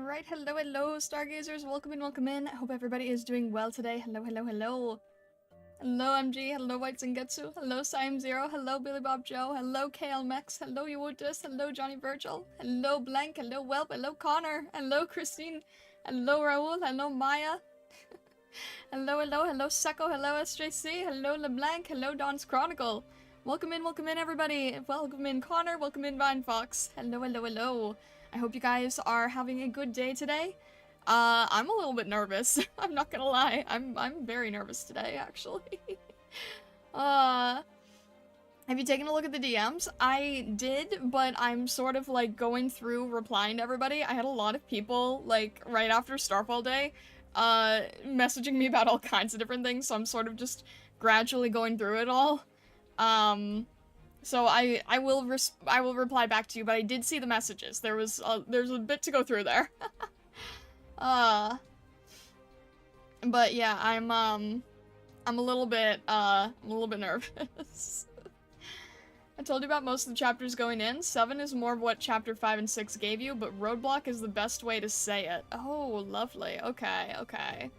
Alright, hello, hello, stargazers. Welcome in, welcome in. I hope everybody is doing well today. Hello, hello, hello. Hello, MG. Hello, White Zengetsu. Hello, Siam Zero. Hello, Billy Bob Joe. Hello, KL Mex. Hello, Yuwotus. Hello, Johnny Virgil. Hello, Blank. Hello, Welp. Hello, Connor. Hello, Christine. Hello, Raul. Hello, Maya. Hello, hello, hello, Seko. Hello, SJC. Hello, LeBlanc. Hello, Dawn's Chronicle. Welcome in, everybody. Welcome in, Connor. Welcome in, Vine Fox. Hello, hello, hello. I hope you guys are having a good day today. I'm a little bit nervous. I'm not gonna lie. I'm very nervous today, actually. Have you taken a look at the DMs? I did, but I'm sort of like going through replying to everybody. I had a lot of people, like, right after Starfall Day, messaging me about all kinds of different things, so I'm sort of just gradually going through it all. So I will reply back to you, but I did see the messages. There's a bit to go through there. But yeah, I'm a little bit nervous. I told you about most of the chapters going in. 7 is more of what chapter 5 and 6 gave you, but roadblock is the best way to say it. Oh, lovely. Okay, okay.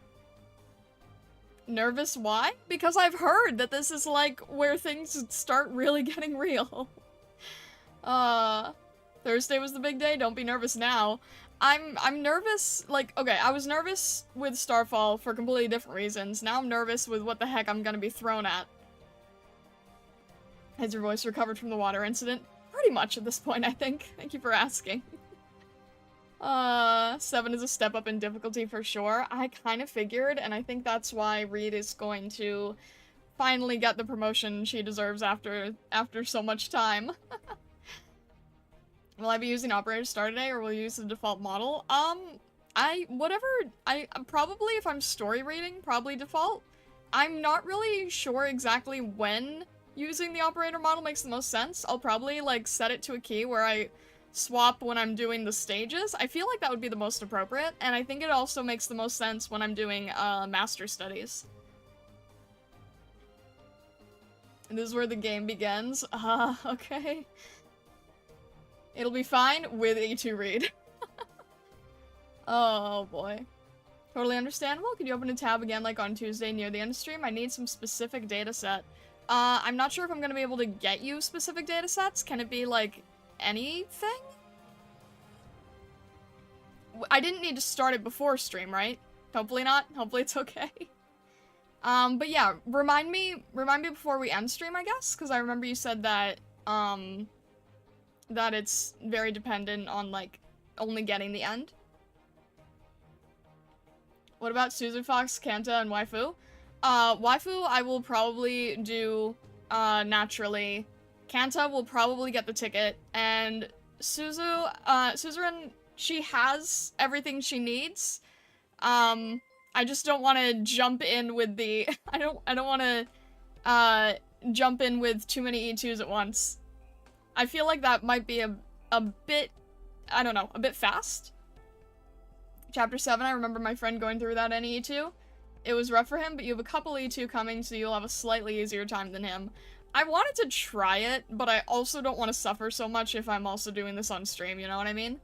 Nervous? Why? Because I've heard that this is like where things start really getting real. Thursday was the big day. Don't be nervous now. I'm nervous, like, okay, I was nervous with Starfall for completely different reasons. Now I'm nervous with what the heck I'm gonna be thrown at. Has your voice recovered from the water incident? Pretty much at this point, I think. Thank you for asking. 7 is a step up in difficulty for sure. I kind of figured, and I think that's why Reed is going to finally get the promotion she deserves after so much time. Will I be using Operator Star today, or will you use the default model? Probably if I'm story reading, probably default. I'm not really sure exactly when using the Operator model makes the most sense. I'll probably, like, set it to a key where I swap when I'm doing the stages. I feel like that would be the most appropriate, and I think it also makes the most sense when I'm doing, master studies. And this is where the game begins. Okay. It'll be fine with E2 read. Oh boy. Totally understandable. Could you open a tab again like on Tuesday near the end of stream? I need some specific data set. I'm not sure if I'm gonna be able to get you specific data sets. Can it be like anything? I didn't need to start it before stream, right? Hopefully not. Hopefully it's okay. But yeah, remind me before we end stream, I guess, because I remember you said that, that it's very dependent on, like, only getting the end. What about Suzu Fox, Kanta, and Waifu? Waifu I will probably do, naturally. Kanta will probably get the ticket, and Suzerain, she has everything she needs. I just don't want to jump in with the, I don't want to, jump in with too many E2s at once. I feel like that might be a bit, I don't know, a bit fast. Chapter 7, I remember my friend going through without any E2. It was rough for him, but you have a couple E2 coming, so you'll have a slightly easier time than him. I wanted to try it, but I also don't want to suffer so much if I'm also doing this on stream, you know what I mean?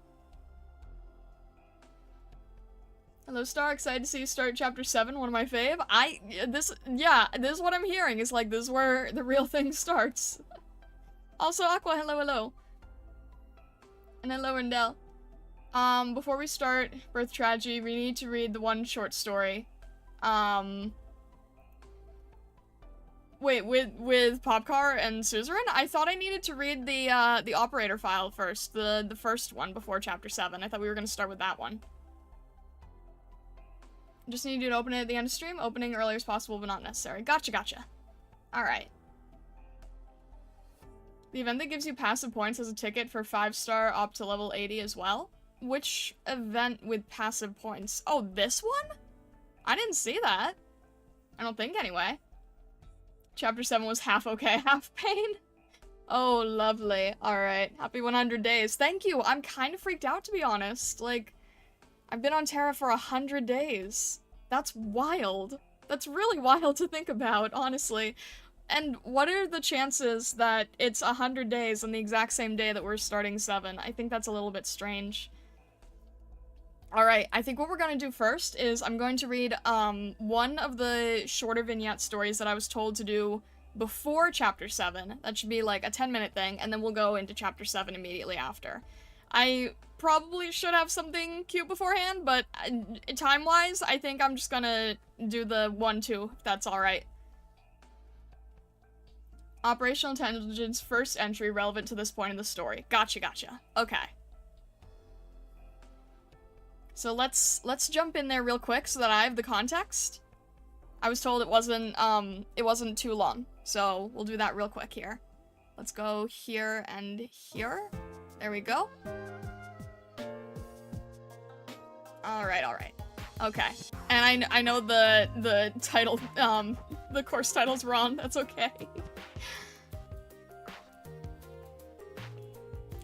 Hello, Star. Excited to see you start chapter 7, one of my fave. This is what I'm hearing. It's like, this is where the real thing starts. Also, Aqua, hello, hello. And hello, Rendell. Before we start Birth Tragedy, we need to read the one short story. Wait, with Popcar and Suzerain? I thought I needed to read the operator file first, the first one before chapter 7. I thought we were gonna start with that one. Just need you to open it at the end of stream. Opening early as possible, but not necessary. Gotcha, gotcha. Alright. The event that gives you passive points has a ticket for 5-star up to level 80 as well. Which event with passive points? Oh, this one? I didn't see that. I don't think, anyway. Chapter 7 was half okay, half pain. Oh, lovely. Alright. Happy 100 days. Thank you. I'm kind of freaked out, to be honest. Like, I've been on Terra for 100 days. That's wild. That's really wild to think about, honestly. And what are the chances that it's 100 days on the exact same day that we're starting 7? I think that's a little bit strange. Alright, I think what we're gonna do first is I'm going to read, one of the shorter vignette stories that I was told to do before Chapter 7. That should be like a 10-minute thing, and then we'll go into Chapter 7 immediately after. I probably should have something cute beforehand, but time-wise, I think I'm just gonna do the 1-2, if that's alright. Operational intelligence first entry relevant to this point in the story. Gotcha, gotcha. Okay. So let's jump in there real quick so that I have the context. I was told it wasn't too long, so we'll do that real quick here. Let's go here and here. There we go. Alright, alright. Okay. And I know the title, the course title's wrong. That's okay.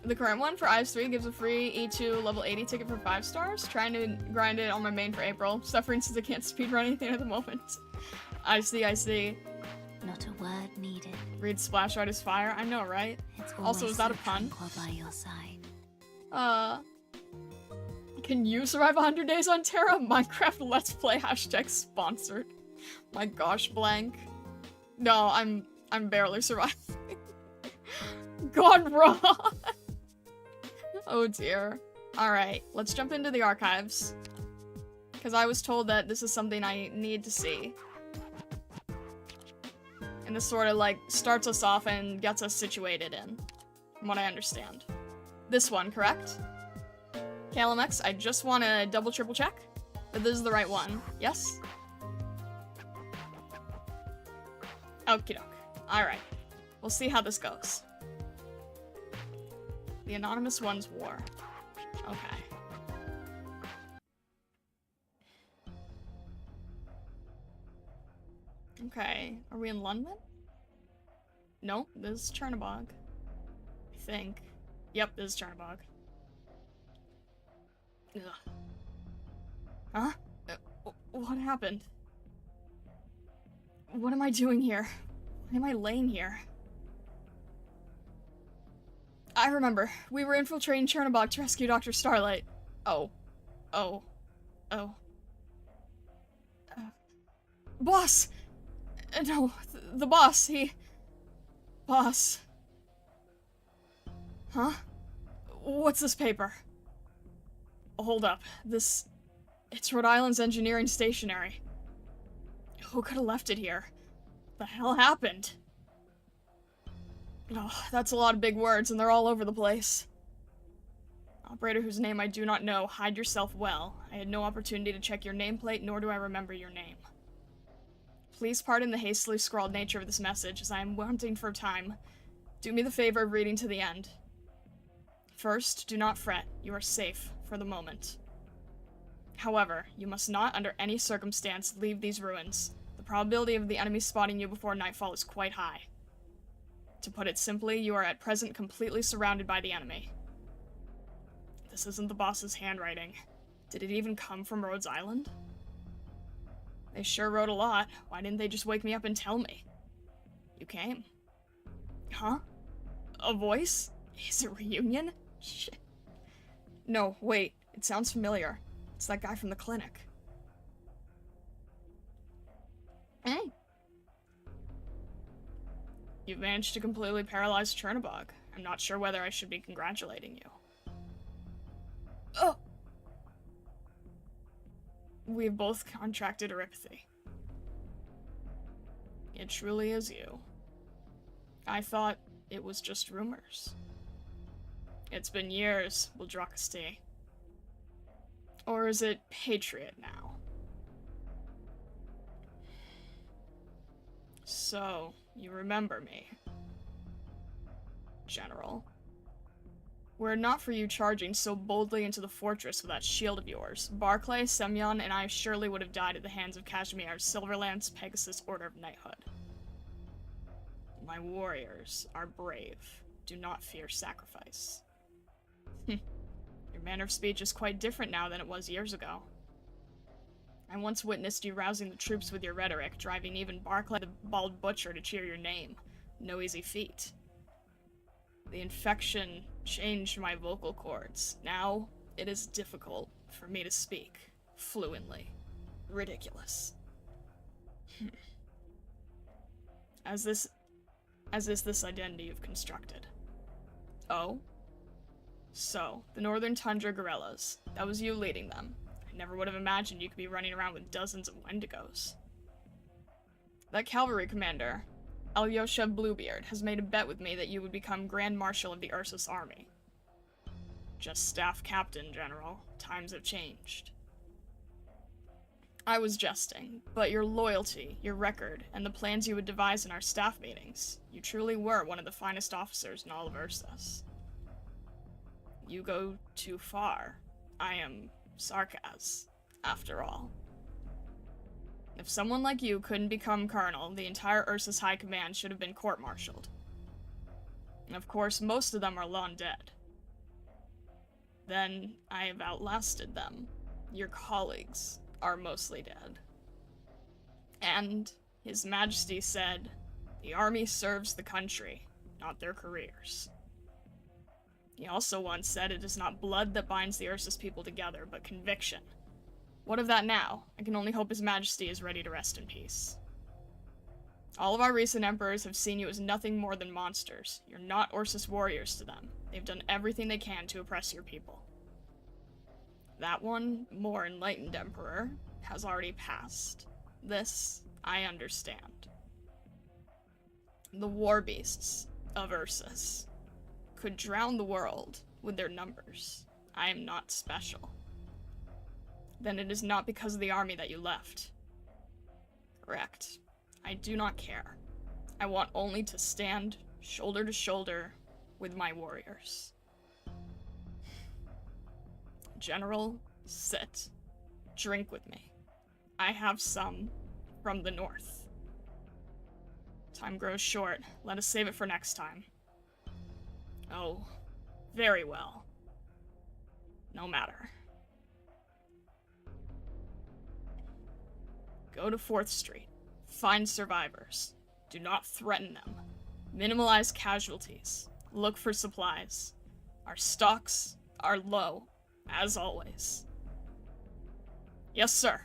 The current one for IS3 gives a free E2 level 80 ticket for 5 stars. Trying to grind it on my main for April. Suffering since I can't speedrun anything at the moment. I see, I see. Not a word needed. Read Splash Art is fire. I know, right? Also, is that a pun? By your side. Can you survive 100 days on Terra? Minecraft Let's Play hashtag sponsored. My gosh, blank. No, I'm barely surviving. Gone wrong. Oh dear. Alright, let's jump into the archives. Because I was told that this is something I need to see. And this sort of, like, starts us off and gets us situated in, from what I understand. This one, correct? KLMX, I just want to double-triple check that this is the right one. Yes? Okie doke. Alright. We'll see how this goes. The Anonymous One's War. Okay. Okay, are we in London? Nope, this is Chernobog. I think. Yep, this is Chernobog. Ugh. Huh? What happened? What am I doing here? Why am I laying here? I remember. We were infiltrating Chernobog to rescue Dr. Starlight. Oh. Oh. Oh. Boss! No, the boss, Boss. Huh? What's this paper? Hold up. It's Rhode Island's engineering stationery. Who could have left it here? What the hell happened? Oh, that's a lot of big words, and they're all over the place. Operator whose name I do not know, hide yourself well. I had no opportunity to check your nameplate, nor do I remember your name. Please pardon the hastily scrawled nature of this message, as I am wanting for time. Do me the favor of reading to the end. First, do not fret. You are safe, for the moment. However, you must not, under any circumstance, leave these ruins. The probability of the enemy spotting you before nightfall is quite high. To put it simply, you are at present completely surrounded by the enemy. This isn't the boss's handwriting. Did it even come from Rhodes Island? They sure wrote a lot. Why didn't they just wake me up and tell me? You came. Huh? A voice? Is it reunion? Shit. No, wait. It sounds familiar. It's that guy from the clinic. Hey. You've managed to completely paralyze Chernobog. I'm not sure whether I should be congratulating you. Oh! We've both contracted erypathy. It truly is you. I thought it was just rumors. It's been years, Wildrakaste. Or is it Patriot now? So, you remember me. General. Were it not for you charging so boldly into the fortress with that shield of yours, Barclay, Semyon, and I surely would have died at the hands of Kashmir's Silverlance Pegasus Order of Knighthood. My warriors are brave. Do not fear sacrifice. Your manner of speech is quite different now than it was years ago. I once witnessed you rousing the troops with your rhetoric, driving even Barclay the Bald Butcher to cheer your name. No easy feat. The infection changed my vocal cords. Now, it is difficult for me to speak fluently. Ridiculous. As is this identity you've constructed. Oh? So, the Northern Tundra guerrillas. That was you leading them. I never would have imagined you could be running around with dozens of Wendigos. That cavalry commander, Alyosha Bluebeard, has made a bet with me that you would become Grand Marshal of the Ursus army. Just staff captain, General. Times have changed. I was jesting, but your loyalty, your record, and the plans you would devise in our staff meetings, you truly were one of the finest officers in all of Ursus. You go too far. I am sarcasm, after all. If someone like you couldn't become colonel, the entire Ursus High Command should have been court-martialed. And of course, most of them are long dead. Then I have outlasted them. Your colleagues are mostly dead. And His Majesty said, the army serves the country, not their careers. He also once said it is not blood that binds the Ursus people together, but conviction. What of that now? I can only hope His Majesty is ready to rest in peace. All of our recent emperors have seen you as nothing more than monsters. You're not Ursus warriors to them. They've done everything they can to oppress your people. That one, more enlightened emperor, has already passed. This, I understand. The war beasts of Ursus could drown the world with their numbers. I am not special. Then it is not because of the army that you left. Correct. I do not care. I want only to stand shoulder to shoulder with my warriors. General, sit. Drink with me. I have some from the north. Time grows short. Let us save it for next time. Oh, very well. No matter. Go to 4th Street. Find survivors. Do not threaten them. Minimize casualties. Look for supplies. Our stocks are low, as always. Yes, sir.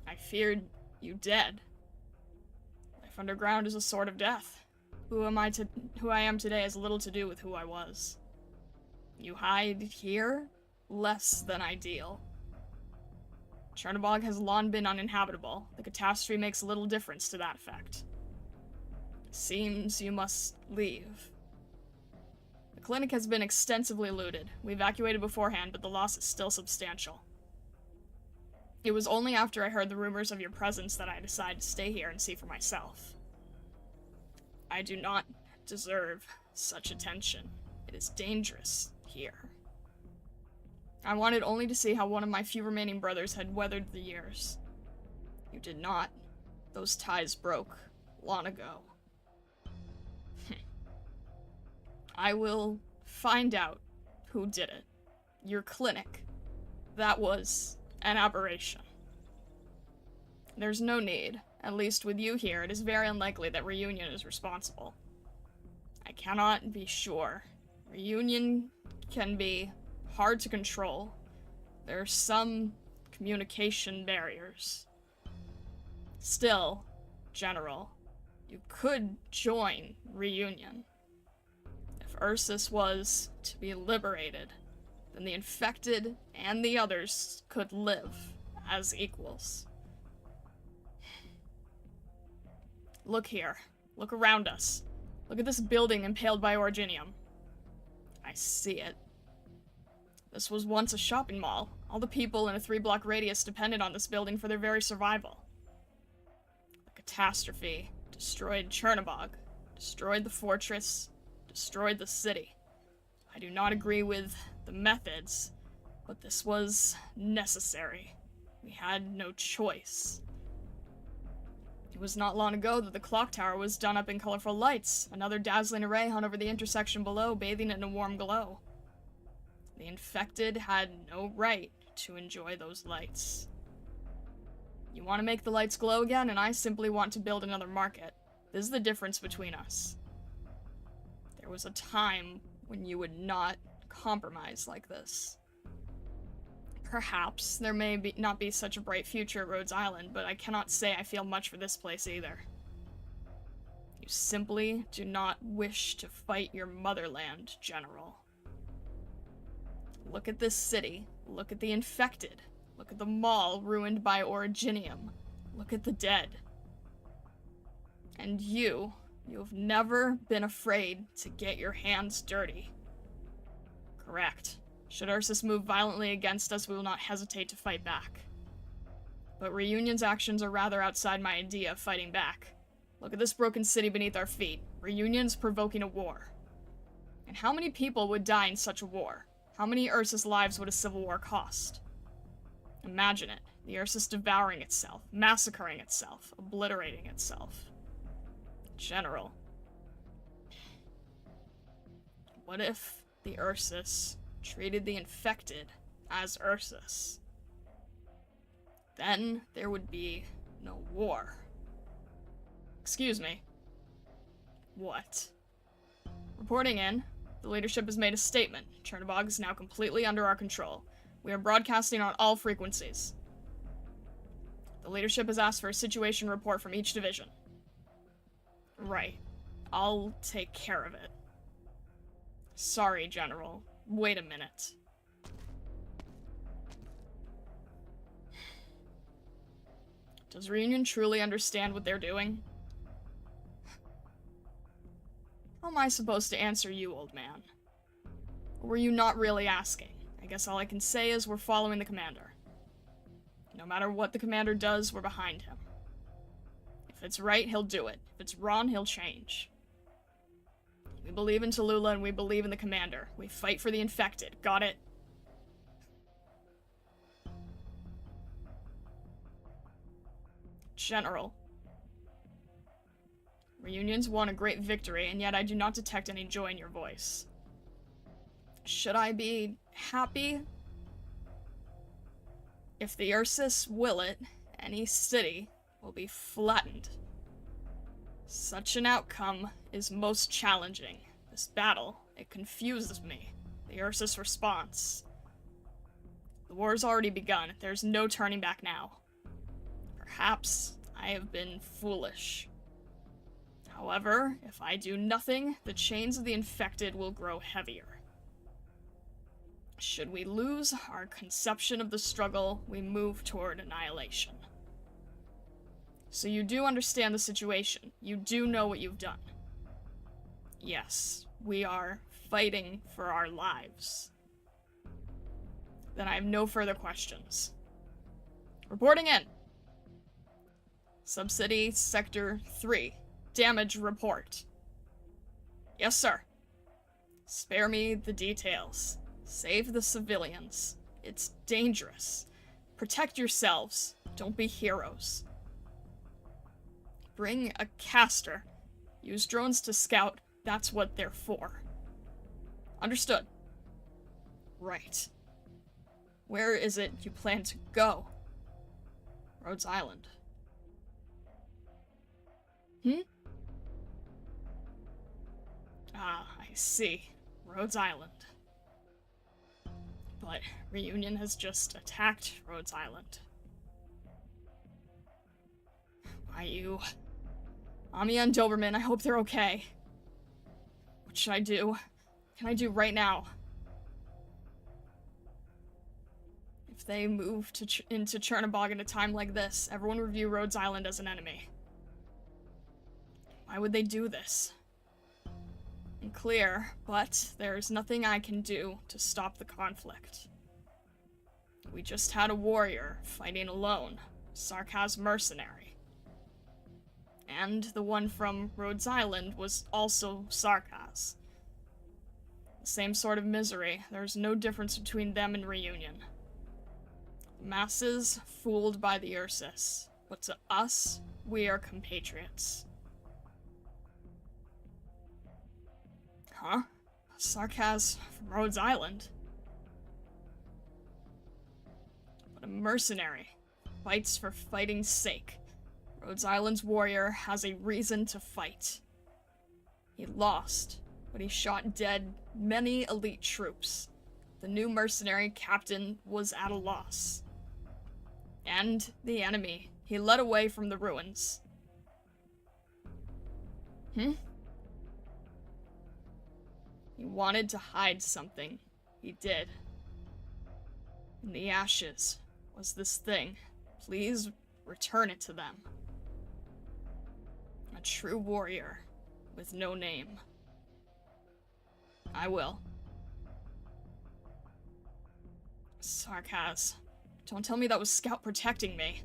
I feared you dead. Life underground is a sort of death. Who I am today has little to do with who I was. You hide here? Less than ideal. Chernobog has long been uninhabitable. The catastrophe makes little difference to that effect. Seems you must leave. The clinic has been extensively looted. We evacuated beforehand, but the loss is still substantial. It was only after I heard the rumors of your presence that I decided to stay here and see for myself. I do not deserve such attention. It is dangerous here. I wanted only to see how one of my few remaining brothers had weathered the years. You did not. Those ties broke long ago. I will find out who did it. Your clinic. That was an aberration. There's no need. At least with you here, it is very unlikely that Reunion is responsible. I cannot be sure. Reunion can be hard to control. There are some communication barriers. Still, General, you could join Reunion. If Ursus was to be liberated, then the infected and the others could live as equals. Look here. Look around us. Look at this building impaled by Originium. I see it. This was once a shopping mall. All the people in a 3-block radius depended on this building for their very survival. The catastrophe destroyed Chernobog, destroyed the fortress, destroyed the city. I do not agree with the methods, but this was necessary. We had no choice. It was not long ago that the clock tower was done up in colorful lights. Another dazzling array hung over the intersection below, bathing it in a warm glow. The infected had no right to enjoy those lights. You want to make the lights glow again, and I simply want to build another market. This is the difference between us. There was a time when you would not compromise like this. Perhaps there may not be such a bright future at Rhodes Island, but I cannot say I feel much for this place either. You simply do not wish to fight your motherland, General. Look at this city. Look at the infected. Look at the mall ruined by Originium. Look at the dead. And you've never been afraid to get your hands dirty. Correct. Should Ursus move violently against us, we will not hesitate to fight back. But Reunion's actions are rather outside my idea of fighting back. Look at this broken city beneath our feet. Reunion's provoking a war. And how many people would die in such a war? How many Ursus lives would a civil war cost? Imagine it. The Ursus devouring itself, massacring itself, obliterating itself. General. What if the Ursus treated the infected as Ursus? Then there would be no war. Excuse me. What? Reporting in. The leadership has made a statement. Chernobog is now completely under our control. We are broadcasting on all frequencies. The leadership has asked for a situation report from each division. Right. I'll take care of it. Sorry, General. Wait a minute. Does Reunion truly understand what they're doing? How am I supposed to answer you, old man? Or were you not really asking? I guess all I can say is we're following the commander. No matter what the commander does, we're behind him. If it's right, he'll do it. If it's wrong, he'll change. We believe in Tallulah and we believe in the commander. We fight for the infected. Got it? General. Reunion's won a great victory, and yet I do not detect any joy in your voice. Should I be happy? If the Ursus will it, any city will be flattened. Such an outcome is most challenging. This battle, it confuses me. The Ursus response. The war's already begun. There's no turning back now. Perhaps I have been foolish. However, if I do nothing, the chains of the infected will grow heavier. Should we lose our conception of the struggle, we move toward annihilation. So you do understand the situation. You do know what you've done. Yes, we are fighting for our lives. Then I have no further questions. Reporting in. Subcity Sector 3. Damage report. Yes, sir. Spare me the details. Save the civilians. It's dangerous. Protect yourselves. Don't be heroes. Bring a caster. Use drones to scout. That's what they're for. Understood. Right. Where is it you plan to go? Rhodes Island. Ah, I see. Rhodes Island. But Reunion has just attacked Rhodes Island. Why, you... Amia and Doberman, I hope they're okay. What should I do? What can I do right now? If they move into Chernobog at a time like this, everyone would view Rhodes Island as an enemy. Why would they do this? Unclear, but there's nothing I can do to stop the conflict. We just had a warrior fighting alone, Sarkaz mercenary. And the one from Rhodes Island was also Sarkaz. The same sort of misery. There's no difference between them and Reunion. Masses fooled by the Ursus, but to us, we are compatriots. Huh? Sarkaz from Rhodes Island? But a mercenary. Fights for fighting's sake. Rhodes Island's warrior has a reason to fight. He lost, but he shot dead many elite troops. The new mercenary captain was at a loss. And the enemy he led away from the ruins. He wanted to hide something. He did. In the ashes was this thing. Please return it to them. A true warrior with no name. I will. Sarkaz, don't tell me that was Scout protecting me.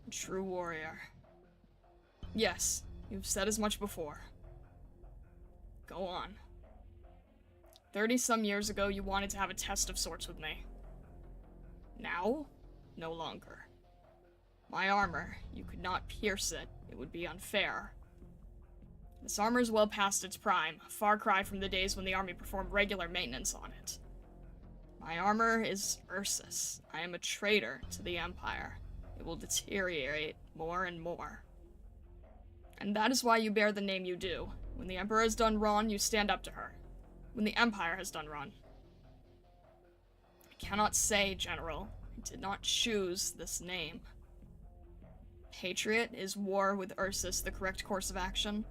A true warrior. Yes, you've said as much before. Go on. 30-some years ago, you wanted to have a test of sorts with me. Now, no longer. My armor, you could not pierce it. It would be unfair. This armor is well past its prime, a far cry from the days when the army performed regular maintenance on it. My armor is Ursus. I am a traitor to the Empire. It will deteriorate more and more. And that is why you bear the name you do. When the Emperor has done wrong, you stand up to her. When the Empire has done wrong. I cannot say, General. I did not choose this name. Patriot, is war with Ursus the correct course of action?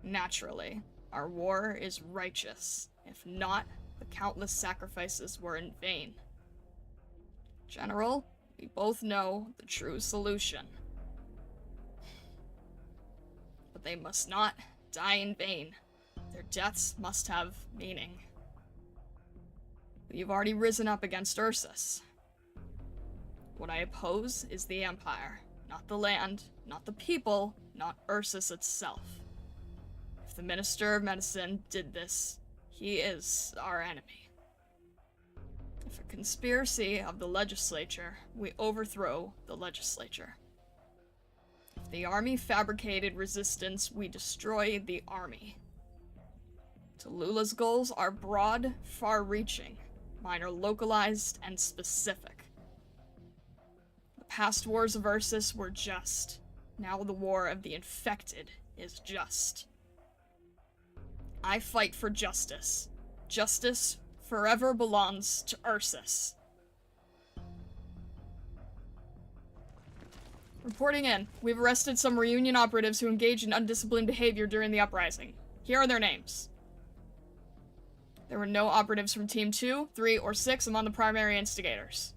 Naturally. Our war is righteous. If not, the countless sacrifices were in vain. General, we both know the true solution. But they must not die in vain. Their deaths must have meaning. You've already risen up against Ursus. What I oppose is the Empire, not the land, not the people, not Ursus itself. If the Minister of Medicine did this, he is our enemy. If a conspiracy of the legislature, we overthrow the legislature. If the army fabricated resistance, we destroy the army. Tallulah's goals are broad, far-reaching. Mine are localized and specific. The past wars of Ursus were just. Now the war of the infected is just. I fight for justice. Justice forever belongs to Ursus. Reporting in. We've arrested some Reunion operatives who engaged in undisciplined behavior during the uprising. Here are their names. There were no operatives from Team 2, 3, or 6 among the primary instigators.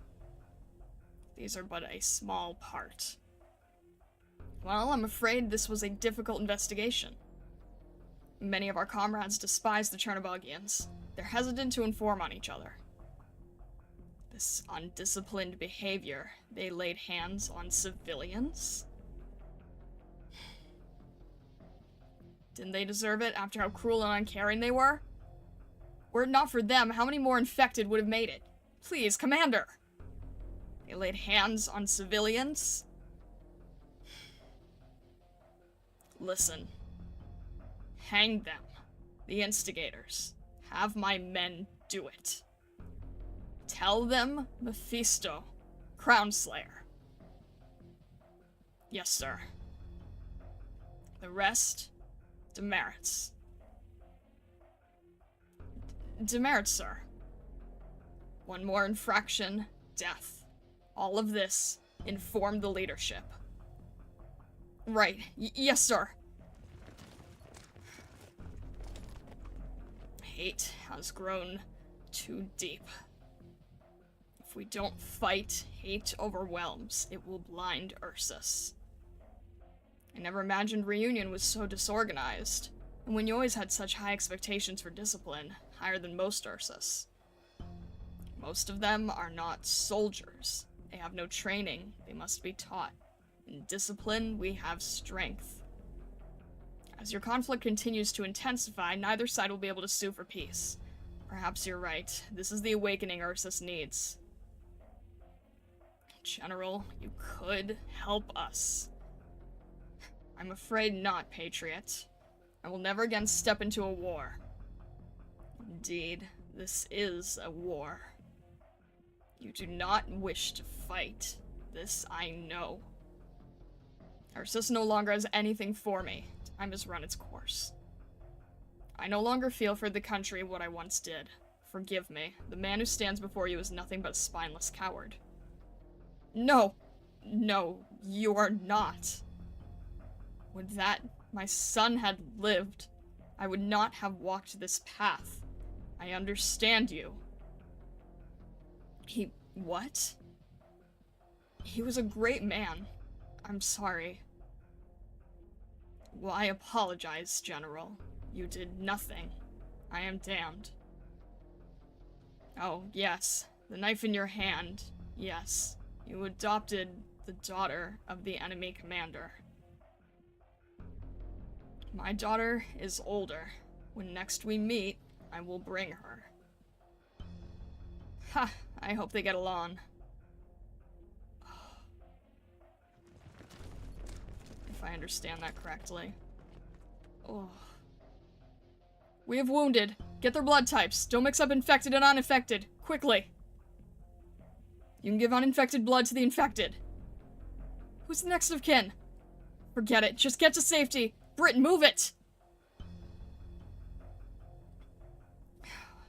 These are but a small part. Well, I'm afraid this was a difficult investigation. Many of our comrades despise the Chernobygians. They're hesitant to inform on each other. This undisciplined behavior, they laid hands on civilians? Didn't they deserve it after how cruel and uncaring they were? Were it not for them, how many more infected would have made it? Please, Commander! They laid hands on civilians? Listen. Hang them. The instigators. Have my men do it. Tell them Mephisto, Crownslayer. Yes, sir. The rest, demerits. Demerits, sir. One more infraction, death. All of this, inform the leadership. Right. Yes, sir. Hate has grown too deep. If we don't fight, hate overwhelms. It will blind Ursus. I never imagined Reunion was so disorganized. And when you always had such high expectations for discipline, higher than most Ursus. Most of them are not soldiers. They have no training. They must be taught. In discipline, we have strength. As your conflict continues to intensify, neither side will be able to sue for peace. Perhaps you're right. This is the awakening Ursus needs. General, you could help us. I'm afraid not, Patriot. I will never again step into a war. Indeed, this is a war. You do not wish to fight. This I know. Ursus no longer has anything for me. Time has run its course. I no longer feel for the country what I once did. Forgive me. The man who stands before you is nothing but a spineless coward. No! No, you are not. Would that my son had lived, I would not have walked this path. I understand you. What? He was a great man. I'm sorry. Well, I apologize, General. You did nothing. I am damned. Oh, yes. The knife in your hand. Yes. You adopted the daughter of the enemy commander. My daughter is older. When next we meet, I will bring her. Ha! I hope they get along. If I understand that correctly. Oh. We have wounded. Get their blood types. Don't mix up infected and uninfected. Quickly. You can give uninfected blood to the infected. Who's the next of kin? Forget it. Just get to safety. Brit, move it!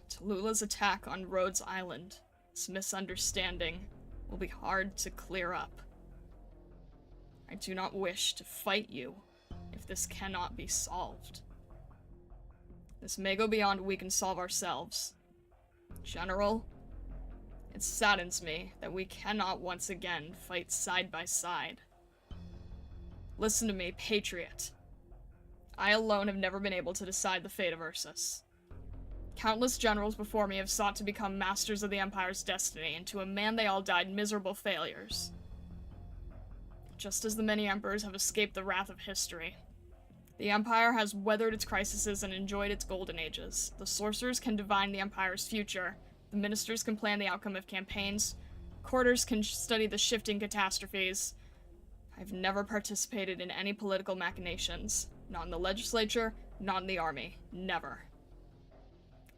Tallulah's attack on Rhodes Island. This misunderstanding will be hard to clear up. I do not wish to fight you if this cannot be solved. This may go beyond what we can solve ourselves. General, it saddens me that we cannot once again fight side by side. Listen to me, Patriot. I alone have never been able to decide the fate of Ursus. Countless generals before me have sought to become masters of the Empire's destiny, and to a man they all died miserable failures. Just as the many emperors have escaped the wrath of history. The Empire has weathered its crises and enjoyed its golden ages. The sorcerers can divine the Empire's future. The ministers can plan the outcome of campaigns. Courtiers can study the shifting catastrophes. I've never participated in any political machinations. Not in the legislature, not in the army. Never.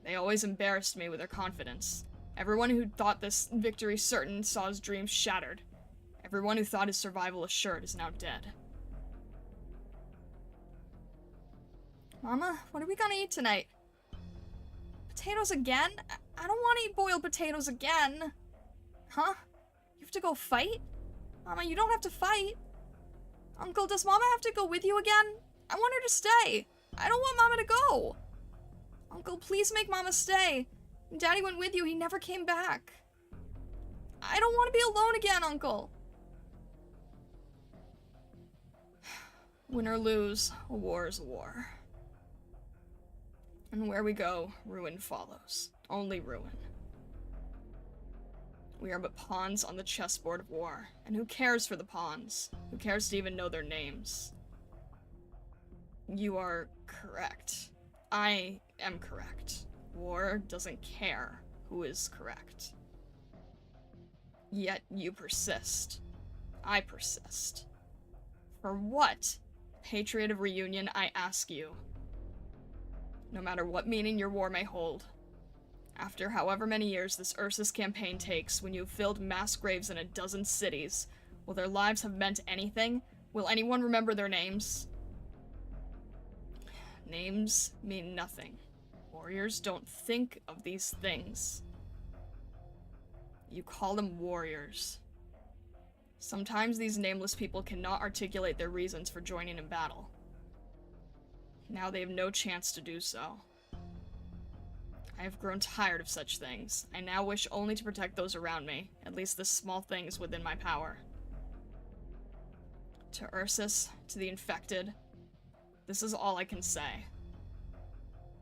They always embarrassed me with their confidence. Everyone who thought this victory certain saw his dreams shattered. Everyone who thought his survival assured is now dead. Mama, what are we gonna eat tonight? Potatoes again? I don't want to eat boiled potatoes again. Huh? You have to go fight? Mama, you don't have to fight. Uncle, does Mama have to go with you again? I want her to stay. I don't want Mama to go. Uncle, please make Mama stay. Daddy went with you. He never came back. I don't want to be alone again, Uncle. Win or lose, a war is a war. And where we go, ruin follows. Only ruin. We are but pawns on the chessboard of war. And who cares for the pawns? Who cares to even know their names? You are correct. I am correct. War doesn't care who is correct. Yet you persist. I persist. For what? Patriot of reunion, I ask you. No matter what meaning your war may hold. After however many years this Ursus campaign takes, when you've filled mass graves in a dozen cities, will their lives have meant anything? Will anyone remember their names? Names mean nothing. Warriors don't think of these things. You call them warriors. Sometimes these nameless people cannot articulate their reasons for joining in battle. Now they have no chance to do so. I have grown tired of such things. I now wish only to protect those around me, at least the small things within my power. To Ursus, to the infected, this is all I can say.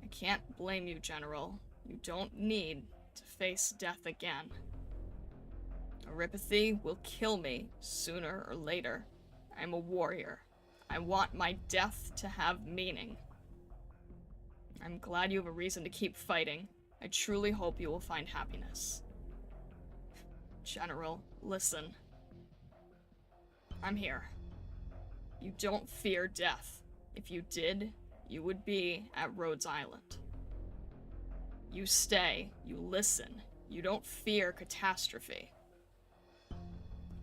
I can't blame you, General. You don't need to face death again. Oripathy will kill me sooner or later. I'm a warrior. I want my death to have meaning. I'm glad you have a reason to keep fighting. I truly hope you will find happiness. General, listen. I'm here. You don't fear death. If you did, you would be at Rhodes Island. You stay, you listen. You don't fear catastrophe.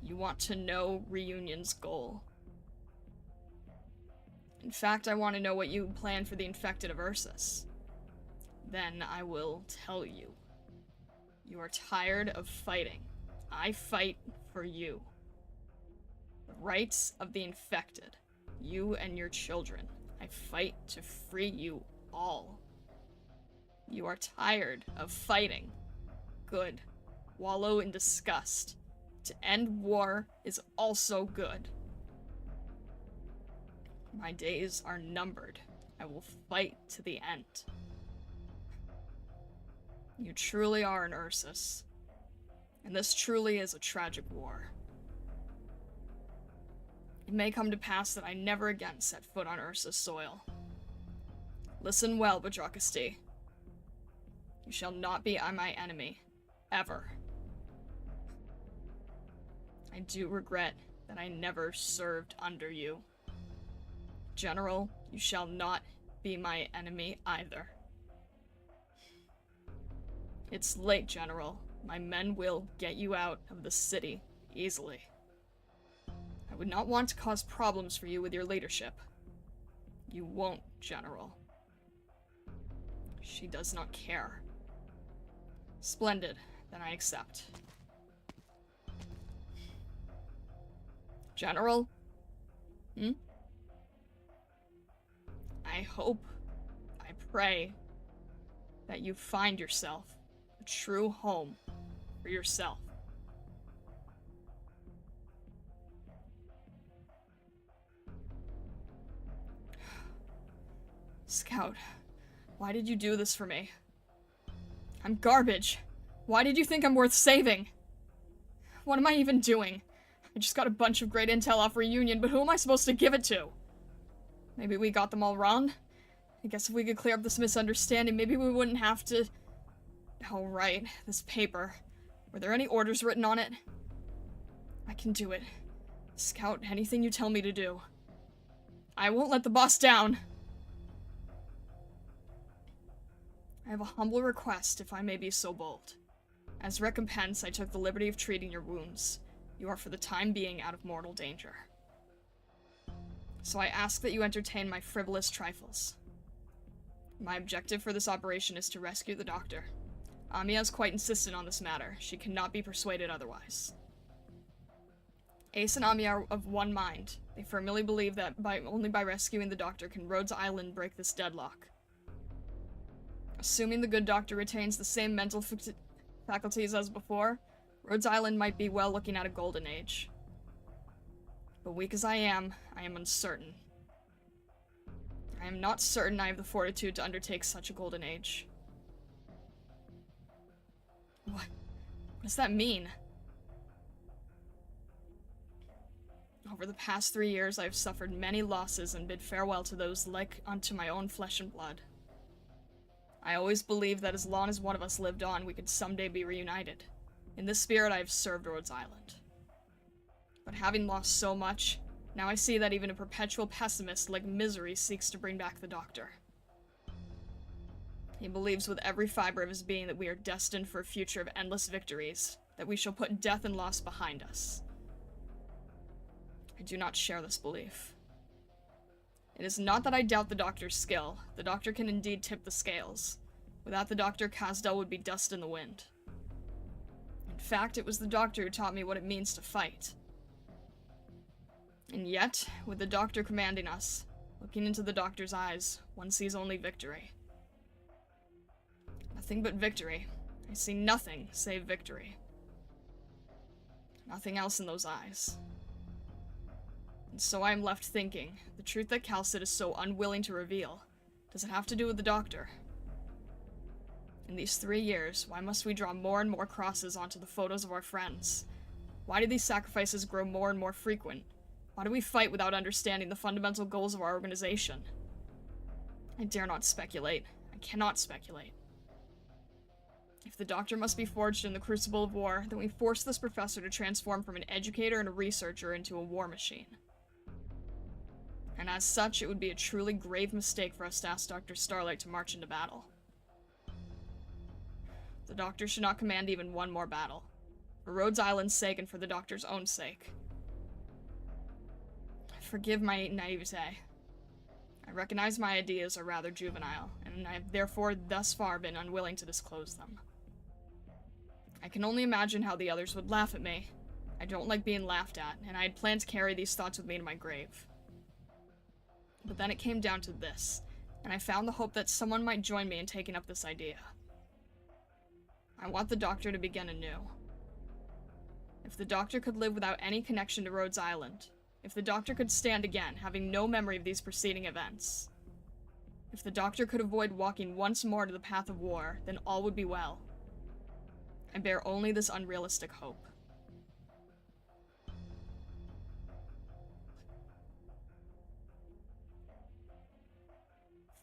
You want to know Reunion's goal. In fact, I want to know what you plan for the infected of Ursus. Then I will tell you. You are tired of fighting. I fight for you. The rights of the infected. You and your children. I fight to free you all. You are tired of fighting. Good. Wallow in disgust. To end war is also good. My days are numbered. I will fight to the end. You truly are an Ursus. And this truly is a tragic war. It may come to pass that I never again set foot on Ursus soil. Listen well, Badrakisti. You shall not be my enemy. Ever. I do regret that I never served under you. General, you shall not be my enemy either. It's late, General. My men will get you out of the city easily. I would not want to cause problems for you with your leadership. You won't, General. She does not care. Splendid. Then I accept. General? I hope, I pray, that you find yourself a true home for yourself. Scout, why did you do this for me? I'm garbage. Why did you think I'm worth saving? What am I even doing? I just got a bunch of great intel off Reunion, but who am I supposed to give it to? Maybe we got them all wrong? I guess if we could clear up this misunderstanding, maybe we wouldn't have to... Oh, right. This paper. Were there any orders written on it? I can do it. Scout, anything you tell me to do. I won't let the boss down! I have a humble request, if I may be so bold. As recompense, I took the liberty of treating your wounds. You are for the time being out of mortal danger. So I ask that you entertain my frivolous trifles. My objective for this operation is to rescue the doctor. Amiya is quite insistent on this matter. She cannot be persuaded otherwise. Ace and Amiya are of one mind. They firmly believe that only by rescuing the doctor can Rhodes Island break this deadlock. Assuming the good doctor retains the same mental faculties as before, Rhodes Island might be well looking at a golden age. But weak as I am uncertain. I am not certain I have the fortitude to undertake such a golden age. What does that mean? Over the past 3 years, I have suffered many losses and bid farewell to those like unto my own flesh and blood. I always believed that as long as one of us lived on, we could someday be reunited. In this spirit, I have served Rhodes Island. But having lost so much, now I see that even a perpetual pessimist like Misery seeks to bring back the Doctor. He believes with every fiber of his being that we are destined for a future of endless victories, that we shall put death and loss behind us. I do not share this belief. It is not that I doubt the Doctor's skill. The Doctor can indeed tip the scales. Without the Doctor, Kazdel would be dust in the wind. In fact, it was the Doctor who taught me what it means to fight. And yet, with the Doctor commanding us, looking into the Doctor's eyes, one sees only victory. Nothing but victory. I see nothing save victory. Nothing else in those eyes. And so I am left thinking, the truth that Calcid is so unwilling to reveal, does it have to do with the Doctor? In these 3 years, why must we draw more and more crosses onto the photos of our friends? Why do these sacrifices grow more and more frequent? Why do we fight without understanding the fundamental goals of our organization? I dare not speculate. I cannot speculate. If the Doctor must be forged in the crucible of war, then we force this professor to transform from an educator and a researcher into a war machine. And as such, it would be a truly grave mistake for us to ask Dr. Starlight to march into battle. The Doctor should not command even one more battle. For Rhodes Island's sake and for the Doctor's own sake. Forgive my naivete. I recognize my ideas are rather juvenile, and I have therefore thus far been unwilling to disclose them. I can only imagine how the others would laugh at me. I don't like being laughed at, and I had planned to carry these thoughts with me to my grave. But then it came down to this, and I found the hope that someone might join me in taking up this idea. I want the Doctor to begin anew. If the Doctor could live without any connection to Rhodes Island, if the Doctor could stand again, having no memory of these preceding events, if the Doctor could avoid walking once more to the path of war, then all would be well. I bear only this unrealistic hope.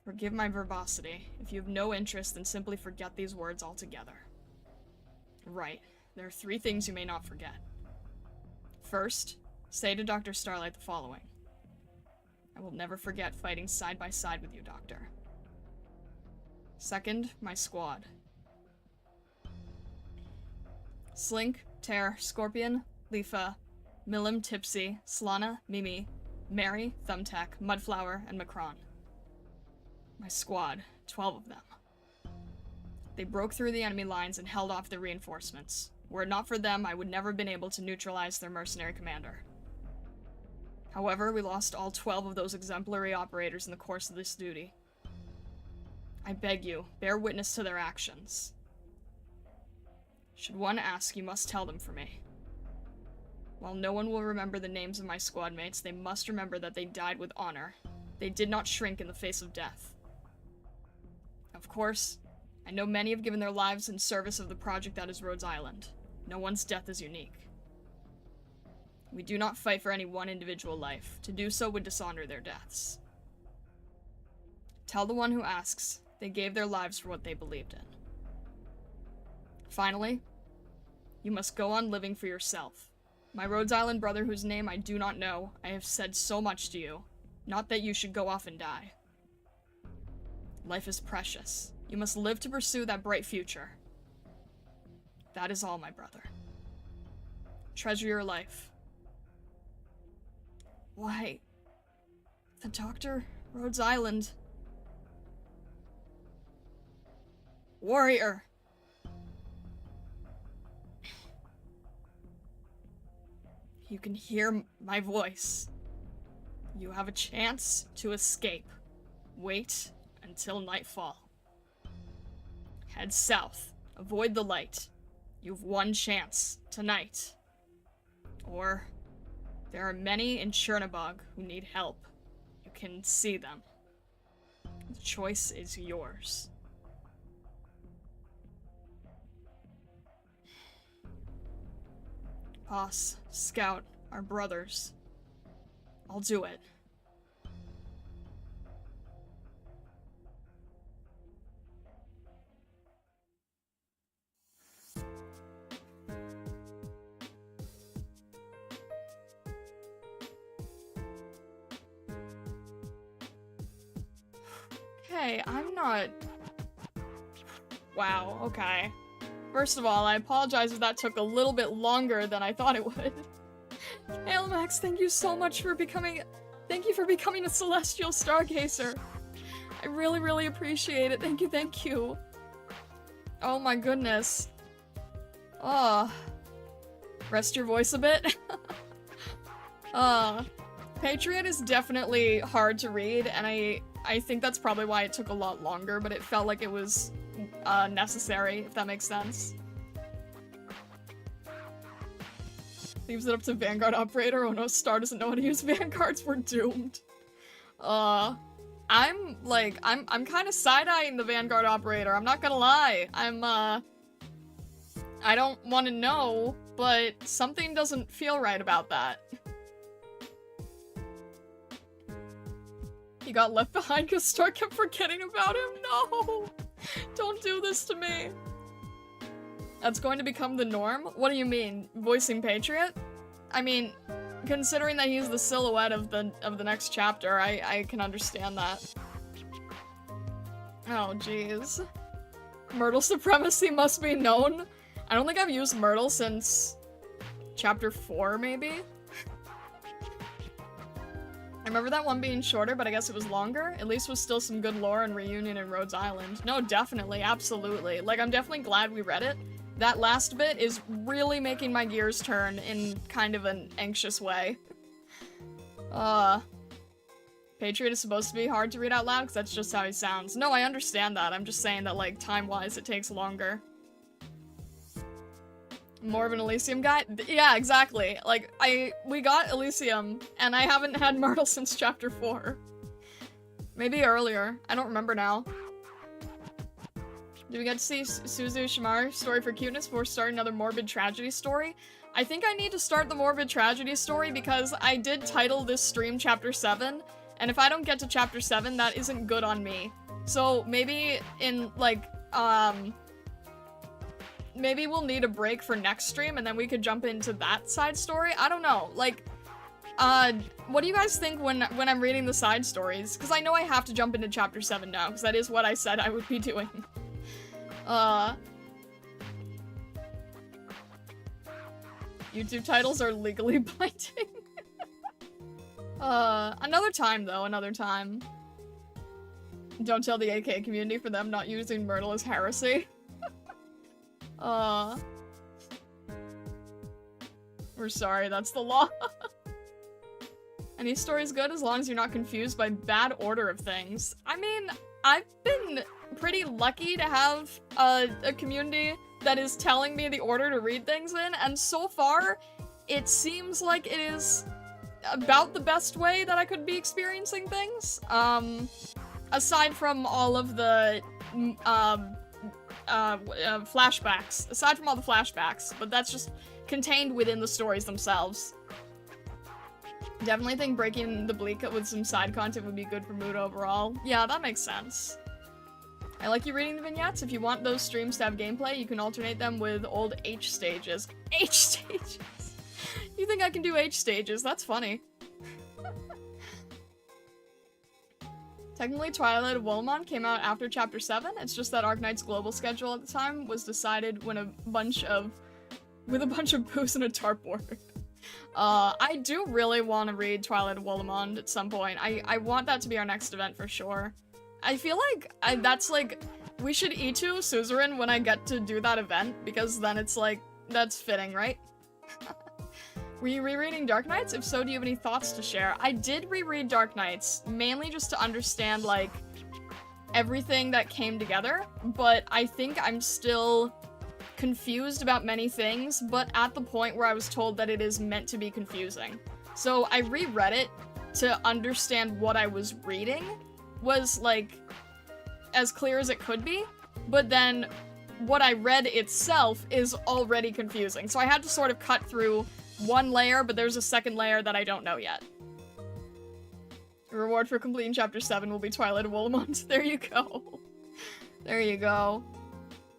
Forgive my verbosity. If you have no interest, then simply forget these words altogether. Right. There are 3 things you may not forget. First, say to Dr. Starlight the following. I will never forget fighting side by side with you, Doctor. Second, my squad. Slink, Terra, Scorpion, Leafa, Milim, Tipsy, Slana, Mimi, Mary, Thumbtack, Mudflower, and Macron. My squad, 12 of them. They broke through the enemy lines and held off their reinforcements. Were it not for them, I would never have been able to neutralize their mercenary commander. However, we lost all 12 of those exemplary operators in the course of this duty. I beg you, bear witness to their actions. Should one ask, you must tell them for me. While no one will remember the names of my squad mates, they must remember that they died with honor. They did not shrink in the face of death. Of course, I know many have given their lives in service of the project that is Rhodes Island. No one's death is unique. We do not fight for any one individual life. To do so would dishonor their deaths. Tell the one who asks, they gave their lives for what they believed in. Finally, you must go on living for yourself. My Rhodes Island brother whose name I do not know, I have said so much to you. Not that you should go off and die. Life is precious. You must live to pursue that bright future. That is all, my brother. Treasure your life. Why? The Doctor? Rhodes Island. Warrior! You can hear my voice. You have a chance to escape. Wait until nightfall. Head south. Avoid the light. You've one chance tonight. Or there are many in Chernobog who need help. You can see them. The choice is yours. Boss, Scout, our brothers. I'll do it. Okay, I'm not... Wow, okay. First of all, I apologize if that took a little bit longer than I thought it would. Max, thank you so much for becoming... Thank you for becoming a Celestial Stargazer. I really, really appreciate it. Thank you, thank you. Oh my goodness. Oh. Rest your voice a bit. Patriot is definitely hard to read, and I think that's probably why it took a lot longer, but it felt like it was necessary, if that makes sense. Leaves it up to Vanguard Operator. Oh no, Star doesn't know how to use Vanguards. We're doomed. I'm kind of side-eyeing the Vanguard Operator. I'm not gonna lie. I don't want to know, but something doesn't feel right about that. He got left behind because Star kept forgetting about him? No! Don't do this to me. That's going to become the norm? What do you mean? Voicing Patriot? I mean, considering that he's the silhouette of the next chapter, I can understand that. Oh, jeez. Myrtle supremacy must be known. I don't think I've used Myrtle since chapter 4, maybe? remember that one being shorter, but I guess it was longer. At least was still some good lore and reunion in Rhodes Island. No, definitely, absolutely. Like, I'm definitely glad we read it. That last bit is really making my gears turn in kind of an anxious way. Patriot is supposed to be hard to read out loud because that's just how he sounds. No, I understand that. I'm just saying that, like, time-wise, it takes longer. More of an Elysium guy? Yeah, exactly. Like, we got Elysium, and I haven't had Myrtle since chapter 4. Maybe earlier. I don't remember now. Do we get to see Suzu Shimari's story for cuteness before starting another morbid tragedy story? I think I need to start the morbid tragedy story because I did title this stream chapter 7, and if I don't get to chapter 7, that isn't good on me. So maybe in, like, maybe we'll need a break for next stream and then we could jump into that side story? I don't know, like, what do you guys think when I'm reading the side stories? Because I know I have to jump into chapter 7 now, because that is what I said I would be doing. YouTube titles are legally binding. Another time though, another time. Don't tell the AK community for them not using Myrtle as heresy. We're sorry, that's the law. Any story's good as long as you're not confused by bad order of things. I mean, I've been pretty lucky to have a community that is telling me the order to read things in, and so far, it seems like it is about the best way that I could be experiencing things. Aside from all of the, flashbacks. Aside from all the flashbacks, but that's just contained within the stories themselves. Definitely think breaking the bleak with some side content would be good for mood overall. Yeah, that makes sense. I like you reading the vignettes. If you want those streams to have gameplay, you can alternate them with old H stages. H stages? You think I can do H stages? That's funny. Technically, Twilight of Wolomon came out after Chapter 7. It's just that Arknights' global schedule at the time was decided when with a bunch of booze and a dartboard. I do really want to read Twilight of Wolomon at some point. I want that to be our next event for sure. I feel like that's like, we should E2 Suzerain when I get to do that event, because then it's like, that's fitting, right? Were you rereading Arknights? If so, do you have any thoughts to share? I did reread Arknights, mainly just to understand, like, everything that came together, but I think I'm still confused about many things, but at the point where I was told that it is meant to be confusing. So I reread it to understand what I was reading was, like, as clear as it could be, but then what I read itself is already confusing. So I had to sort of cut through one layer, but there's a second layer that I don't know yet. The reward for completing Chapter 7 will be Twilight of Wolomon. There you go. There you go.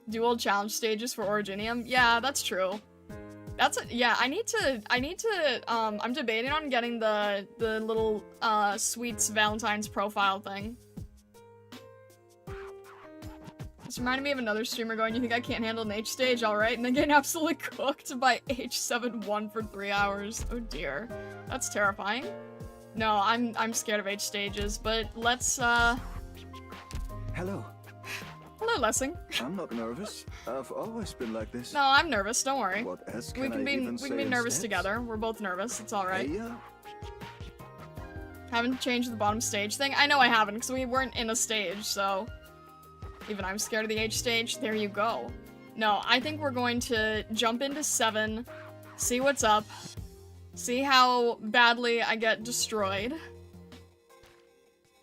Dual challenge stages for Originium. Yeah, that's true. Yeah, I need to, I'm debating on getting the little, Sweets Valentine's profile thing. This reminded me of another streamer going, you think I can't handle an H stage, alright? And then getting absolutely cooked by H7-1 for 3 hours. Oh dear. That's terrifying. No, I'm scared of H stages, but let's, Hello. Hello, Lessing. I'm not nervous. I've always been like this. No, I'm nervous, don't worry. What else We can be nervous together. We're both nervous, it's alright. Hey, Haven't changed the bottom stage thing? I know I haven't, because we weren't in a stage, so... Even I'm scared of the H stage, there you go. No, I think we're going to jump into 7, see what's up, see how badly I get destroyed.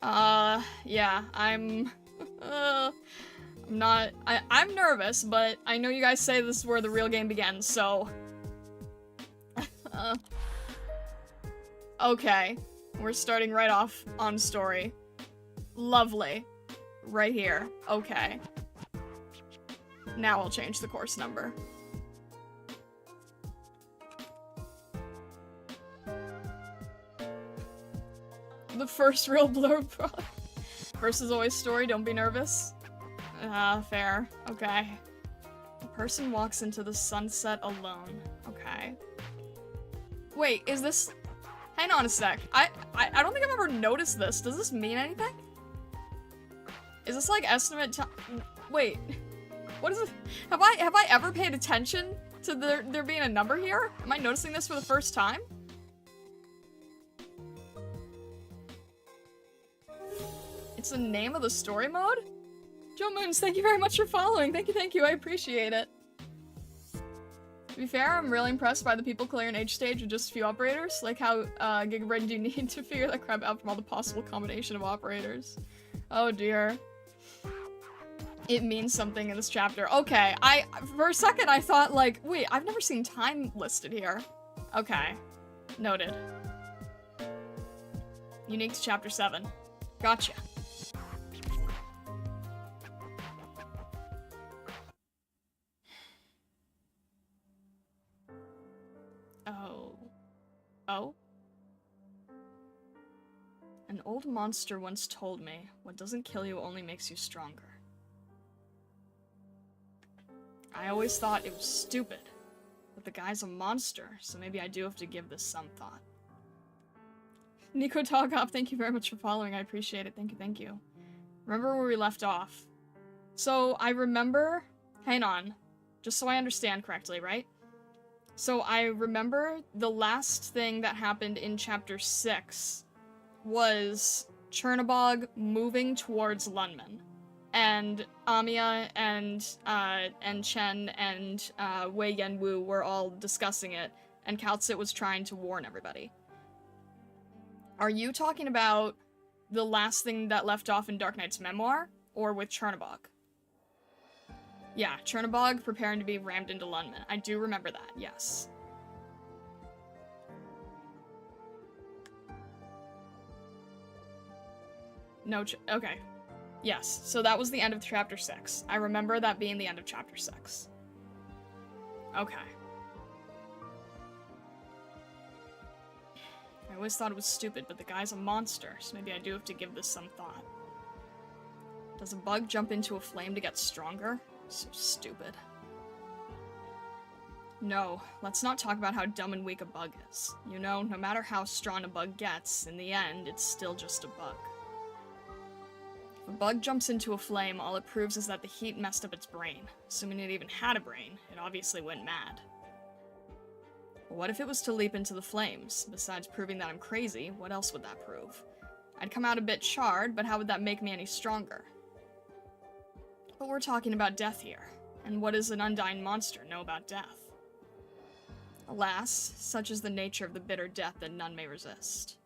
Yeah, I'm nervous, but I know you guys say this is where the real game begins, so... Okay, we're starting right off on story. Lovely. Right here. Okay. Now I'll change the course number. The first real blurb product. First is always story, don't be nervous. Fair. Okay. A person walks into the sunset alone. Okay. Wait, is this... Hang on a sec. I don't think I've ever noticed this. Does this mean anything? Is this like estimate time? Wait. What is it? Have I ever paid attention to there being a number here? Am I noticing this for the first time? It's the name of the story mode? Joe Moons, thank you very much for following. Thank you, I appreciate it. To be fair, I'm really impressed by the people clearing H stage with just a few operators. Like how Gigabrain do you need to figure that crap out from all the possible combination of operators. Oh dear. It means something in this chapter. Okay, for a second I thought like, wait, I've never seen time listed here. Okay, noted. Unique to chapter 7. Gotcha. Oh? An old monster once told me, what doesn't kill you only makes you stronger. I always thought it was stupid, but the guy's a monster, so maybe I do have to give this some thought. Nico Togop, thank you very much for following, I appreciate it, thank you. Remember where we left off? So, I remember... Hang on, just so I understand correctly, right? So I remember the last thing that happened in chapter 6 was Chernobog moving towards Lunman. And Amiya and Chen and Wei Yan Wu were all discussing it, and Kaltsit was trying to warn everybody. Are you talking about the last thing that left off in Arknights' memoir, or with Chernobog? Yeah, Chernobog preparing to be rammed into Lunman. I do remember that, yes. No, okay. Yes, so that was the end of chapter 6. I remember that being the end of chapter 6. Okay. I always thought it was stupid, but the guy's a monster, so maybe I do have to give this some thought. Does a bug jump into a flame to get stronger? So stupid. No, let's not talk about how dumb and weak a bug is. You know, no matter how strong a bug gets, in the end, it's still just a bug. If a bug jumps into a flame, all it proves is that the heat messed up its brain. Assuming it even had a brain, it obviously went mad. But what if it was to leap into the flames? Besides proving that I'm crazy, what else would that prove? I'd come out a bit charred, but how would that make me any stronger? But we're talking about death here, and what does an undying monster know about death? Alas, such is the nature of the bitter death that none may resist.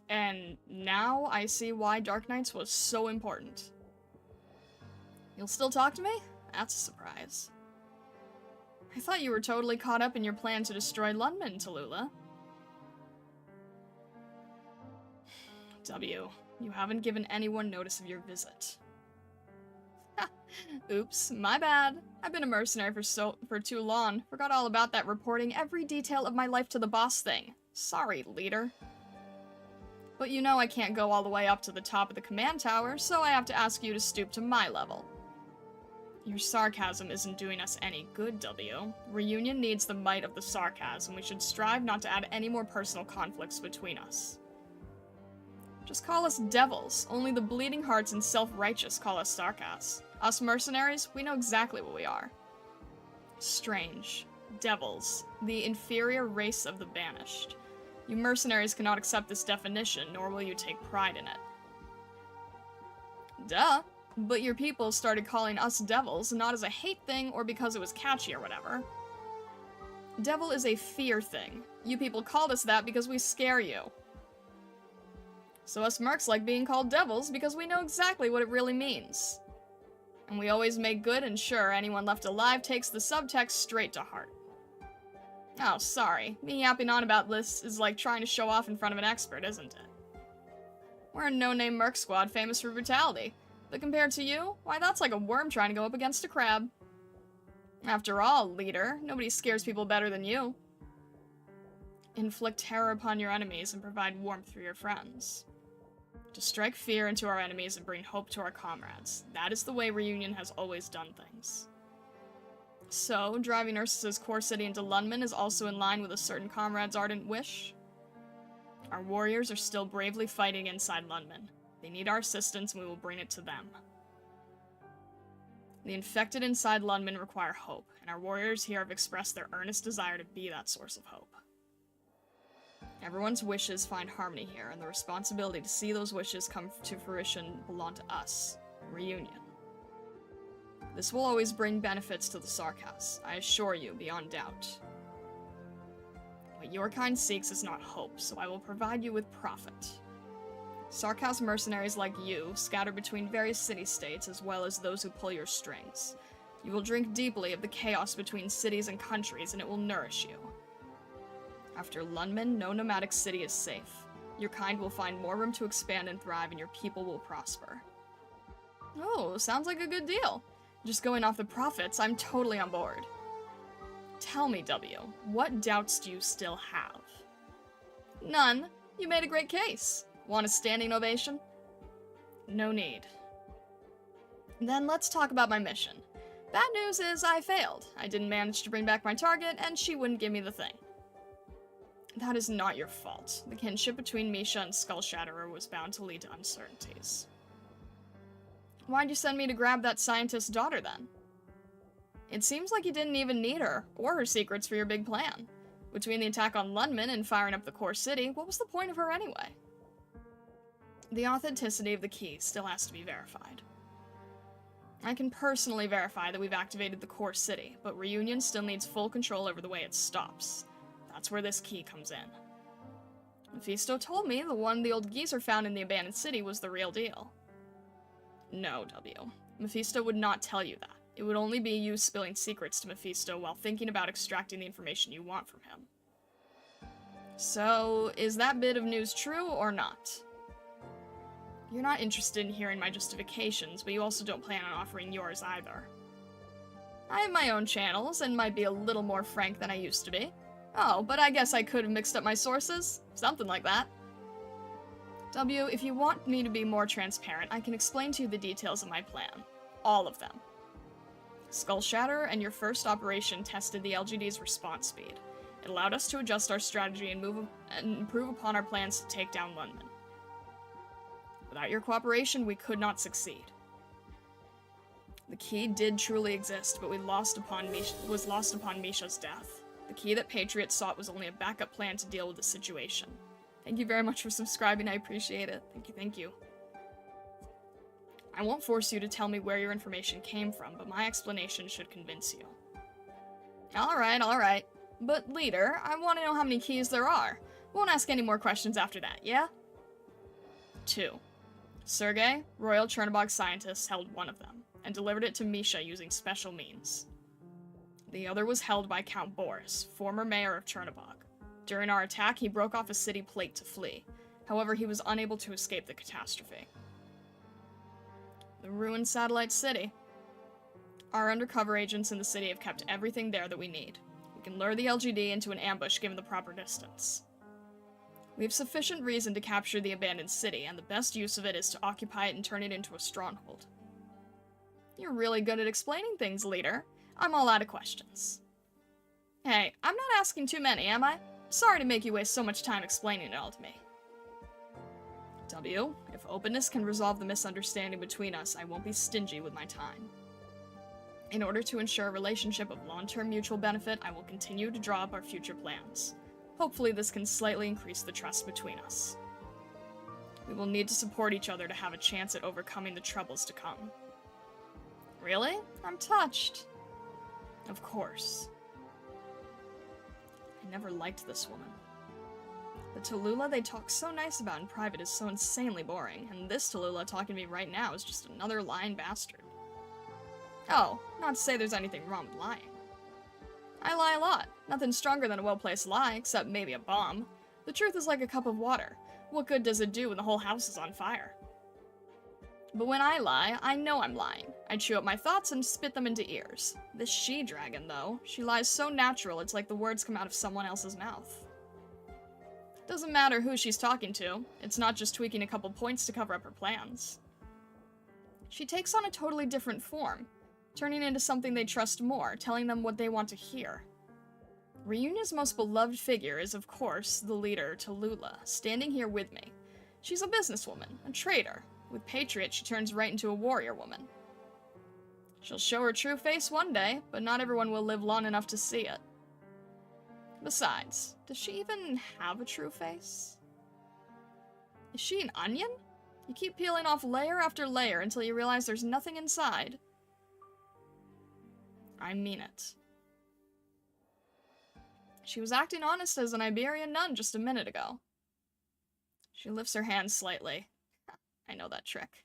And now I see why Arknights was so important. You'll still talk to me? That's a surprise. I thought you were totally caught up in your plan to destroy Lunman, Tallulah. W, you haven't given anyone notice of your visit. Oops, my bad. I've been a mercenary for too long. Forgot all about that reporting every detail of my life to the boss thing. Sorry, leader. But you know I can't go all the way up to the top of the command tower, so I have to ask you to stoop to my level. Your sarcasm isn't doing us any good, W. Reunion needs the might of the sarcasm. We should strive not to add any more personal conflicts between us. Just call us devils. Only the bleeding hearts and self-righteous call us sarkas. Us mercenaries, we know exactly what we are. Strange. Devils. The inferior race of the banished. You mercenaries cannot accept this definition, nor will you take pride in it. Duh. But your people started calling us devils, not as a hate thing or because it was catchy or whatever. Devil is a fear thing. You people called us that because we scare you. So us mercs like being called devils because we know exactly what it really means. And we always make good and sure anyone left alive takes the subtext straight to heart. Oh, sorry. Me yapping on about this is like trying to show off in front of an expert, isn't it? We're a no-name merc squad famous for brutality. But compared to you, why that's like a worm trying to go up against a crab. After all, leader, nobody scares people better than you. Inflict terror upon your enemies and provide warmth for your friends. To strike fear into our enemies and bring hope to our comrades. That is the way Reunion has always done things. So, driving Ursus's core city into Lundman is also in line with a certain comrade's ardent wish? Our warriors are still bravely fighting inside Lundman. They need our assistance and we will bring it to them. The infected inside Lundman require hope, and our warriors here have expressed their earnest desire to be that source of hope. Everyone's wishes find harmony here, and the responsibility to see those wishes come to fruition belong to us. Reunion. This will always bring benefits to the Sarkas, I assure you, beyond doubt. What your kind seeks is not hope, so I will provide you with profit. Sarkas mercenaries like you scatter between various city-states as well as those who pull your strings. You will drink deeply of the chaos between cities and countries, and it will nourish you. After Lundman, no nomadic city is safe. Your kind will find more room to expand and thrive, and your people will prosper. Oh, sounds like a good deal. Just going off the profits, I'm totally on board. Tell me, W, what doubts do you still have? None. You made a great case. Want a standing ovation? No need. Then let's talk about my mission. Bad news is I failed. I didn't manage to bring back my target, and she wouldn't give me the thing. That is not your fault. The kinship between Misha and Skullshatterer was bound to lead to uncertainties. Why'd you send me to grab that scientist's daughter, then? It seems like you didn't even need her, or her secrets for your big plan. Between the attack on Lundman and firing up the core city, what was the point of her anyway? The authenticity of the key still has to be verified. I can personally verify that we've activated the core city, but Reunion still needs full control over the way it stops. That's where this key comes in. Mephisto told me the one the old geezer found in the abandoned city was the real deal. No, W. Mephisto would not tell you that. It would only be you spilling secrets to Mephisto while thinking about extracting the information you want from him. So, is that bit of news true or not? You're not interested in hearing my justifications, but you also don't plan on offering yours either. I have my own channels, and might be a little more frank than I used to be. Oh, but I guess I could have mixed up my sources? Something like that. W, if you want me to be more transparent, I can explain to you the details of my plan. All of them. Skullshatterer and your first operation tested the LGD's response speed. It allowed us to adjust our strategy and improve upon our plans to take down Lundman. Without your cooperation, we could not succeed. The key did truly exist, but was lost upon Misha's death. The key that Patriot sought was only a backup plan to deal with the situation. Thank you very much for subscribing, I appreciate it. Thank you. I won't force you to tell me where your information came from, but my explanation should convince you. Alright. But, leader, I want to know how many keys there are. Won't ask any more questions after that, yeah? 2. Sergei, Royal Chernobog scientist, held one of them, and delivered it to Misha using special means. The other was held by Count Boris, former mayor of Chernobog. During our attack, he broke off a city plate to flee. However, he was unable to escape the catastrophe. The ruined satellite city. Our undercover agents in the city have kept everything there that we need. We can lure the LGD into an ambush given the proper distance. We have sufficient reason to capture the abandoned city, and the best use of it is to occupy it and turn it into a stronghold. You're really good at explaining things, leader. I'm all out of questions. Hey, I'm not asking too many, am I? Sorry to make you waste so much time explaining it all to me. W, if openness can resolve the misunderstanding between us, I won't be stingy with my time. In order to ensure a relationship of long-term mutual benefit, I will continue to draw up our future plans. Hopefully this can slightly increase the trust between us. We will need to support each other to have a chance at overcoming the troubles to come. Really? I'm touched. Of course. I never liked this woman. The Tallulah they talk so nice about in private is so insanely boring, and this Tallulah talking to me right now is just another lying bastard. Oh, not to say there's anything wrong with lying. I lie a lot. Nothing stronger than a well-placed lie, except maybe a bomb. The truth is like a cup of water. What good does it do when the whole house is on fire? But when I lie, I know I'm lying. I chew up my thoughts and spit them into ears. This she-dragon, though, she lies so natural it's like the words come out of someone else's mouth. Doesn't matter who she's talking to. It's not just tweaking a couple points to cover up her plans. She takes on a totally different form. turning into something they trust more, telling them what they want to hear. Reunion's most beloved figure is, of course, the leader, Tula, standing here with me. She's a businesswoman, a traitor. With Patriot, she turns right into a warrior woman. She'll show her true face one day, but not everyone will live long enough to see it. Besides, does she even have a true face? Is she an onion? You keep peeling off layer after layer until you realize there's nothing inside. I mean it. She was acting honest as an Iberian nun just a minute ago. She lifts her hand slightly. I know that trick.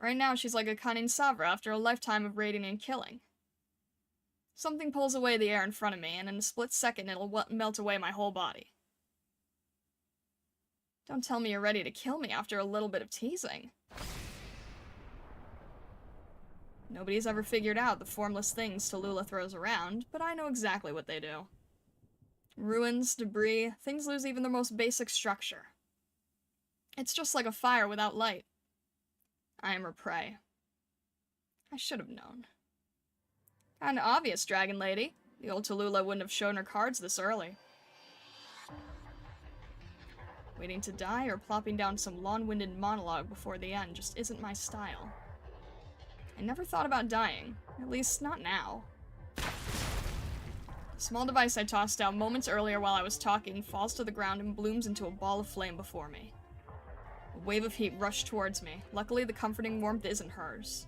Right now, she's like a cunning Savra after a lifetime of raiding and killing. Something pulls away the air in front of me, and in a split second, it'll melt away my whole body. Don't tell me you're ready to kill me after a little bit of teasing. Nobody's ever figured out the formless things Tula throws around, but I know exactly what they do. Ruins, debris, things lose even their most basic structure. It's just like a fire without light. I am her prey. I should have known. Kinda obvious, Dragon Lady. The old Tula wouldn't have shown her cards this early. Waiting to die or plopping down some long-winded monologue before the end just isn't my style. I never thought about dying, at least not now. The small device I tossed out moments earlier while I was talking falls to the ground and blooms into a ball of flame before me. A wave of heat rushed towards me. Luckily, the comforting warmth isn't hers.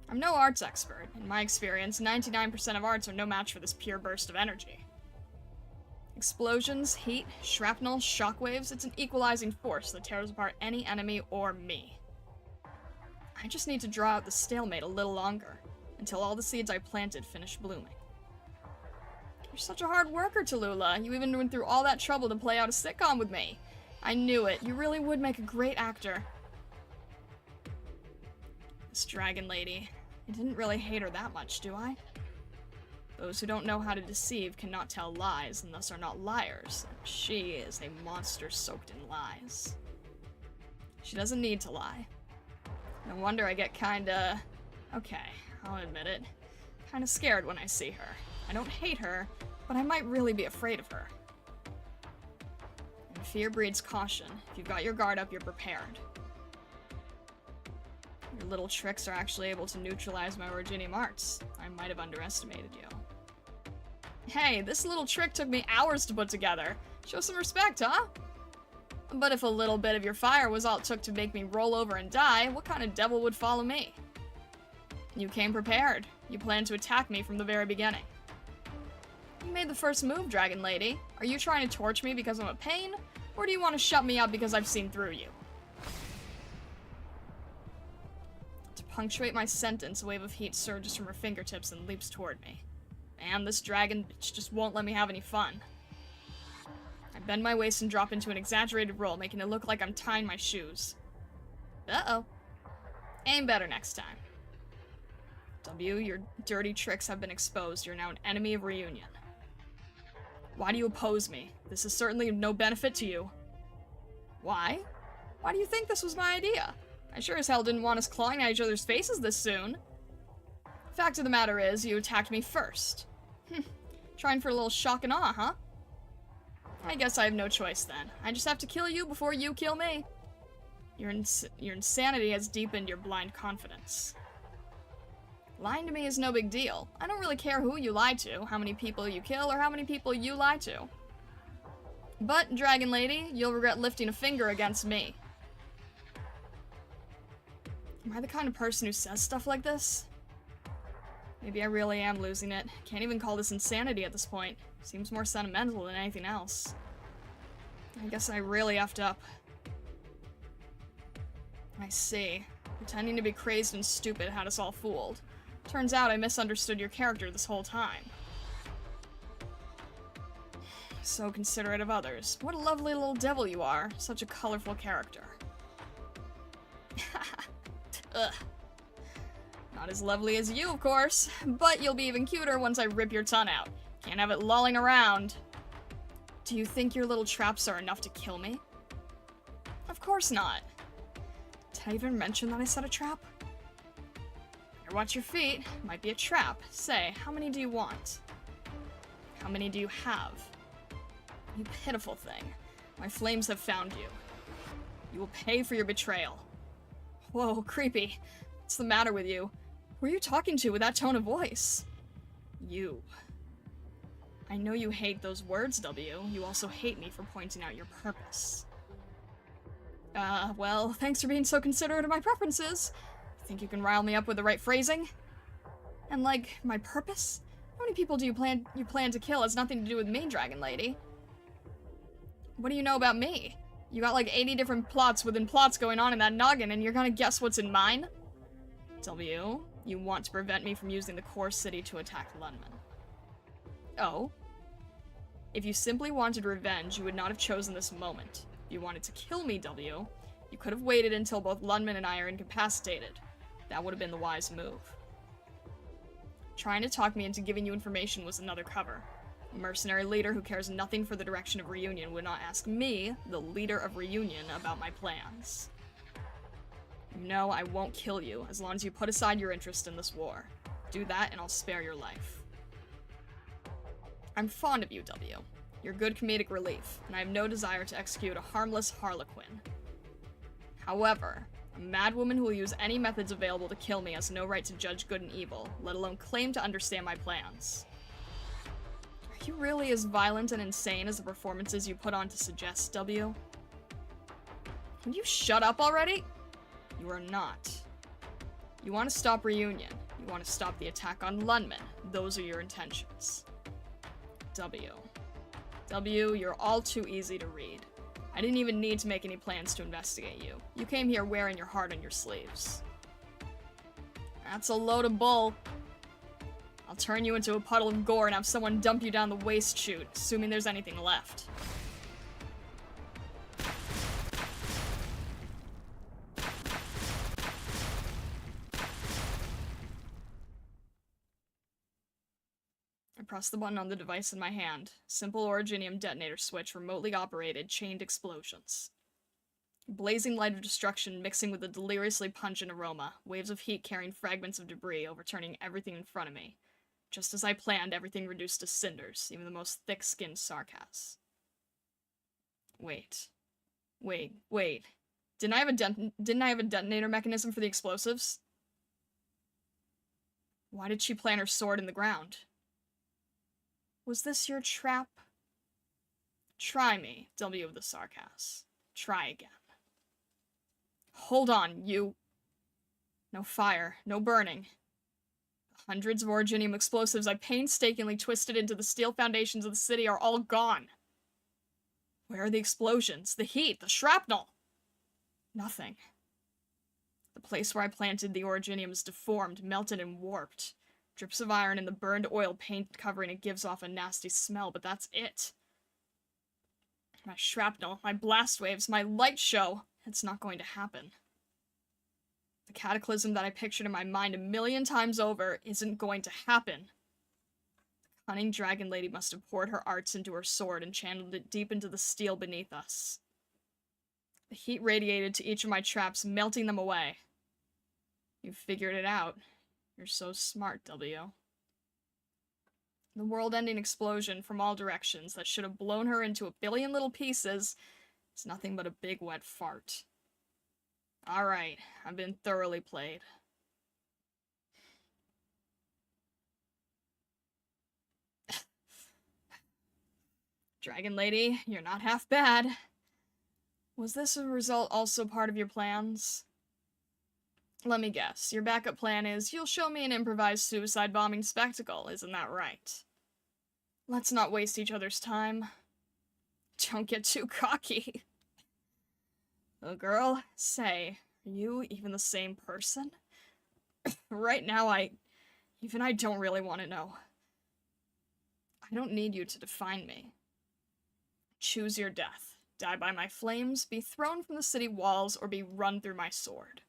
I'm no arts expert. In my experience, 99% of arts are no match for this pure burst of energy. Explosions, heat, shrapnel, shockwaves, it's an equalizing force that tears apart any enemy or me. I just need to draw out the stalemate a little longer, until all the seeds I planted finish blooming. You're such a hard worker, Tula. You even went through all that trouble to play out a sitcom with me. I knew it. You really would make a great actor. This Dragon Lady. I didn't really hate her that much, do I? Those who don't know how to deceive cannot tell lies, and thus are not liars. She is a monster soaked in lies. She doesn't need to lie. No wonder I get kinda... okay, I'll admit it. Kinda scared when I see her. I don't hate her, but I might really be afraid of her. And fear breeds caution. If you've got your guard up, you're prepared. Your little tricks are actually able to neutralize my originium arts. I might have underestimated you. Hey, this little trick took me hours to put together. Show some respect, huh? But if a little bit of your fire was all it took to make me roll over and die, what kind of devil would follow me? You came prepared. You planned to attack me from the very beginning. You made the first move, Dragon Lady. Are you trying to torch me because I'm a pain? Or do you want to shut me up because I've seen through you? To punctuate my sentence, a wave of heat surges from her fingertips and leaps toward me. Man, this dragon bitch just won't let me have any fun. I bend my waist and drop into an exaggerated roll, making it look like I'm tying my shoes. Uh-oh. Aim better next time. W, your dirty tricks have been exposed. You're now an enemy of reunion. Why do you oppose me? This is certainly of no benefit to you. Why? Why do you think this was my idea? I sure as hell didn't want us clawing at each other's faces this soon. Fact of the matter is, you attacked me first. Trying for a little shock and awe, huh? I guess I have no choice then. I just have to kill you before you kill me. Your insanity has deepened your blind confidence. Lying to me is no big deal. I don't really care who you lie to, how many people you kill, or how many people you lie to. But, Dragon Lady, you'll regret lifting a finger against me. Am I the kind of person who says stuff like this? Maybe I really am losing it. Can't even call this insanity at this point. Seems more sentimental than anything else. I guess I really effed up. I see. Pretending to be crazed and stupid had us all fooled. Turns out I misunderstood your character this whole time. So considerate of others. What a lovely little devil you are. Such a colorful character. Ugh. Not as lovely as you, of course, but you'll be even cuter once I rip your tongue out. Can't have it lolling around. Do you think your little traps are enough to kill me? Of course not. Did I even mention that I set a trap? Better watch your feet. Might be a trap. Say, how many do you want? How many do you have? You pitiful thing. My flames have found you. You will pay for your betrayal. Whoa, creepy. What's the matter with you? Who are you talking to with that tone of voice? You. I know you hate those words, W. You also hate me for pointing out your purpose. Well, thanks for being so considerate of my preferences. Think you can rile me up with the right phrasing? And like, my purpose? How many people do you plan to kill has nothing to do with me, Dragon Lady? What do you know about me? You got like 80 different plots within plots going on in that noggin, and you're gonna guess what's in mine? W, you want to prevent me from using the core city to attack Lundman. Oh? If you simply wanted revenge, you would not have chosen this moment. If you wanted to kill me, W, you could have waited until both Lundman and I are incapacitated. That would have been the wise move. Trying to talk me into giving you information was another cover. A mercenary leader who cares nothing for the direction of Reunion would not ask me, the leader of Reunion, about my plans. No, I won't kill you, as long as you put aside your interest in this war. Do that, and I'll spare your life. I'm fond of you, W. You're good comedic relief, and I have no desire to execute a harmless harlequin. However, a madwoman who will use any methods available to kill me has no right to judge good and evil, let alone claim to understand my plans. Are you really as violent and insane as the performances you put on to suggest, W? Can you shut up already? You are not. You want to stop Reunion. You want to stop the attack on Lundman. Those are your intentions. W. W, you're all too easy to read. I didn't even need to make any plans to investigate you. You came here wearing your heart on your sleeves. That's a load of bull. I'll turn you into a puddle of gore and have someone dump you down the waste chute, assuming there's anything left. I press the button on the device in my hand. Simple originium detonator switch, remotely operated, chained explosions. Blazing light of destruction mixing with a deliriously pungent aroma, waves of heat carrying fragments of debris, overturning everything in front of me. Just as I planned, everything reduced to cinders, even the most thick-skinned sarcas. Wait. Didn't I have a detonator mechanism for the explosives? Why did she plant her sword in the ground? Was this your trap? Try me, W of the sarcas. Try again. Hold on, you... No fire, no burning. The hundreds of originium explosives I painstakingly twisted into the steel foundations of the city are all gone. Where are the explosions, the heat, the shrapnel? Nothing. The place where I planted the originium is deformed, melted, and warped. Drips of iron and the burned oil paint covering it gives off a nasty smell, but that's it. My shrapnel, my blast waves, my light show. It's not going to happen. The cataclysm that I pictured in my mind 1,000,000 times over isn't going to happen. The cunning dragon lady must have poured her arts into her sword and channeled it deep into the steel beneath us. The heat radiated to each of my traps, melting them away. You've figured it out. You're so smart, W. The world-ending explosion from all directions that should have blown her into 1,000,000,000 little pieces is nothing but a big wet fart. Alright, I've been thoroughly played. Dragon Lady, you're not half bad. Was this a result also part of your plans? Let me guess, your backup plan is you'll show me an improvised suicide bombing spectacle, isn't that right? Let's not waste each other's time. Don't get too cocky. Oh, girl, say, are you even the same person? Right now, I don't really want to know. I don't need you to define me. Choose your death. Die by my flames, be thrown from the city walls, or be run through my sword.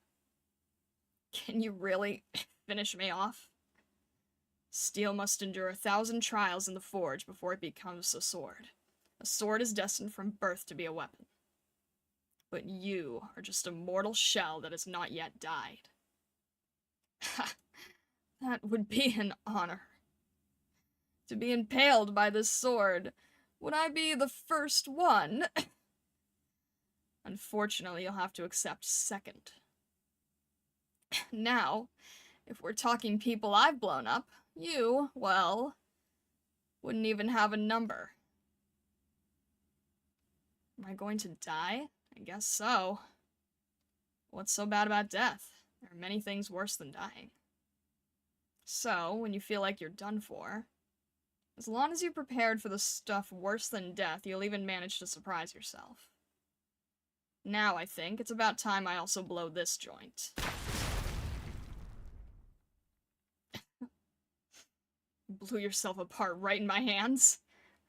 Can you really finish me off? Steel must endure 1,000 trials in the forge before it becomes a sword. A sword is destined from birth to be a weapon. But you are just a mortal shell that has not yet died. Ha! That would be an honor. To be impaled by this sword. Would I be the first one? Unfortunately, you'll have to accept second. Now, if we're talking people I've blown up, you, well, wouldn't even have a number. Am I going to die? I guess so. What's so bad about death? There are many things worse than dying. So, when you feel like you're done for, as long as you prepared for the stuff worse than death, you'll even manage to surprise yourself. Now, I think, it's about time I also blow this joint. Blew yourself apart right in my hands?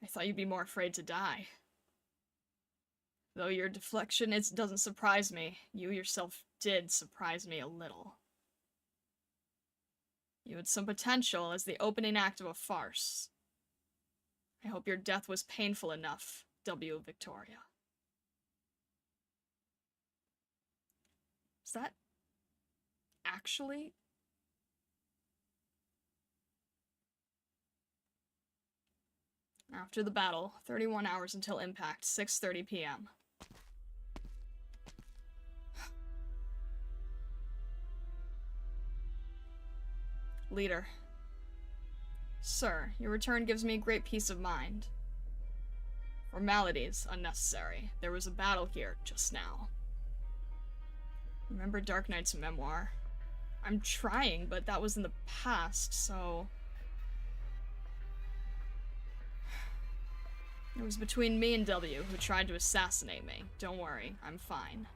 I thought you'd be more afraid to die. Though your deflection doesn't surprise me, you yourself did surprise me a little. You had some potential as the opening act of a farce. I hope your death was painful enough, W. Victoria. Is that actually? After the battle, 31 hours until impact, 6:30 p.m. Leader. Sir, your return gives me great peace of mind. Formalities, unnecessary. There was a battle here just now. Remember Arknights' memoir? I'm trying, but that was in the past, so... It was between me and W, who tried to assassinate me. Don't worry, I'm fine.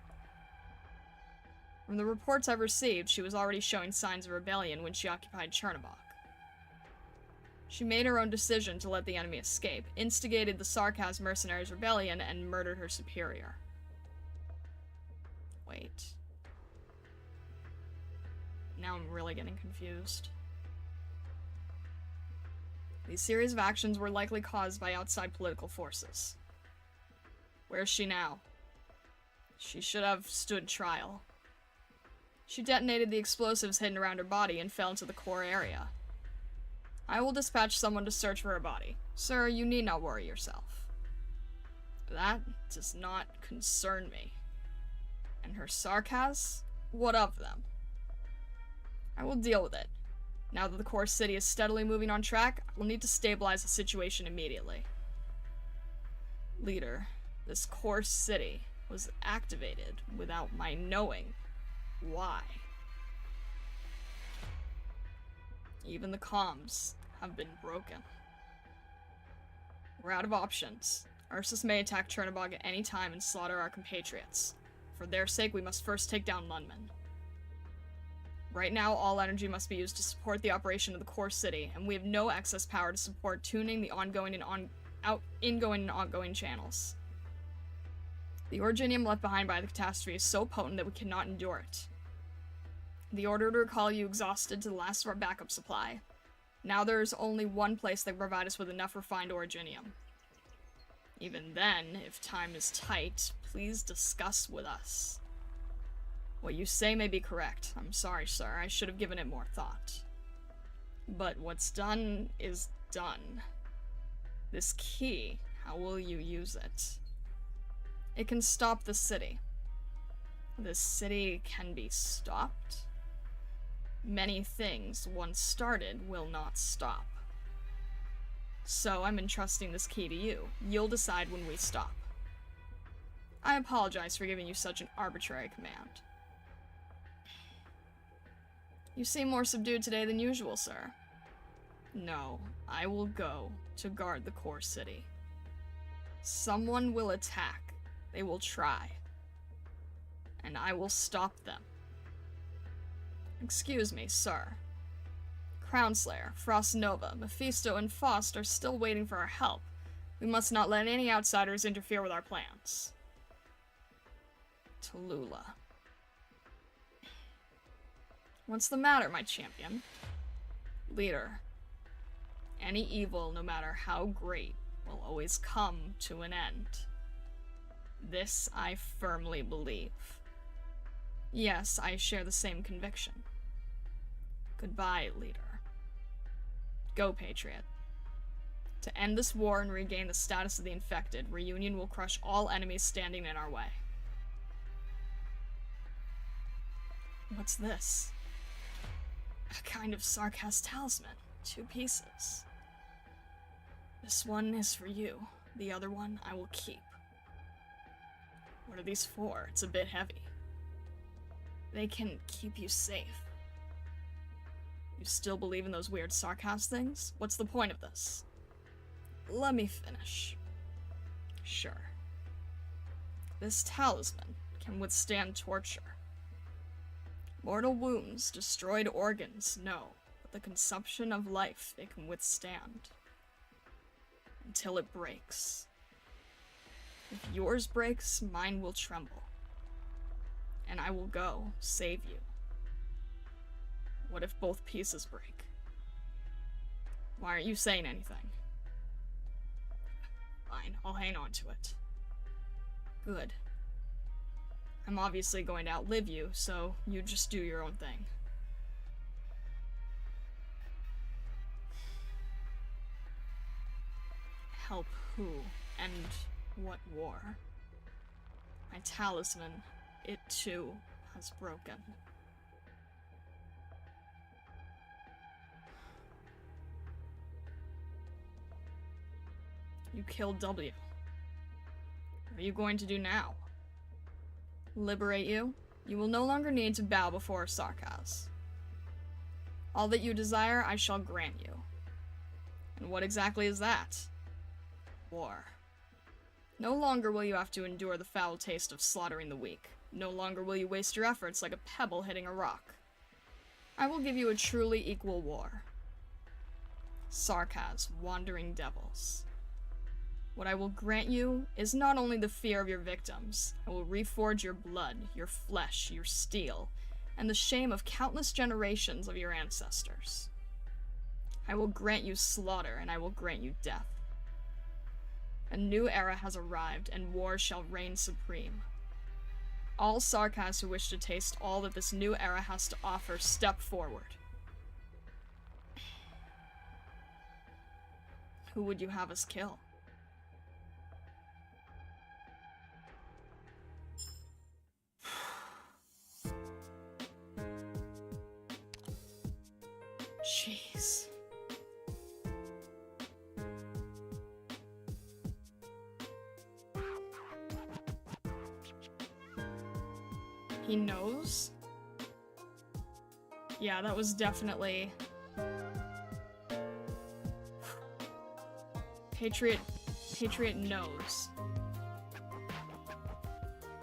From the reports I've received, she was already showing signs of rebellion when she occupied Chernobog. She made her own decision to let the enemy escape, instigated the Sarkaz mercenaries' rebellion, and murdered her superior. Wait. Now I'm really getting confused. These series of actions were likely caused by outside political forces. Where is she now? She should have stood trial. She detonated the explosives hidden around her body and fell into the core area. I will dispatch someone to search for her body. Sir, you need not worry yourself. That does not concern me. And her Sarkaz? What of them? I will deal with it. Now that the core city is steadily moving on track, I will need to stabilize the situation immediately. Leader, this core city was activated without my knowing why. Even the comms have been broken. We're out of options. Ursus may attack Chernobog at any time and slaughter our compatriots. For their sake, we must first take down Lundman. Right now, all energy must be used to support the operation of the core city, and we have no excess power to support tuning the ongoing and ingoing and outgoing channels. The originium left behind by the catastrophe is so potent that we cannot endure it. The order to recall you exhausted to the last of our backup supply. Now there is only one place that can provide us with enough refined originium. Even then, if time is tight, please discuss with us. What you say may be correct. I'm sorry, sir. I should have given it more thought. But what's done is done. This key, how will you use it? It can stop the city. This city can be stopped. Many things, once started, will not stop. So I'm entrusting this key to you. You'll decide when we stop. I apologize for giving you such an arbitrary command. You seem more subdued today than usual, sir. No, I will go to guard the core city. Someone will attack. They will try. And I will stop them. Excuse me, sir. Crownslayer, Frost Nova, Mephisto, and Faust are still waiting for our help. We must not let any outsiders interfere with our plans. Tallulah. What's the matter, my champion? Leader. Any evil, no matter how great, will always come to an end. This I firmly believe. Yes, I share the same conviction. Goodbye, leader. Go, Patriot. To end this war and regain the status of the infected, reunion will crush all enemies standing in our way. What's this? A kind of Sarkaz talisman. 2 pieces. This one is for you. The other one I will keep. What are these for? It's a bit heavy. They can keep you safe. You still believe in those weird Sarkaz things? What's the point of this? Let me finish. Sure. This talisman can withstand torture. Mortal wounds, destroyed organs, no. But the consumption of life it can withstand. Until it breaks. If yours breaks, mine will tremble. And I will go save you. What if both pieces break? Why aren't you saying anything? Fine, I'll hang on to it. Good. I'm obviously going to outlive you, so you just do your own thing. Help who and what war? My talisman, it too has broken. You killed W. What are you going to do now? Liberate you? You will no longer need to bow before Sarkaz. All that you desire, I shall grant you. And what exactly is that? War. No longer will you have to endure the foul taste of slaughtering the weak. No longer will you waste your efforts like a pebble hitting a rock. I will give you a truly equal war. Sarkaz, wandering devils. What I will grant you is not only the fear of your victims, I will reforge your blood, your flesh, your steel, and the shame of countless generations of your ancestors. I will grant you slaughter, and I will grant you death. A new era has arrived, and war shall reign supreme. All Sarkaz who wish to taste all that this new era has to offer, step forward. Who would you have us kill? Jeez. He knows? Yeah, that was definitely... Patriot knows.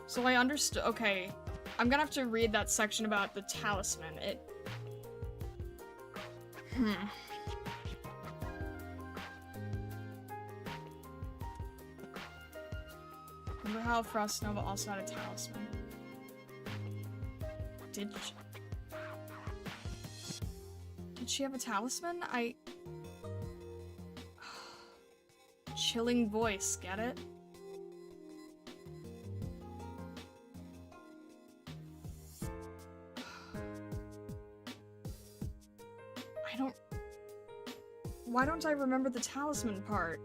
So I understood. Okay, I'm gonna have to read that section about the talisman. Remember how Frost Nova also had a talisman? Did she have a talisman? Chilling voice, get it? Why don't I remember the talisman part?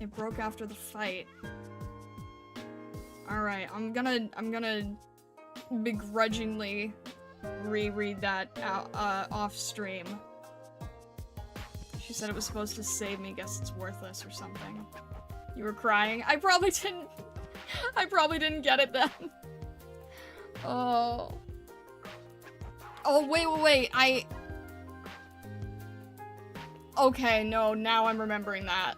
It broke after the fight. Alright, I'm gonna begrudgingly reread that off stream. She said it was supposed to save me, guess it's worthless or something. You were crying? I probably didn't get it then. Oh. Oh, wait, okay, no, now I'm remembering that.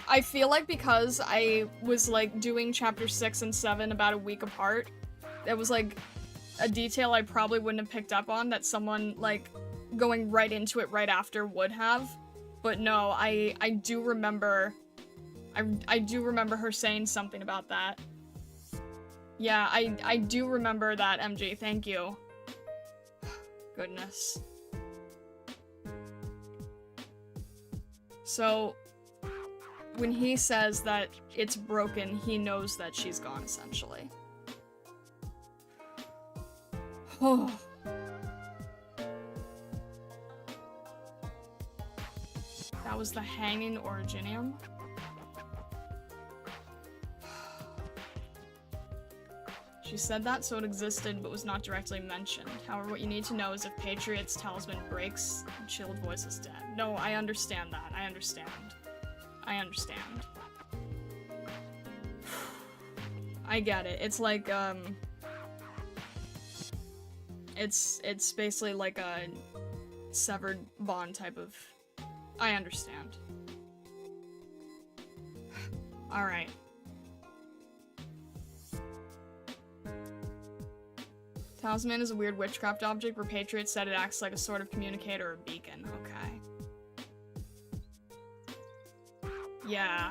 I feel like because I was, like, doing chapter 6 and 7 about a week apart, that was, like, a detail I probably wouldn't have picked up on that someone, like, going right into it right after would have. But no, I do remember... I do remember her saying something about that. Yeah, I do remember that, MG, thank you. Goodness. So, when he says that it's broken, he knows that she's gone, essentially. That was the Hanging Originium. She said that so it existed but was not directly mentioned. However, what you need to know is if Patriot's talisman breaks, Chilled Voice is dead. No, I understand that. I understand. I understand. I get it. It's like, it's basically like a severed bond type of... I understand. Alright. Talisman is a weird witchcraft object where Patriot said it acts like a sort of communicator or beacon. Okay. Yeah.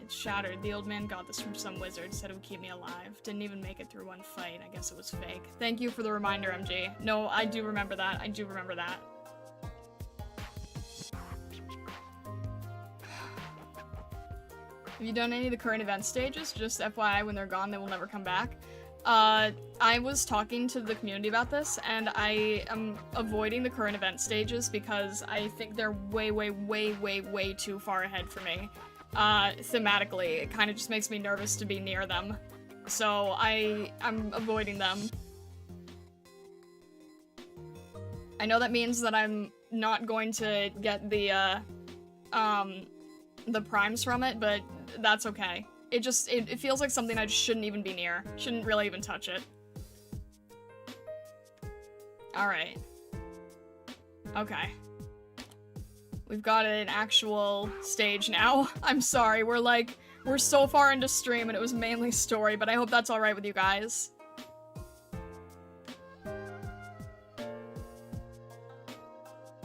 It's shattered. The old man got this from some wizard, said it would keep me alive. Didn't even make it through one fight. I guess it was fake. Thank you for the reminder, MG. No, I do remember that. I do remember that. Have you done any of the current event stages? Just FYI, when they're gone, they will never come back. I was talking to the community about this, and I am avoiding the current event stages because I think they're way, way, way, way, way too far ahead for me. Thematically, it kind of just makes me nervous to be near them. So I'm avoiding them. I know that means that I'm not going to get the primes from it, but that's okay. It feels like something I just shouldn't even be near. Shouldn't really even touch it. Alright. Okay. We've got an actual stage now. I'm sorry, we're so far into stream and it was mainly story, but I hope that's alright with you guys.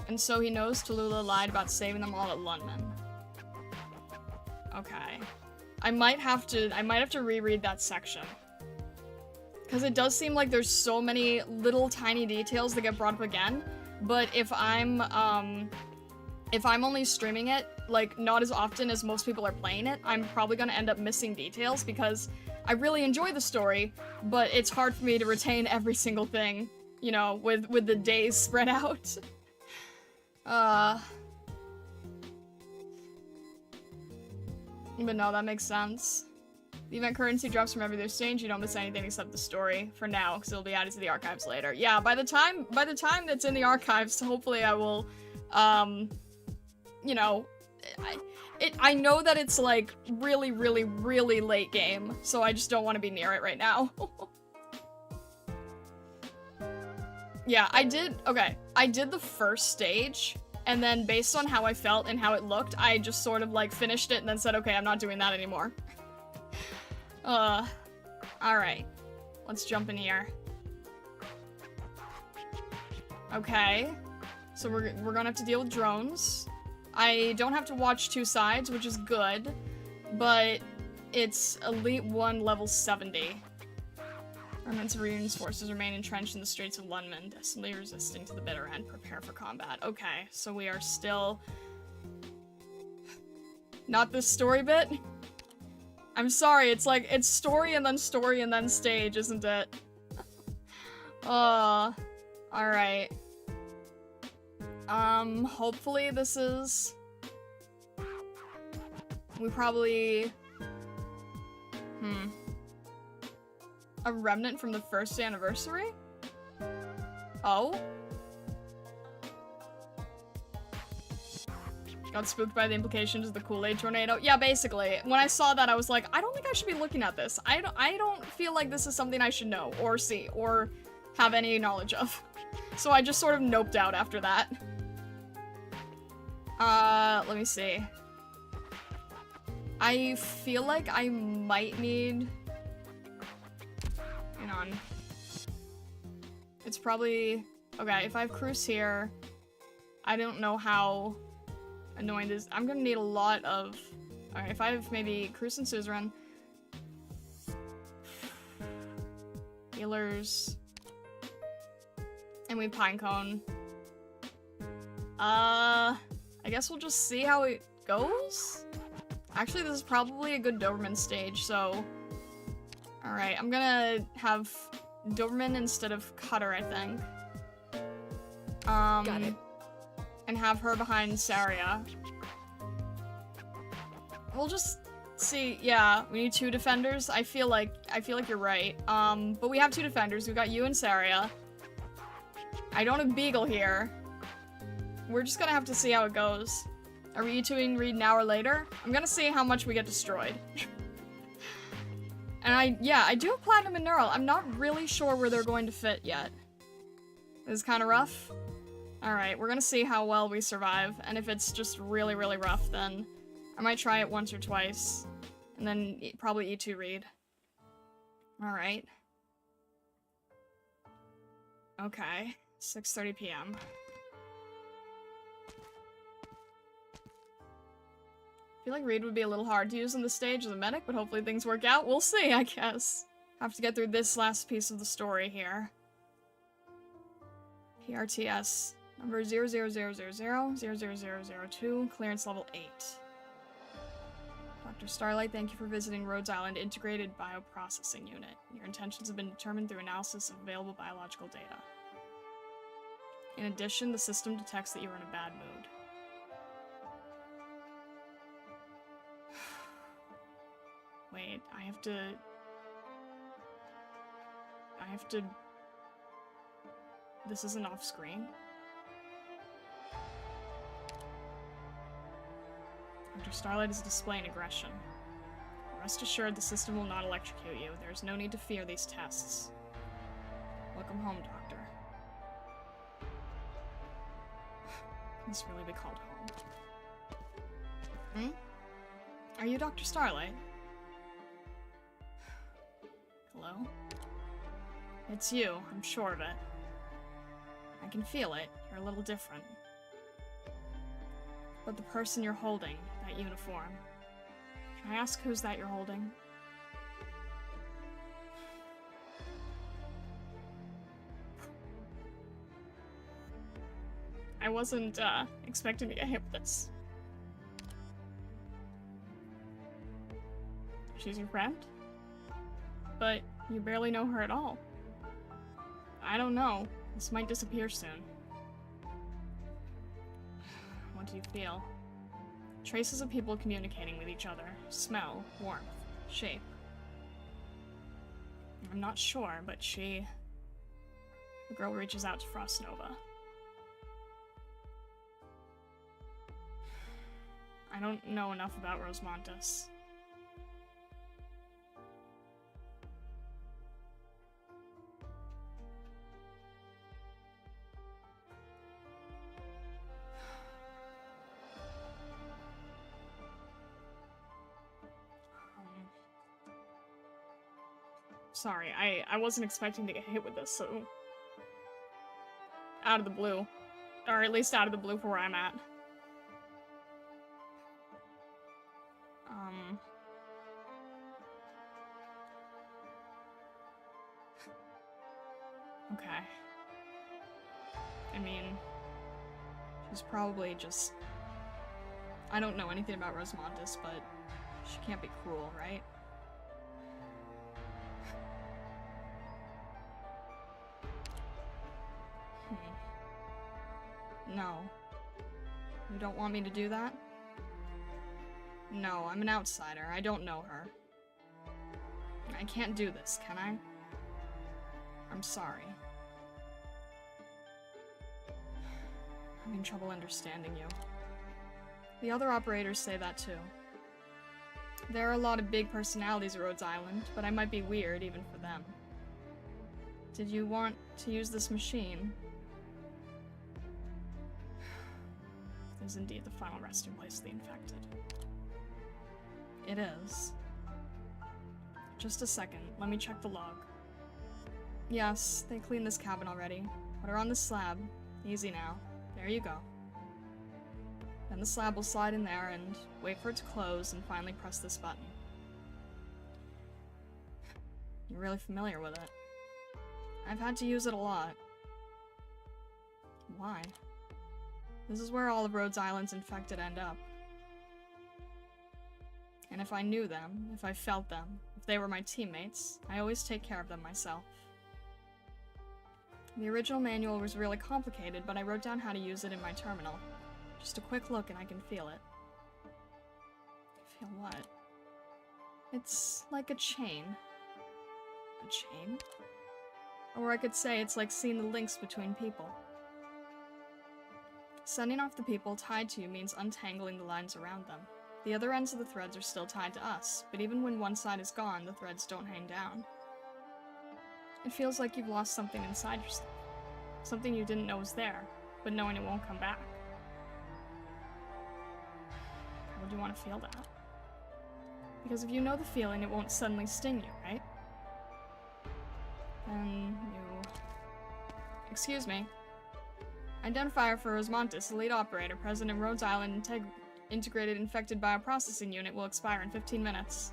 And so he knows Tallulah lied about saving them all at Lundman. Okay. I might have to reread that section. Because it does seem like there's so many little tiny details that get brought up again, but if I'm only streaming it, like, not as often as most people are playing it, I'm probably gonna end up missing details because I really enjoy the story, but it's hard for me to retain every single thing, you know, with the days spread out. But no, that makes sense. The event currency drops from every other stage. You don't miss anything except the story for now, because it'll be added to the archives later. Yeah, by the time that's in the archives, hopefully I will, you know, I know that it's like really, really, really late game, so I just don't want to be near it right now. Yeah, I did the first stage. And then based on how I felt and how it looked, I just sort of like finished it and then said, okay, I'm not doing that anymore. Alright. Let's jump in here. Okay. So we're gonna have to deal with drones. I don't have to watch two sides, which is good, but it's Elite 1 level 70. Remnants of Reunion's forces remain entrenched in the streets of Lundman, desperately resisting to the bitter end. Prepare for combat. Okay, so we are still... Not this story bit? I'm sorry, it's like, it's story and then stage, isn't it? Alright. Hopefully this is... We probably... A remnant from the first anniversary? Oh? Got spooked by the implications of the Kool-Aid tornado? Yeah, basically. When I saw that, I was like, I don't think I should be looking at this. I don't feel like this is something I should know, or see, or have any knowledge of. So I just sort of noped out after that. Let me see. I feel like I might need... Hang on. It's probably... Okay, if I have Cruz here, I don't know how annoying this... I'm gonna need a lot of... Alright, if I have maybe Cruz and Suzerain. Healers. And we have Pinecone. I guess we'll just see how it goes? Actually, this is probably a good Doberman stage, so... Alright, I'm gonna have Doberman instead of Cutter, I think. Got it. and have her behind Saria. We'll just see. Yeah, we need 2 defenders. I feel like you're right. But we have 2 defenders. We've got you and Saria. I don't have Beagle here. We're just gonna have to see how it goes. Are we E2ing Reed now or later? I'm gonna see how much we get destroyed. And I do have Platinum and Neural. I'm not really sure where they're going to fit yet. This is kind of rough. Alright, we're gonna see how well we survive, and if it's just really, really rough, then I might try it once or twice, and then probably E2 Reed. Alright. Okay, 6:30 p.m. I feel like Reed would be a little hard to use on the stage as a medic, but hopefully things work out. We'll see, I guess. Have to get through this last piece of the story here. PRTS number 00000000002, clearance level 8. Dr. Starlight, thank you for visiting Rhodes Island Integrated Bioprocessing Unit. Your intentions have been determined through analysis of available biological data. In addition, the system detects that you are in a bad mood. Wait, I have to... This isn't off screen. Dr. Starlight is displaying aggression. Rest assured the system will not electrocute you. There is no need to fear these tests. Welcome home, Doctor. This really be called home. Are you Dr. Starlight? Hello? It's you, I'm sure of it. I can feel it. You're a little different. But the person you're holding, that uniform. Can I ask who's that you're holding? I wasn't, expecting to get hit with this. She's your friend? But you barely know her at all. I don't know. This might disappear soon. What do you feel? Traces of people communicating with each other. Smell, warmth, shape. I'm not sure, but the girl reaches out to Frost Nova. I don't know enough about Rosemontis. Sorry, I wasn't expecting to get hit with this, so... Out of the blue. Or at least out of the blue for where I'm at. Okay. I mean... She's probably just... I don't know anything about Rosemontis, but she can't be cruel, right? No. You don't want me to do that? No, I'm an outsider. I don't know her. I can't do this, can I? I'm sorry. I'm having trouble understanding you. The other operators say that too. There are a lot of big personalities at Rhodes Island, but I might be weird even for them. Did you want to use this machine? It is indeed the final resting place of the infected. It is. Just a second, let me check the log. Yes, they cleaned this cabin already. Put her on the slab. Easy now. There you go. Then the slab will slide in there and wait for it to close and finally press this button. You're really familiar with it. I've had to use it a lot. Why? This is where all of Rhodes Island's infected end up. And if I knew them, if I felt them, if they were my teammates, I always take care of them myself. The original manual was really complicated, but I wrote down how to use it in my terminal. Just a quick look and I can feel it. Feel what? It's like a chain. A chain? Or I could say it's like seeing the links between people. Sending off the people tied to you means untangling the lines around them. The other ends of the threads are still tied to us, but even when one side is gone, the threads don't hang down. It feels like you've lost something inside yourself. Something you didn't know was there, but knowing it won't come back. How would you want to feel that? Because if you know the feeling, it won't suddenly sting you, right? Then you... Excuse me. Identifier for Osmantis, elite operator, present in Rhodes Island Integrated Infected Bioprocessing Unit will expire in 15 minutes.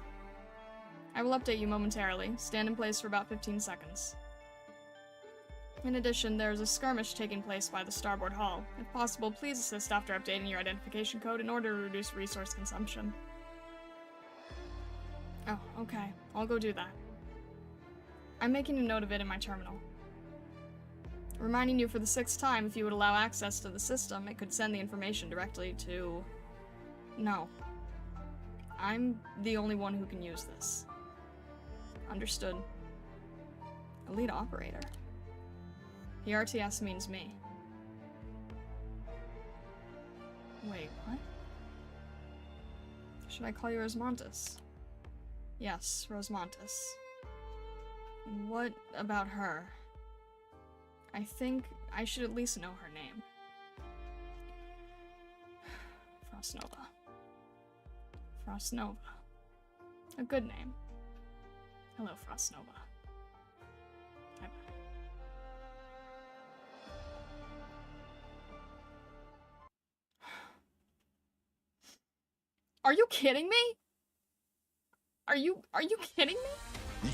I will update you momentarily. Stand in place for about 15 seconds. In addition, there is a skirmish taking place by the starboard hull. If possible, please assist after updating your identification code in order to reduce resource consumption. Oh, okay. I'll go do that. I'm making a note of it in my terminal. Reminding you for the 6th time, if you would allow access to the system, it could send the information directly to... No. I'm the only one who can use this. Understood. Elite operator. The RTS means me. Wait, what? Should I call you Rosmontis? Yes, Rosmontis. What about her? I think I should at least know her name. Frostnova. Frostnova. A good name. Hello, Frostnova. Bye-bye. Are you kidding me? Are you kidding me?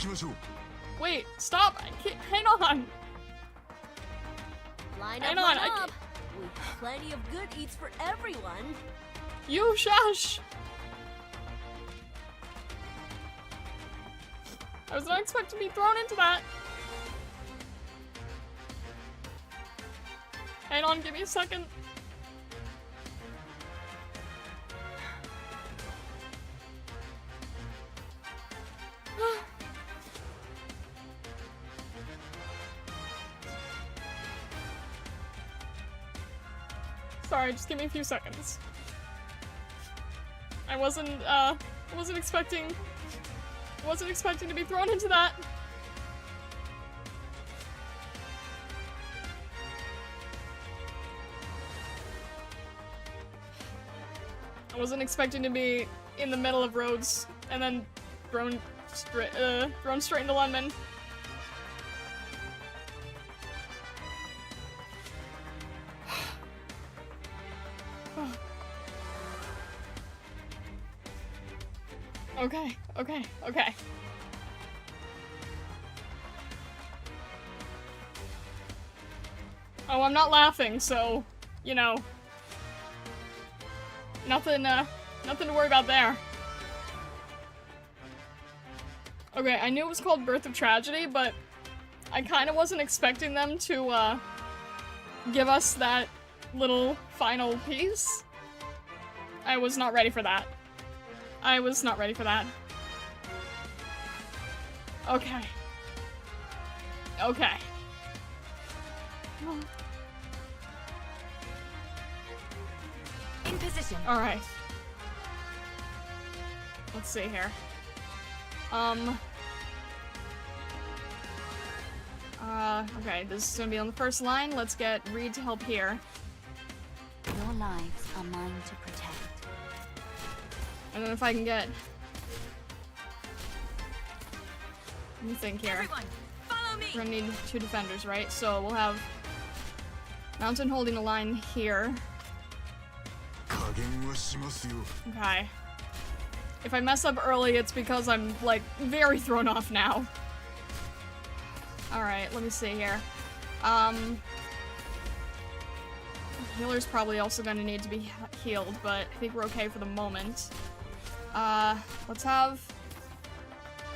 Wait, stop! I can't, hang on! Line Hang up, on, line I up. We've plenty of good eats for everyone. You shush! I was not expecting to be thrown into that. Hang on, give me a second. Sorry, just give me a few seconds. I wasn't expecting to be thrown into that. I wasn't expecting to be in the middle of roads and then thrown straight into Lundman. Okay. Oh, I'm not laughing, so, you know. Nothing to worry about there. Okay, I knew it was called Birth of Tragedy, but I kinda wasn't expecting them to, give us that little final piece. I was not ready for that. I was not ready for that. Okay. Okay. In position. Alright. Let's see here. Okay, this is gonna be on the first line. Let's get Reed to help here. Your lives are mine to protect. And then if I can get... Let me think here. Everyone, follow me. We're gonna need 2 defenders, right? So we'll have Mountain holding a line here. Okay. If I mess up early, it's because I'm, like, very thrown off now. Alright, let me see here. Healer's probably also gonna need to be healed, but I think we're okay for the moment. Let's have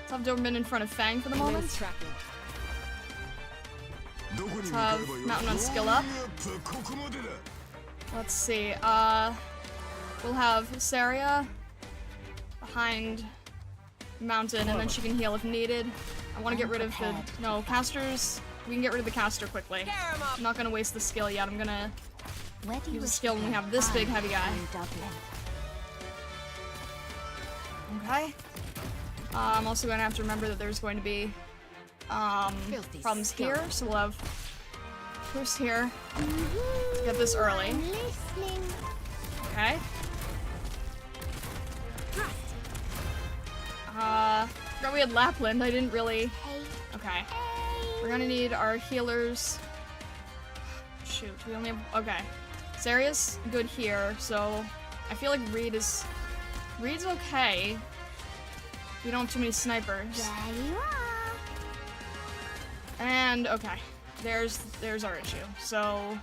Doberman in front of Fang for the moment. Let's have Mountain Run skill up. Let's see, we'll have Saria behind Mountain, and then she can heal if needed. I want to get rid of the... No, casters... We can get rid of the caster quickly. I'm not gonna waste the skill yet. I'm gonna use a skill when we have this big heavy guy. Okay. I'm also gonna have to remember that there's going to be problems here, so we'll have Bruce here. Get this early. Okay. Forgot we had Lapland. I didn't really... Okay. We're gonna need our healers. Shoot, we only have... Okay. Saria's good here, so... I feel like Reed's okay. We don't have too many snipers. And, okay. There's our issue. So...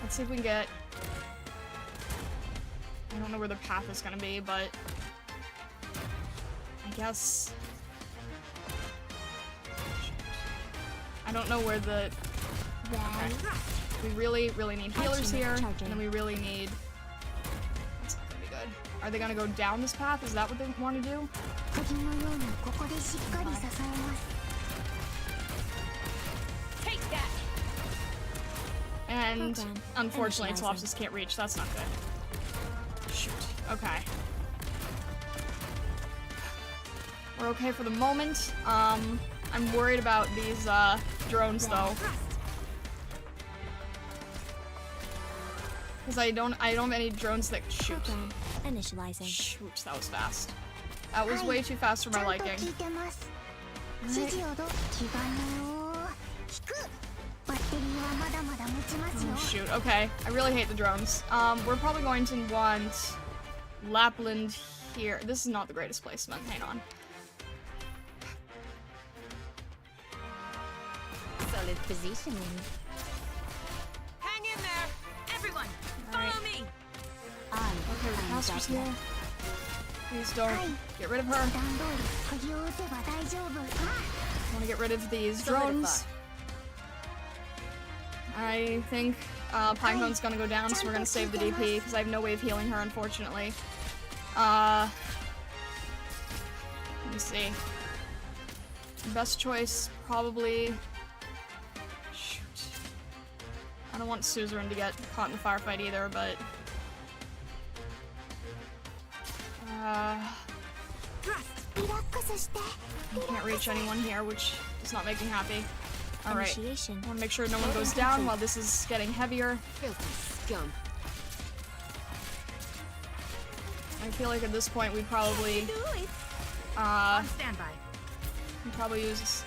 Let's see if we can get... I don't know where the path is gonna be, but... I guess... I don't know where the... Okay. We really, really need healers here, and then we really need... That's not gonna be good. Are they gonna go down this path? Is that what they want to do? Take that. And unfortunately, Tolopsis can't reach. That's not good. Shoot. Okay. We're okay for the moment. I'm worried about these drones though, because I don't have any drones that shoot. Initializing. Shoot, that was fast. That was way too fast for my liking. Right. Oh, shoot. Okay, I really hate the drones. We're probably going to want Lapland here. This is not the greatest placement. Hang on. Solid positioning. Hang in there, everyone. Follow me. Okay, the caster's here. Please don't get rid of her. I want to get rid of these drones. I think Pinecone's gonna go down, so we're gonna save the DP because I have no way of healing her, unfortunately. Let me see. Best choice, probably. I don't want Suzerain to get caught in the firefight either, but... I can't reach anyone here, which is not making me happy. Alright, I want to make sure no one goes down while this is getting heavier. I feel like at this point we probably... we probably use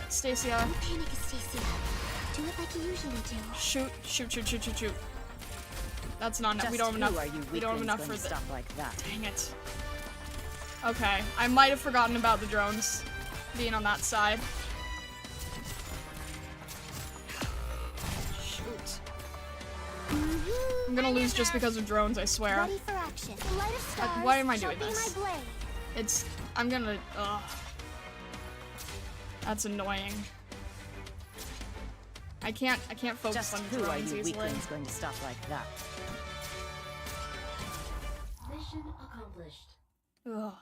Stacia. Do it like you usually do. Shoot. That's not enough. We don't have enough. We don't have enough for the... like that. Dang it. Okay, I might have forgotten about the drones being on that side. Shoot. I'm gonna lose just because of drones, I swear. Ready for action. Light of stars, Why am I doing sharpen this? my blade. It's... I'm gonna... Ugh. That's annoying. I can't focus Just on who are drones you easily. weaklings going to stop like that? Mission accomplished. Ugh.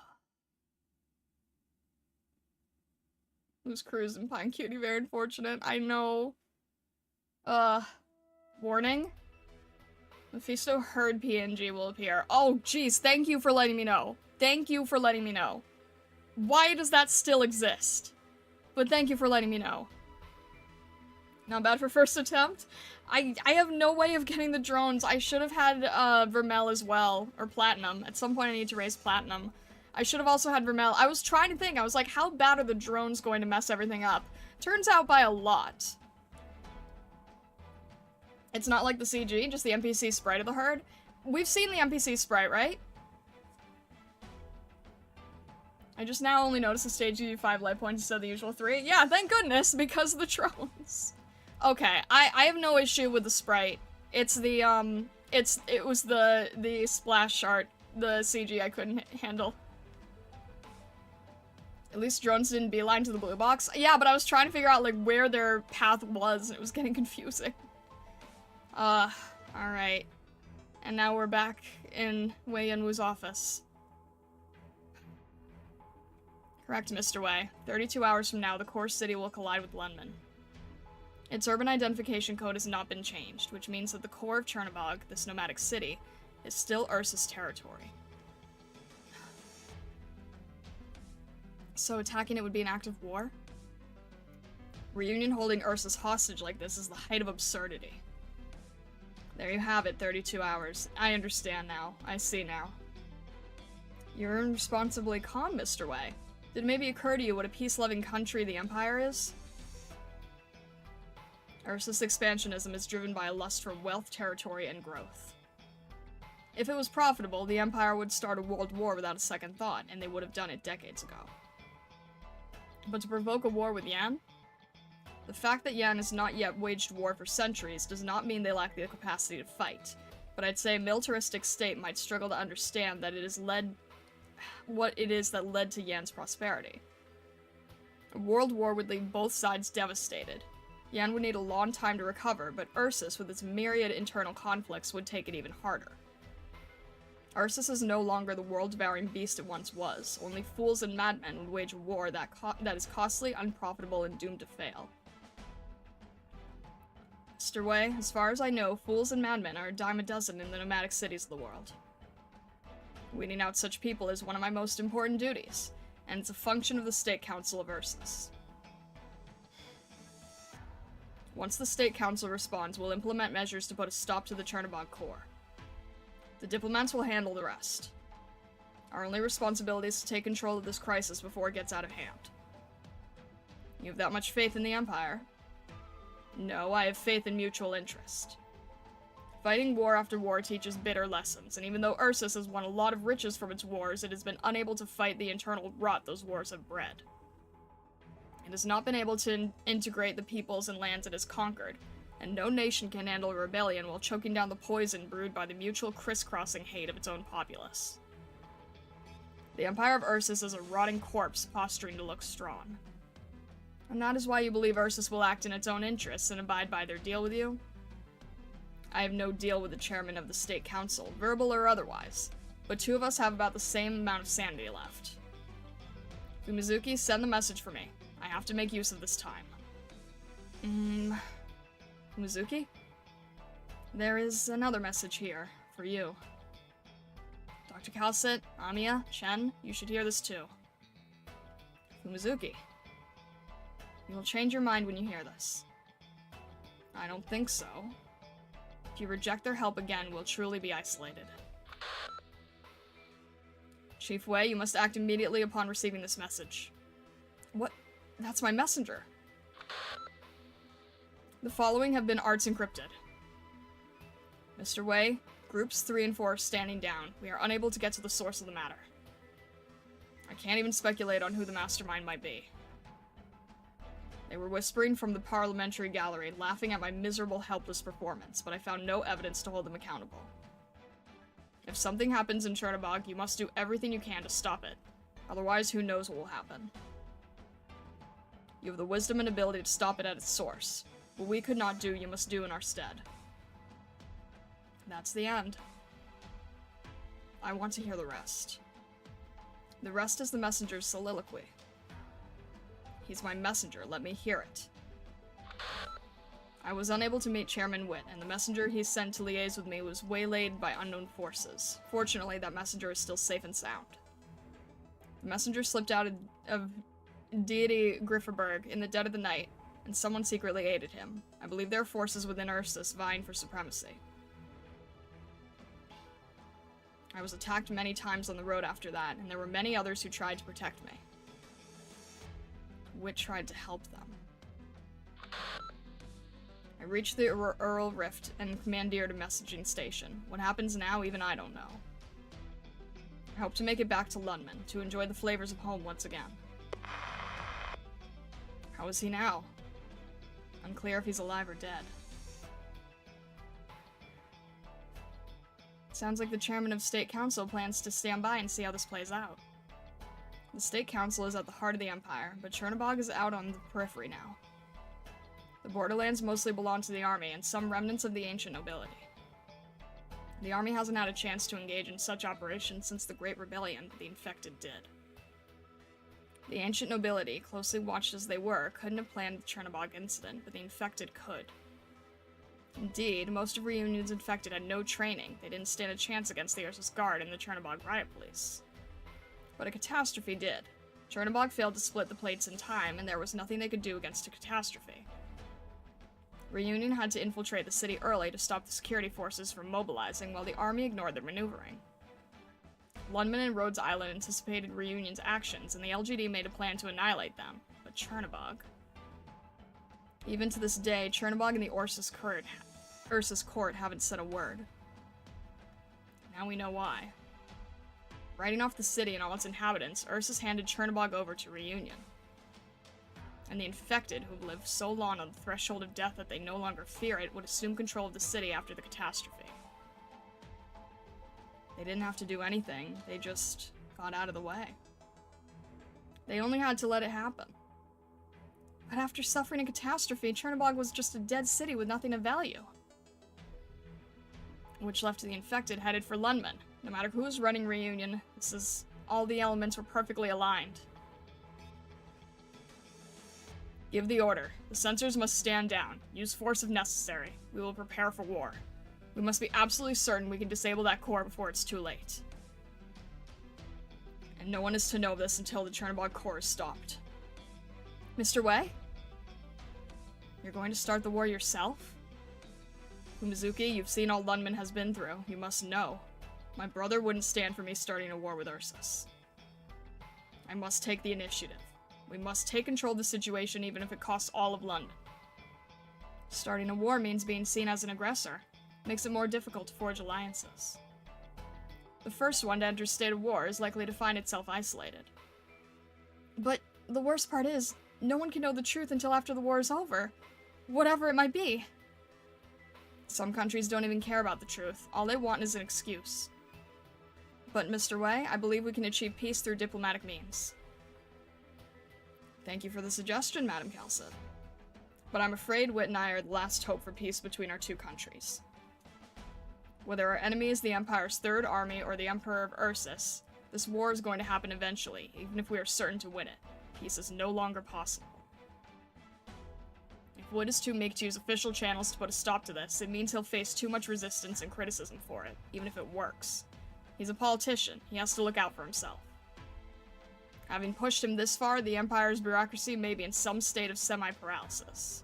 Lose Cruz and Pine Cutie, very unfortunate. I know. Warning. Mephisto Herd PNG will appear. Oh, jeez, thank you for letting me know. Thank you for letting me know. Why does that still exist? But thank you for letting me know. Not bad for first attempt. I have no way of getting the drones. I should have had Vermel as well, or Platinum. At some point I need to raise Platinum. I should have also had Vermel. I was trying to think, I was like, how bad are the drones going to mess everything up? Turns out by a lot. It's not like the CG, just the NPC sprite of the herd. We've seen the NPC sprite, right? I just now only noticed the stage gives you 5 life points instead of the usual 3. Yeah, thank goodness, because of the drones. Okay, I have no issue with the sprite. It's the, it was the splash art, the CG I couldn't handle. At least drones didn't beeline to the blue box. Yeah, but I was trying to figure out, like, where their path was, and it was getting confusing. Alright. And now we're back in Wei Yan Wu's office. Correct, Mr. Wei. 32 hours from now, the core city will collide with London. Its urban identification code has not been changed, which means that the core of Chernobog, this nomadic city, is still Ursa's territory. So attacking it would be an act of war? Reunion holding Ursa's hostage like this is the height of absurdity. There you have it, 32 hours. I understand now. I see now. You're irresponsibly calm, Mr. Wei. Did it maybe occur to you what a peace-loving country the Empire is? Ursa's expansionism is driven by a lust for wealth, territory, and growth. If it was profitable, the Empire would start a world war without a second thought, and they would have done it decades ago. But to provoke a war with Yan? The fact that Yan has not yet waged war for centuries does not mean they lack the capacity to fight, but I'd say a militaristic state might struggle to understand that it is what it is that led to Yan's prosperity. A world war would leave both sides devastated. Yan would need a long time to recover, but Ursus, with its myriad internal conflicts, would take it even harder. Ursus is no longer the world-devouring beast it once was. Only fools and madmen would wage a war that is costly, unprofitable, and doomed to fail. Mr. Wei, as far as I know, fools and madmen are a dime a dozen in the nomadic cities of the world. Weeding out such people is one of my most important duties, and it's a function of the State Council of Ursus. Once the State Council responds, we'll implement measures to put a stop to the Chernobog core. The diplomats will handle the rest. Our only responsibility is to take control of this crisis before it gets out of hand. You have that much faith in the Empire? No, I have faith in mutual interest. Fighting war after war teaches bitter lessons, and even though Ursus has won a lot of riches from its wars, it has been unable to fight the internal rot those wars have bred. It has not been able to integrate the peoples and lands it has conquered, and no nation can handle a rebellion while choking down the poison brewed by the mutual crisscrossing hate of its own populace. The Empire of Ursus is a rotting corpse posturing to look strong. And that is why you believe Ursus will act in its own interests and abide by their deal with you? I have no deal with the chairman of the State Council, verbal or otherwise, but two of us have about the same amount of sanity left. Fumizuki, send the message for me. I have to make use of this time. Fumizuki? There is another message here, for you. Dr. Calcit, Amiya, Chen, you should hear this too. Fumizuki. You will change your mind when you hear this. I don't think so. If you reject their help again, we'll truly be isolated. Chief Wei, you must act immediately upon receiving this message. What? That's my messenger. The following have been arts encrypted. Mr. Wei, groups 3 and 4 are standing down. We are unable to get to the source of the matter. I can't even speculate on who the mastermind might be. They were whispering from the parliamentary gallery, laughing at my miserable, helpless performance, but I found no evidence to hold them accountable. If something happens in Chernobog, you must do everything you can to stop it. Otherwise, who knows what will happen. You have the wisdom and ability to stop it at its source. What we could not do, you must do in our stead. That's the end. I want to hear the rest. The rest is the messenger's soliloquy. He's my messenger, let me hear it. I was unable to meet Chairman Witt, and the messenger he sent to liaise with me was waylaid by unknown forces. Fortunately, that messenger is still safe and sound. The messenger slipped out of deity Grifferberg in the dead of the night, and someone secretly aided him. I believe there are forces within Ursus vying for supremacy. I was attacked many times on the road after that, and there were many others who tried to protect me. Witt tried to help them. I reached the Earl Rift and commandeered a messaging station. What happens now, even I don't know. I hope to make it back to Lundman, to enjoy the flavors of home once again. How is he now? Unclear if he's alive or dead. Sounds like the chairman of State Council plans to stand by and see how this plays out. The State Council is at the heart of the Empire, but Chernobog is out on the periphery now. The borderlands mostly belong to the army and some remnants of the ancient nobility. The army hasn't had a chance to engage in such operations since the Great Rebellion, but the infected did. The ancient nobility, closely watched as they were, couldn't have planned the Chernobog incident, but the infected could. Indeed, most of Reunion's infected had no training. They didn't stand a chance against the Ursus Guard and the Chernobog riot police. But a catastrophe did. Chernobog failed to split the plates in time, and there was nothing they could do against a catastrophe. Reunion had to infiltrate the city early to stop the security forces from mobilizing, while the army ignored their maneuvering. Lundman and Rhodes Island anticipated Reunion's actions, and the LGD made a plan to annihilate them, but Chernobog... Even to this day, Chernobog and the Ursus Court haven't said a word. Now we know why. Writing off the city and all its inhabitants, Ursus handed Chernobog over to Reunion. And the infected, who've lived so long on the threshold of death that they no longer fear it, would assume control of the city after the catastrophe. They didn't have to do anything, they just got out of the way. They only had to let it happen. But after suffering a catastrophe, Chernobog was just a dead city with nothing of value. Which left the infected headed for Lundman. No matter who was running Reunion, all the elements were perfectly aligned. Give the order. The censors must stand down. Use force if necessary. We will prepare for war. We must be absolutely certain we can disable that core before it's too late. And no one is to know this until the Chernobog core is stopped. Mr. Wei? You're going to start the war yourself? Umezuki, you've seen all Lundman has been through. You must know. My brother wouldn't stand for me starting a war with Ursus. I must take the initiative. We must take control of the situation even if it costs all of London. Starting a war means being seen as an aggressor. Makes it more difficult to forge alliances. The first one to enter a state of war is likely to find itself isolated. But the worst part is, no one can know the truth until after the war is over. Whatever it might be. Some countries don't even care about the truth. All they want is an excuse. But, Mr. Wei, I believe we can achieve peace through diplomatic means. Thank you for the suggestion, Madam Calcid. But I'm afraid Wit and I are the last hope for peace between our two countries. Whether our enemy is the Empire's Third Army or the Emperor of Ursus, this war is going to happen eventually, even if we are certain to win it. Peace is no longer possible. If Wood is too meek to use official channels to put a stop to this, it means he'll face too much resistance and criticism for it, even if it works. He's a politician, he has to look out for himself. Having pushed him this far, the Empire's bureaucracy may be in some state of semi-paralysis.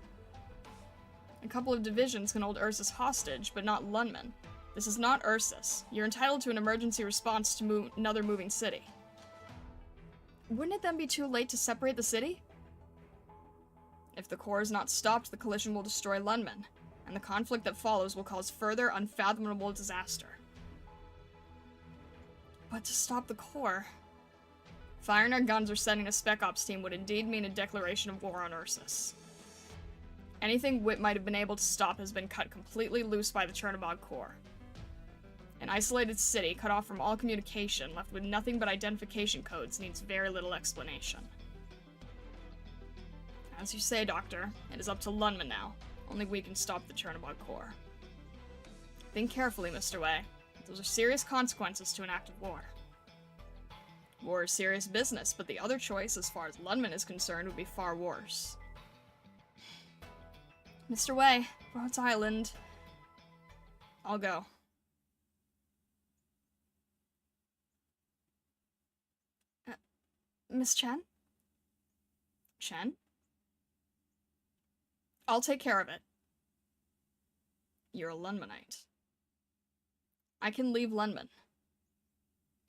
A couple of divisions can hold Ursus hostage, but not Lundman. This is not Ursus. You're entitled to an emergency response to another moving city. Wouldn't it then be too late to separate the city? If the core is not stopped, the collision will destroy Lundman, and the conflict that follows will cause further unfathomable disaster. But to stop the core... Firing our guns or sending a Spec Ops team would indeed mean a declaration of war on Ursus. Anything Wit might have been able to stop has been cut completely loose by the Chernobog core. An isolated city, cut off from all communication, left with nothing but identification codes, needs very little explanation. As you say, Doctor, it is up to Lundman now. Only we can stop the Chernobog core. Think carefully, Mr. Wei. Those are serious consequences to an act of war. War is serious business, but the other choice, as far as Lundman is concerned, would be far worse. Mr. Wei, Rhodes Island. I'll go. Miss Chen? Chen? I'll take care of it. You're a Lundmanite. I can leave Lundman.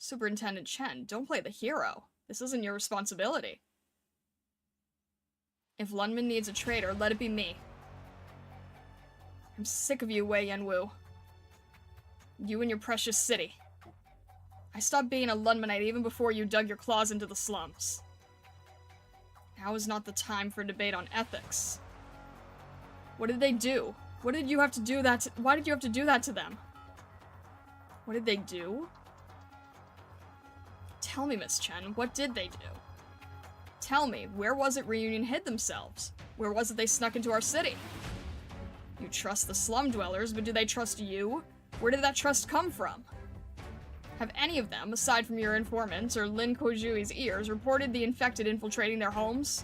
Superintendent Chen, don't play the hero. This isn't your responsibility. If Lundman needs a traitor, let it be me. I'm sick of you, Wei Yan Wu. You and your precious city. I stopped being a Lundmanite even before you dug your claws into the slums. Now is not the time for a debate on ethics. What did they do? What did you have to do that to- Why did you have to do that to them? What did they do? Tell me, Miss Chen, what did they do? Tell me, where was it Reunion hid themselves? Where was it they snuck into our city? You trust the slum dwellers, but do they trust you? Where did that trust come from? Have any of them, aside from your informants or Lin Kojui's ears, reported the infected infiltrating their homes?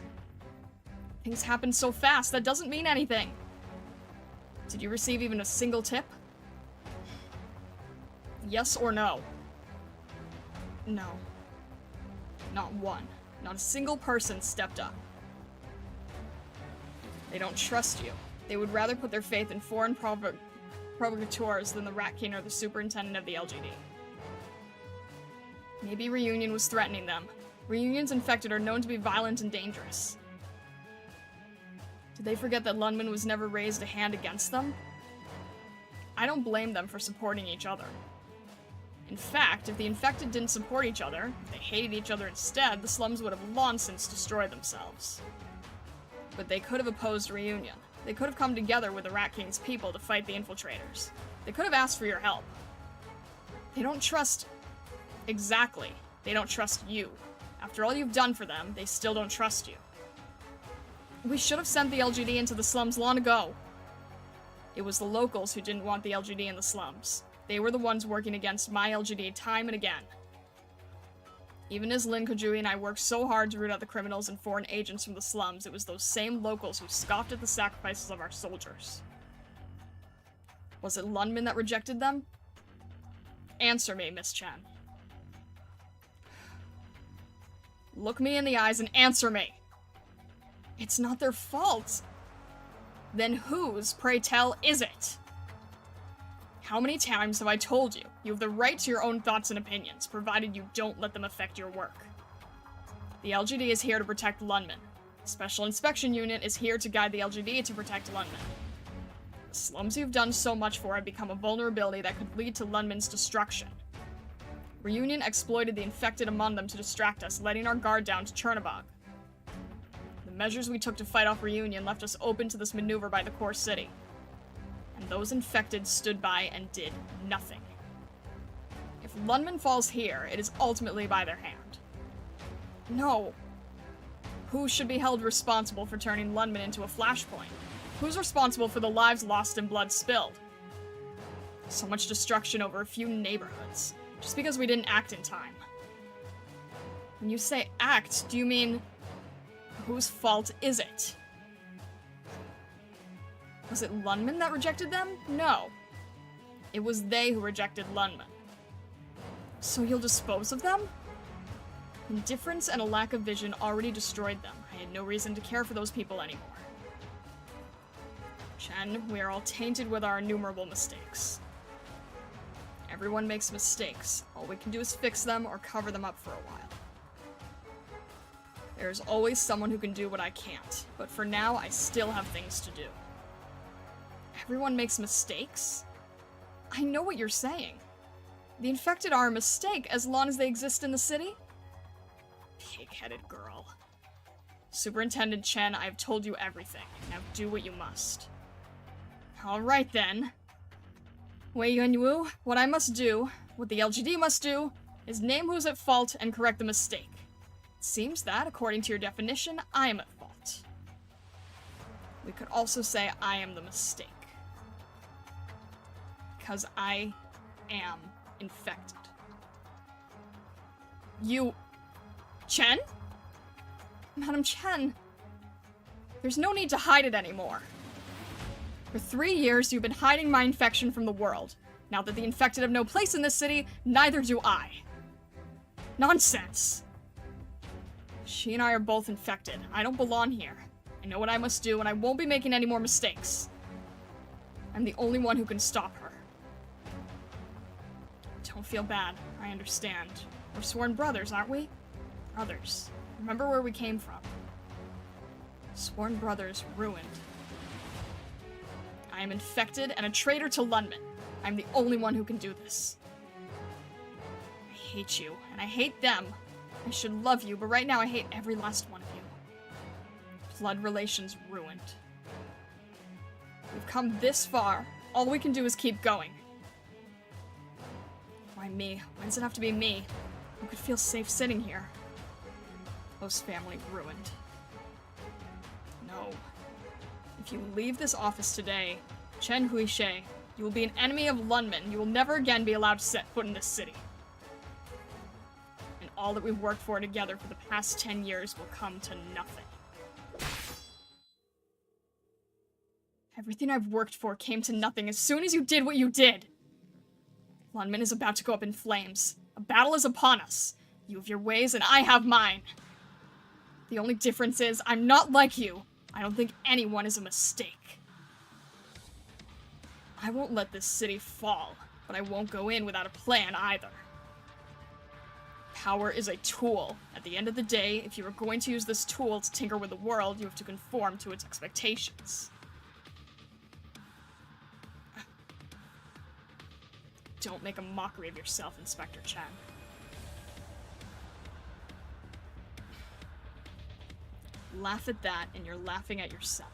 Things happen so fast, that doesn't mean anything. Did you receive even a single tip? Yes or no? No. Not one. Not a single person stepped up. They don't trust you. They would rather put their faith in foreign provocateurs than the Rat King or the superintendent of the LGD. Maybe Reunion was threatening them. Reunion's infected are known to be violent and dangerous. Did they forget that Lundman was never raised a hand against them? I don't blame them for supporting each other. In fact, if the infected didn't support each other, if they hated each other instead, the slums would have long since destroyed themselves. But they could have opposed Reunion. They could have come together with the Rat King's people to fight the infiltrators. They could have asked for your help. They don't trust... Exactly. They don't trust you. After all you've done for them, they still don't trust you. We should have sent the LGD into the slums long ago. It was the locals who didn't want the LGD in the slums. They were the ones working against my LGD time and again. Even as Lin Kojui and I worked so hard to root out the criminals and foreign agents from the slums, it was those same locals who scoffed at the sacrifices of our soldiers. Was it Lundman that rejected them? Answer me, Miss Chen. Look me in the eyes and answer me. It's not their fault. Then whose, pray tell, is it? How many times have I told you, you have the right to your own thoughts and opinions, provided you don't let them affect your work? The LGD is here to protect Lundman. The Special Inspection Unit is here to guide the LGD to protect Lundman. The slums you've done so much for have become a vulnerability that could lead to Lundman's destruction. Reunion exploited the infected among them to distract us, letting our guard down to Chernobog. The measures we took to fight off Reunion left us open to this maneuver by the core city. And those infected stood by and did nothing. If Lundman falls here, it is ultimately by their hand. No. Who should be held responsible for turning Lundman into a flashpoint? Who's responsible for the lives lost and blood spilled? So much destruction over a few neighborhoods, just because we didn't act in time. When you say act, do you mean... whose fault is it? Was it Lundman that rejected them? No. It was they who rejected Lundman. So you'll dispose of them? Indifference and a lack of vision already destroyed them. I had no reason to care for those people anymore. Chen, we are all tainted with our innumerable mistakes. Everyone makes mistakes. All we can do is fix them or cover them up for a while. There's always someone who can do what I can't, but for now, I still have things to do. Everyone makes mistakes? I know what you're saying. The infected are a mistake as long as they exist in the city? Pig-headed girl. Superintendent Chen, I have told you everything. Now do what you must. Alright then. Wei Yan Wu, what I must do, what the LGD must do, is name who's at fault and correct the mistake. It seems that, according to your definition, I am at fault. We could also say I am the mistake. Because I am infected. You... Chen? Madam Chen, there's no need to hide it anymore. For 3 years, you've been hiding my infection from the world. Now that the infected have no place in this city, neither do I. Nonsense. She and I are both infected. I don't belong here. I know what I must do, and I won't be making any more mistakes. I'm the only one who can stop her. Don't feel bad. I understand. We're sworn brothers, aren't we? Brothers. Remember where we came from. Sworn brothers ruined. I am infected and a traitor to Lundman. I'm the only one who can do this. I hate you, and I hate them. I should love you, but right now I hate every last one of you. Blood relations ruined. We've come this far. All we can do is keep going. Why me? Why does it have to be me? Who could feel safe sitting here? Host family ruined. No. If you leave this office today, Chen Huishe, you will be an enemy of Lunman. You will never again be allowed to set foot in this city. And all that we've worked for together for the past 10 years will come to nothing. Everything I've worked for came to nothing as soon as you did what you did. Lunman is about to go up in flames. A battle is upon us. You have your ways and I have mine. The only difference is I'm not like you. I don't think anyone is a mistake. I won't let this city fall, but I won't go in without a plan either. Power is a tool. At the end of the day, if you are going to use this tool to tinker with the world, you have to conform to its expectations. Don't make a mockery of yourself, Inspector Chen. Laugh at that, and you're laughing at yourself.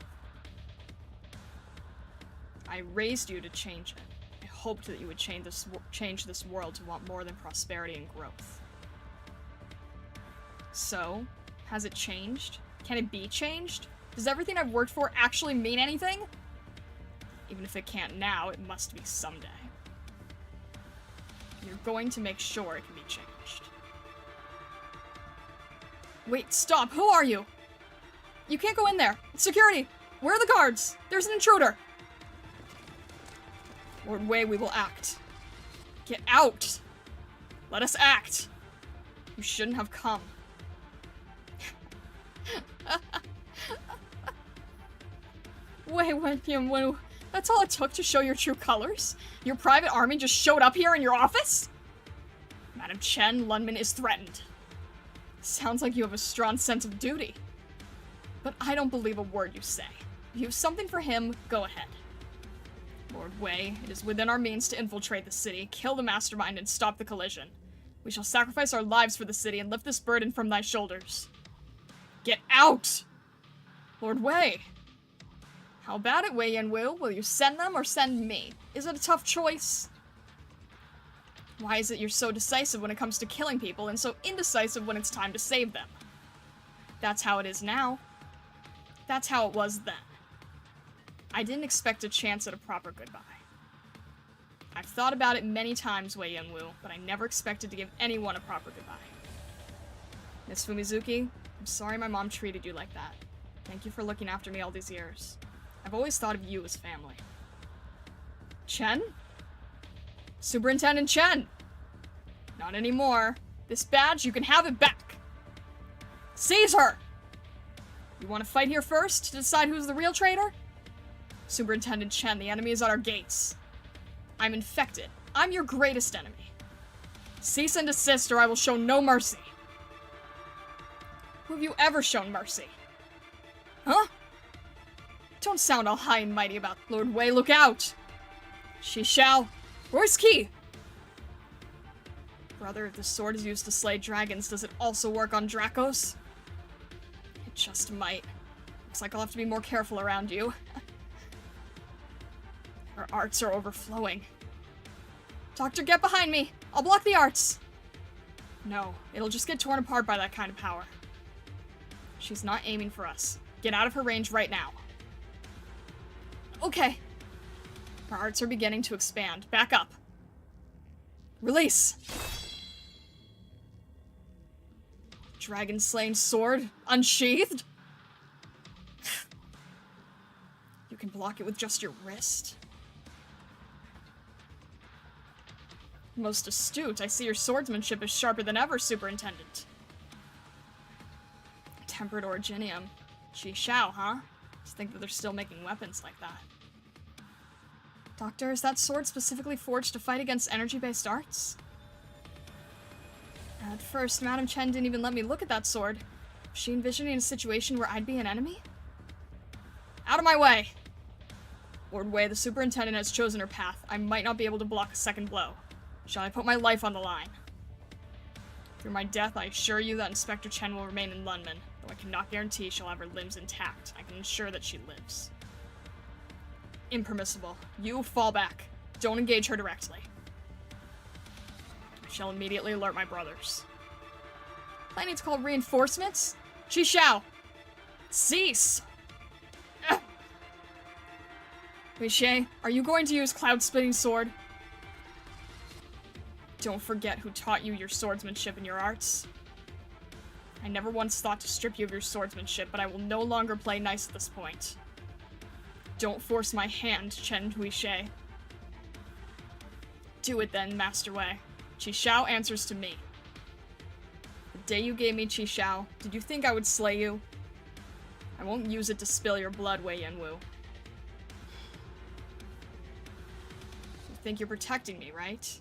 I raised you to change it. I hoped that you would change this world to want more than prosperity and growth. So, has it changed? Can it be changed? Does everything I've worked for actually mean anything? Even if it can't now, it must be someday. You're going to make sure it can be changed. Wait, stop! Who are you? You can't go in there! Security! Where are the guards? There's an intruder! Lord Wei, we will act. Get out! Let us act! You shouldn't have come. Wei Yan Wu, that's all it took to show your true colors? Your private army just showed up here in your office? Madam Chen, Lunman is threatened. Sounds like you have a strong sense of duty. But I don't believe a word you say. If you have something for him, go ahead. Lord Wei, it is within our means to infiltrate the city, kill the mastermind, and stop the collision. We shall sacrifice our lives for the city and lift this burden from thy shoulders. Get out! Lord Wei! How about it, Wei Yan Wu? Will you send them or send me? Is it a tough choice? Why is it you're so decisive when it comes to killing people and so indecisive when it's time to save them? That's how it is now. That's how it was then. I didn't expect a chance at a proper goodbye. I've thought about it many times, Wei Yan Wu, but I never expected to give anyone a proper goodbye. Miss Fumizuki, I'm sorry my mom treated you like that. Thank you for looking after me all these years. I've always thought of you as family. Chen? Superintendent Chen! Not anymore. This badge, you can have it back. Seize her! You want to fight here first to decide who's the real traitor? Superintendent Chen, the enemy is at our gates. I'm infected. I'm your greatest enemy. Cease and desist or I will show no mercy. Who have you ever shown mercy? Huh? Don't sound all high and mighty about Lord Wei, look out! She shall. Where's Key? Brother, if the sword is used to slay dragons, does it also work on Dracos? It just might. Looks like I'll have to be more careful around you. Her arts are overflowing. Doctor, get behind me! I'll block the arts! No, it'll just get torn apart by that kind of power. She's not aiming for us. Get out of her range right now. Okay. Her arts are beginning to expand. Back up. Release! Dragon-slaying sword? Unsheathed? You can block it with just your wrist. Most astute. I see your swordsmanship is sharper than ever, Superintendent. Tempered originium. She shall, huh? Just think that they're still making weapons like that. Doctor, is that sword specifically forged to fight against energy-based arts? At first, Madam Chen didn't even let me look at that sword. Was she envisioning a situation where I'd be an enemy? Out of my way! Lord Wei, the superintendent has chosen her path. I might not be able to block a second blow. Shall I put my life on the line? Through my death, I assure you that Inspector Chen will remain in Lunman. Though I cannot guarantee she'll have her limbs intact, I can ensure that she lives. Impermissible. You fall back. Don't engage her directly. I shall immediately alert my brothers. Planet's called reinforcements? Qishao! Cease! Wei Shay, are you going to use Cloud-Splitting Sword? Don't forget who taught you your swordsmanship and your arts. I never once thought to strip you of your swordsmanship, but I will no longer play nice at this point. Don't force my hand, Chen Huishe. Do it then, Master Wei. Qishao answers to me. The day you gave me Qishao, did you think I would slay you? I won't use it to spill your blood, Wei Yan Wu. You think you're protecting me, right?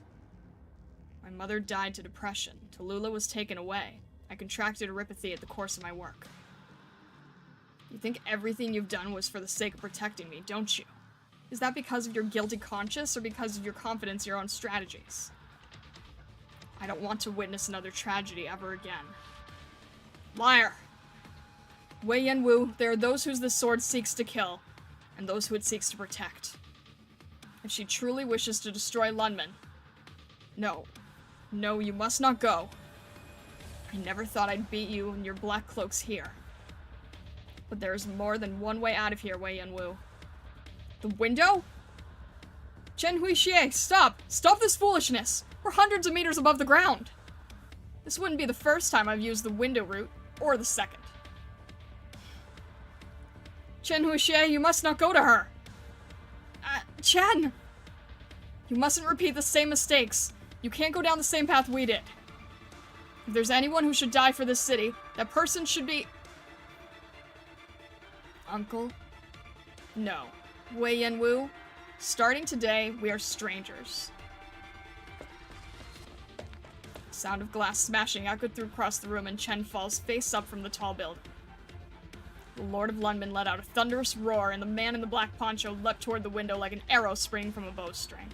My mother died to depression. Tallulah was taken away. I contracted erypathy at the course of my work. You think everything you've done was for the sake of protecting me, don't you? Is that because of your guilty conscience or because of your confidence in your own strategies? I don't want to witness another tragedy ever again. Liar! Wei Yan Wu, there are those who this sword seeks to kill, and those who it seeks to protect. If she truly wishes to destroy Lunman, no, you must not go. I never thought I'd beat you and your black cloaks here. But there is more than one way out of here, Wei Yan Wu. The window? Chen Huixie, stop! Stop this foolishness! We're hundreds of meters above the ground! This wouldn't be the first time I've used the window route, or the second. Chen Huixie, you must not go to her! Chen! You mustn't repeat the same mistakes. You can't go down the same path we did. If there's anyone who should die for this city, that person should be... Uncle? No. Wei Yan Wu, starting today, we are strangers. The sound of glass smashing echoed through across the room and Chen falls face up from the tall building. The Lord of Lunman let out a thunderous roar and the man in the black poncho leapt toward the window like an arrow springing from a bowstring.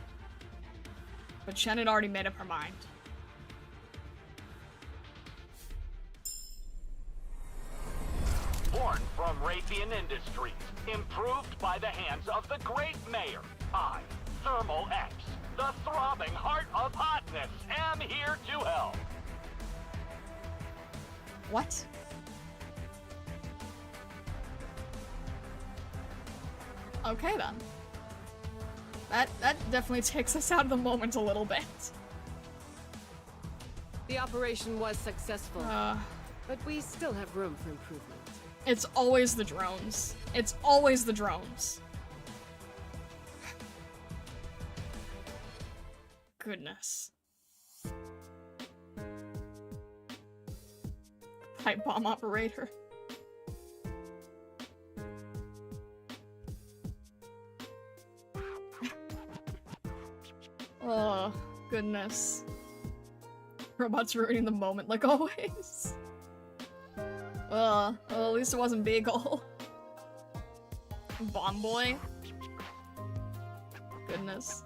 But Chen had already made up her mind. Born from Raytheon Industries, improved by the hands of the great mayor, I, Thermal X, the throbbing heart of hotness, am here to help. What? Okay then. That definitely takes us out of the moment a little bit. The operation was successful, but we still have room for improvement. It's always the drones. It's always the drones. Goodness. Pipe bomb operator. Oh, goodness. Robots ruining the moment like always. Well, at least it wasn't Beagle. Bomb boy. Goodness.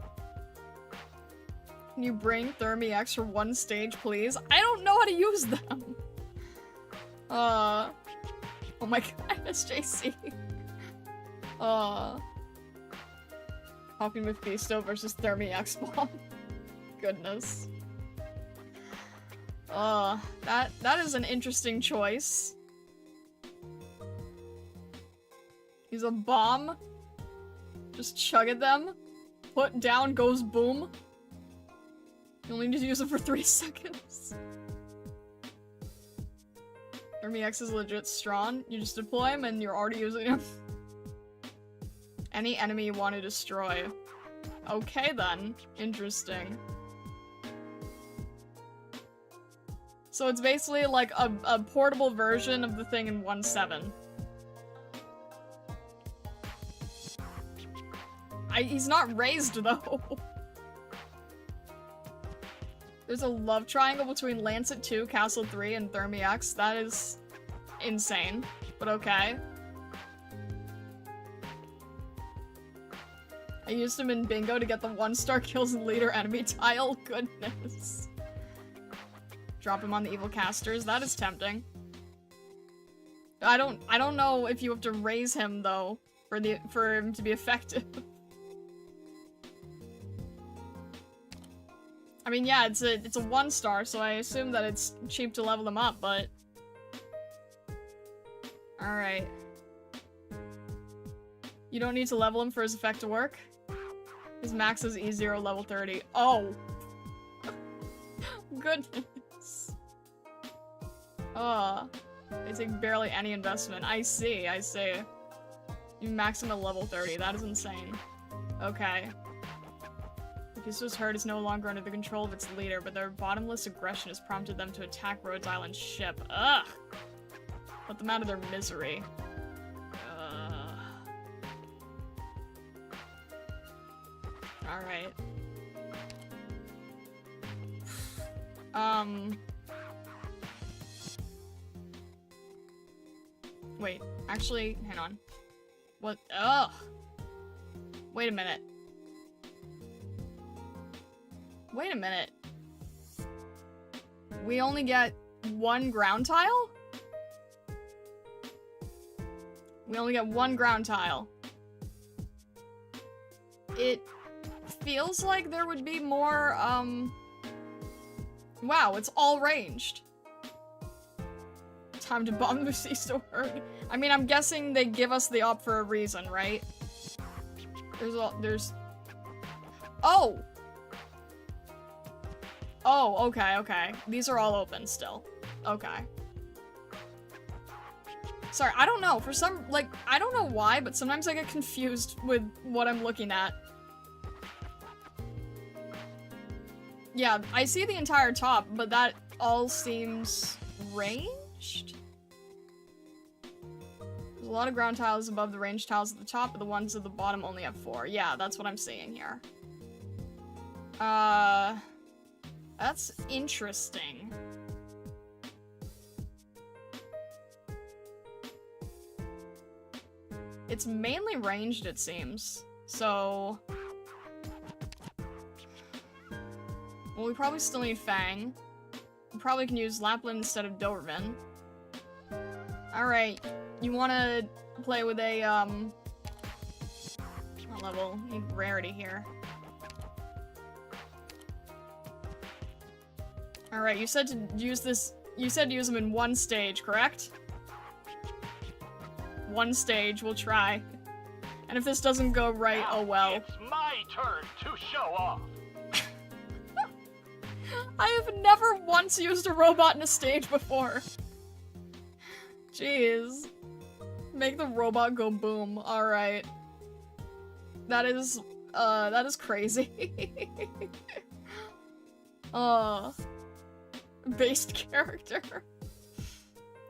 Can you bring Thermi X for one stage, please? I don't know how to use them. Oh my god, SJC. Hopping with Fisto versus Thermi X bomb. Goodness. That is an interesting choice. Use a bomb. Just chug at them. Put down goes boom. You only need to use it for 3 seconds. Thermi X is legit strong. You just deploy him and you're already using him. Any enemy you want to destroy. Okay then. Interesting. So it's basically like a portable version of the thing in 1.7. He's not raised though. There's a love triangle between Lancet 2, Castle 3, and Thermi X. That is insane, but okay. I used him in bingo to get the 1-star kills and leader enemy tile. Goodness. Drop him on the evil casters. That is tempting. I don't know if you have to raise him though for him to be effective. I mean, yeah, it's a 1-star, so I assume that it's cheap to level them up, but... Alright. You don't need to level him for his effect to work? His max is E0 level 30. Oh! Goodness. They take barely any investment. I see, I see. You max him at level 30. That is insane. Okay. The Fisto's herd is no longer under the control of its leader, but their bottomless aggression has prompted them to attack Rhodes Island's ship. Ugh! Put them out of their misery. Alright. Wait, actually, hang on. What? Ugh! Wait a minute. Wait a minute. We only get 1 ground tile? We only get 1 ground tile. It feels like there would be more, wow, it's all ranged. Time to bomb the Fisto herd. I mean, I'm guessing they give us the op for a reason, right? There's... Oh! Oh, okay, okay. These are all open still. Okay. Sorry, I don't know. For some, like, I don't know why, but sometimes I get confused with what I'm looking at. Yeah, I see the entire top, but that all seems ranged? There's a lot of ground tiles above the ranged tiles at the top, but the ones at the bottom only have 4. Yeah, that's what I'm seeing here. That's interesting. It's mainly ranged, it seems. So... well, we probably still need Fang. We probably can use Lapland instead of Doberman. Alright, you wanna play with a, what level? Need rarity here. Alright, you said to use this- you said to use them in 1 stage, correct? 1 stage, we'll try. And if this doesn't go right, oh well. It's my turn to show off. I have never once used a robot in a stage before. Jeez. Make the robot go boom. Alright. That is crazy. Based character.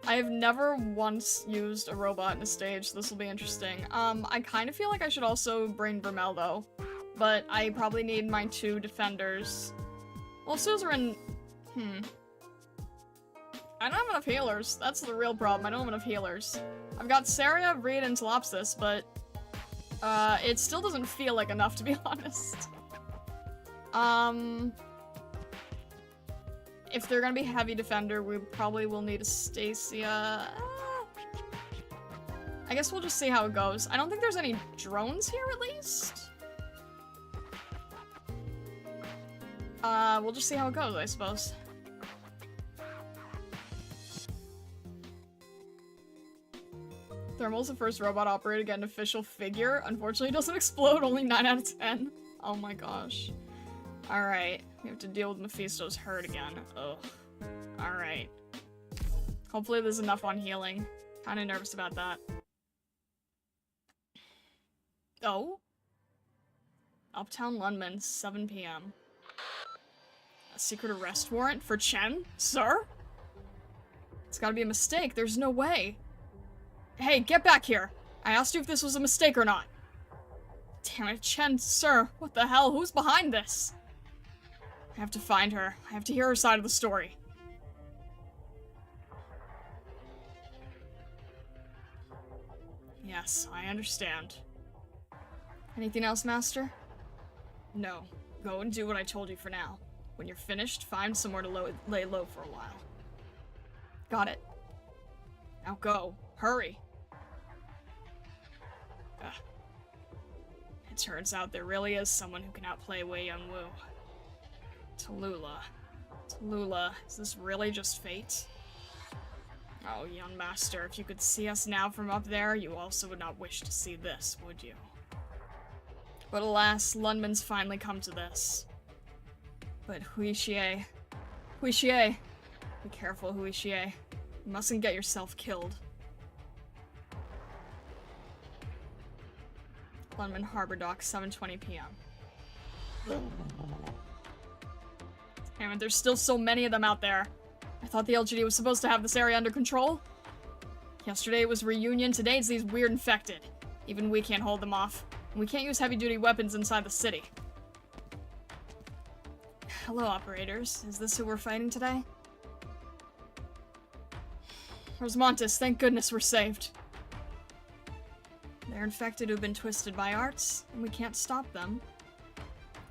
I have never once used a robot in a stage, so this will be interesting. I kind of feel like I should also bring Vermel, though. But I probably need my 2 defenders. Well, Suzerain... I don't have enough healers. That's the real problem. I don't have enough healers. I've got Saria, Reed, and Telopsis, but... it still doesn't feel like enough, to be honest. If they're gonna be heavy defender, we probably will need a Stacia. I guess we'll just see how it goes. I don't think there's any drones here, at least. We'll just see how it goes, I suppose. Thermal's the first robot operator to get an official figure. Unfortunately, it doesn't explode, only 9 out of 10. Oh my gosh. Alright, we have to deal with Mephisto's herd again. Ugh. Alright. Hopefully there's enough on healing. Kinda nervous about that. Oh? Uptown Lundman, 7 p.m. A secret arrest warrant for Chen? Sir? It's gotta be a mistake. There's no way. Hey, get back here! I asked you if this was a mistake or not. Damn it, Chen, sir. What the hell? Who's behind this? I have to find her. I have to hear her side of the story. Yes, I understand. Anything else, Master? No. Go and do what I told you for now. When you're finished, find somewhere to lay low for a while. Got it. Now go. Hurry. It turns out there really is someone who can outplay Wei Yan Wu. Tallulah, is this really just fate? Oh, young master, if you could see us now from up there, you also would not wish to see this, would you? But alas, Lundman's finally come to this. But Hui Xie, be careful, Hui Xie. You mustn't get yourself killed. Lundman Harbor Dock, 7:20 p.m. Damn it, there's still so many of them out there. I thought the LGD was supposed to have this area under control. Yesterday it was reunion, today it's these weird infected. Even we can't hold them off. And we can't use heavy-duty weapons inside the city. Hello, operators. Is this who we're fighting today? Rosmontis, thank goodness we're saved. They're infected who've been twisted by arts, and we can't stop them.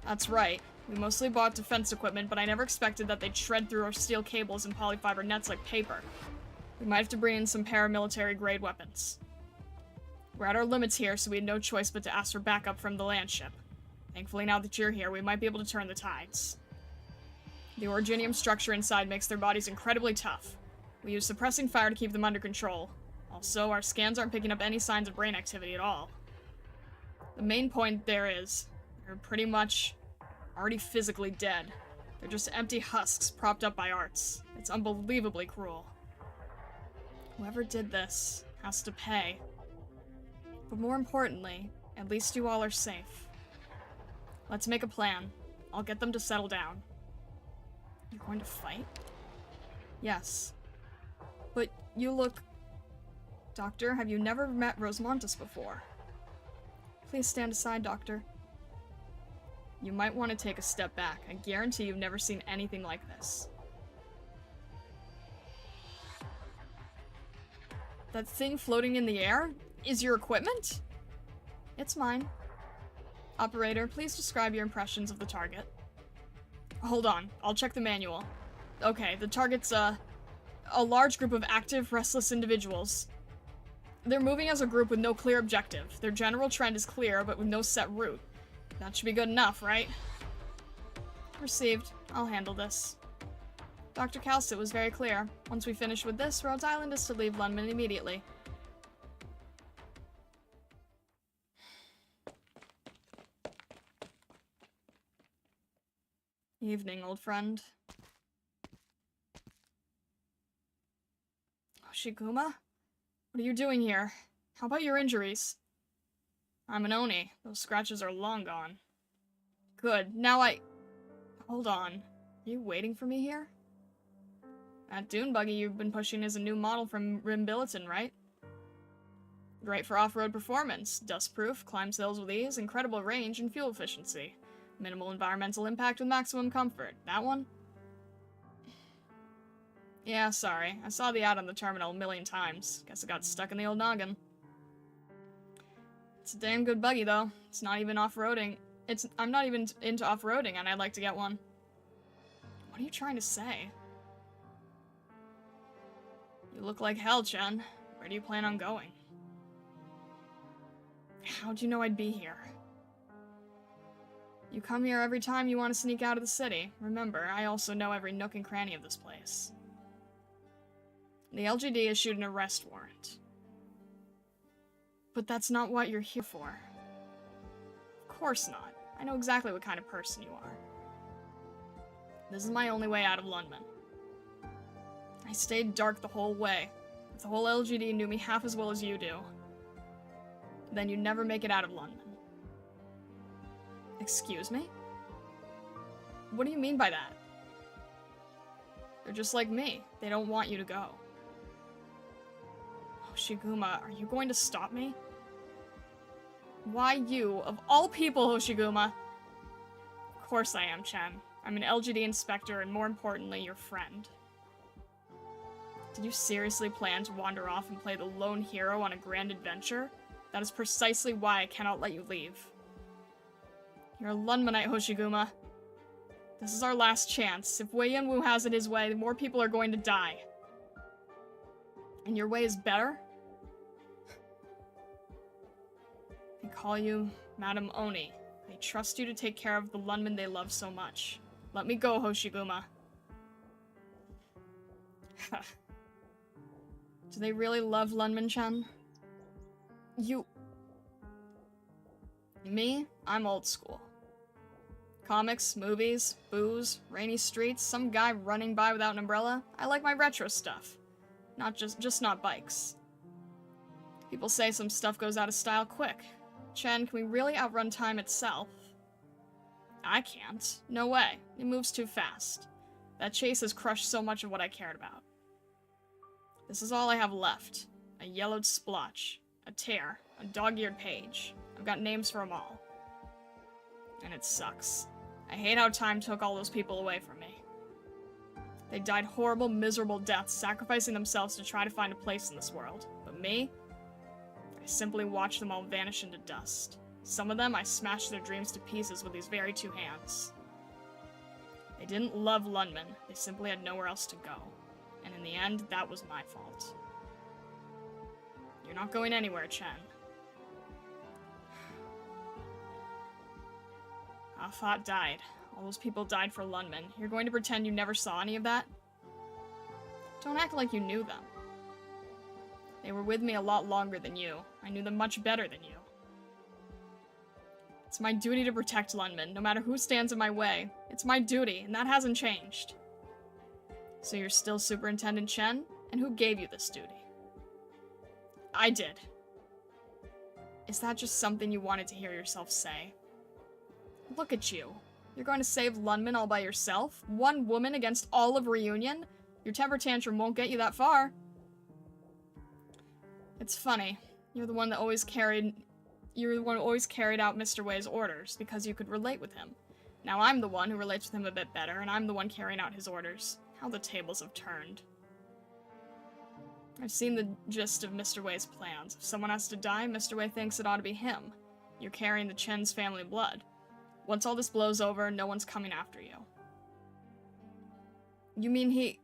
That's right. We mostly bought defense equipment, but I never expected that they'd shred through our steel cables and polyfiber nets like paper. We might have to bring in some paramilitary-grade weapons. We're at our limits here, so we had no choice but to ask for backup from the landship. Thankfully, now that you're here, we might be able to turn the tides. The originium structure inside makes their bodies incredibly tough. We use suppressing fire to keep them under control. Also, our scans aren't picking up any signs of brain activity at all. The main point there is, they're pretty much already physically dead. They're just empty husks propped up by arts. It's unbelievably cruel. Whoever did this has to pay. But more importantly, at least you all are safe. Let's make a plan. I'll get them to settle down. You're going to fight? Yes. But you look... Doctor, have you never met Rosmontis before? Please stand aside, Doctor. You might want to take a step back. I guarantee you've never seen anything like this. That thing floating in the air is your equipment? It's mine. Operator, please describe your impressions of the target. Hold on, I'll check the manual. Okay, the target's a large group of active, restless individuals. They're moving as a group with no clear objective. Their general trend is clear, but with no set route. That should be good enough, right? Received. I'll handle this. Dr. Calsett was very clear. Once we finish with this, Rhodes Island is to leave Lundman immediately. Evening, old friend. Hoshiguma? What are you doing here? How about your injuries? I'm an Oni. Those scratches are long gone. Good. Now Hold on. Are you waiting for me here? That dune buggy you've been pushing is a new model from Rimbilliton, right? Great for off-road performance. Dust-proof, climbs hills with ease, incredible range and fuel efficiency. Minimal environmental impact with maximum comfort. That one? Yeah, sorry. I saw the ad on the terminal a million times. Guess it got stuck in the old noggin. It's a damn good buggy, though. It's not even off-roading. I'm not even into off-roading, and I'd like to get one. What are you trying to say? You look like hell, Chen. Where do you plan on going? How'd you know I'd be here? You come here every time you want to sneak out of the city. Remember, I also know every nook and cranny of this place. The LGD issued an arrest warrant. But that's not what you're here for. Of course not. I know exactly what kind of person you are. This is my only way out of Lundman. I stayed dark the whole way. If the whole LGD knew me half as well as you do, then you'd never make it out of Lundman. Excuse me? What do you mean by that? They're just like me. They don't want you to go. Hoshiguma, are you going to stop me? Why you, of all people, Hoshiguma? Of course I am, Chen. I'm an LGD inspector and more importantly, your friend. Did you seriously plan to wander off and play the lone hero on a grand adventure? That is precisely why I cannot let you leave. You're a Lundmanite, Hoshiguma. This is our last chance. If Wei Yan Wu has it his way, more people are going to die. And your way is better? They call you Madam Oni. They trust you to take care of the Lundman they love so much. Let me go, Hoshiguma. Do they really love Lunman-chan? Me? I'm old school. Comics, movies, booze, rainy streets, some guy running by without an umbrella. I like my retro stuff. Not just not bikes. People say some stuff goes out of style quick. Chen, can we really outrun time itself? I can't. No way. It moves too fast. That chase has crushed so much of what I cared about. This is all I have left. A yellowed splotch, a tear, a dog-eared page. I've got names for them all. And it sucks. I hate how time took all those people away from me. They died horrible, miserable deaths, sacrificing themselves to try to find a place in this world. But me? I simply watched them all vanish into dust. Some of them, I smashed their dreams to pieces with these very two hands. They didn't love Lunman, they simply had nowhere else to go. And in the end, that was my fault. You're not going anywhere, Chen. Afat died. All those people died for Lunman. You're going to pretend you never saw any of that? Don't act like you knew them. They were with me a lot longer than you. I knew them much better than you. It's my duty to protect Lunman, no matter who stands in my way. It's my duty, and that hasn't changed. So you're still Superintendent Chen? And who gave you this duty? I did. Is that just something you wanted to hear yourself say? Look at you. You're going to save Lunman all by yourself? One woman against all of Reunion? Your temper tantrum won't get you that far. It's funny. You're the one who always carried out Mr. Wei's orders because you could relate with him. Now I'm the one who relates with him a bit better, and I'm the one carrying out his orders. How the tables have turned. I've seen the gist of Mr. Wei's plans. If someone has to die, Mr. Wei thinks it ought to be him. You're carrying the Chen's family blood. Once all this blows over, no one's coming after you. You mean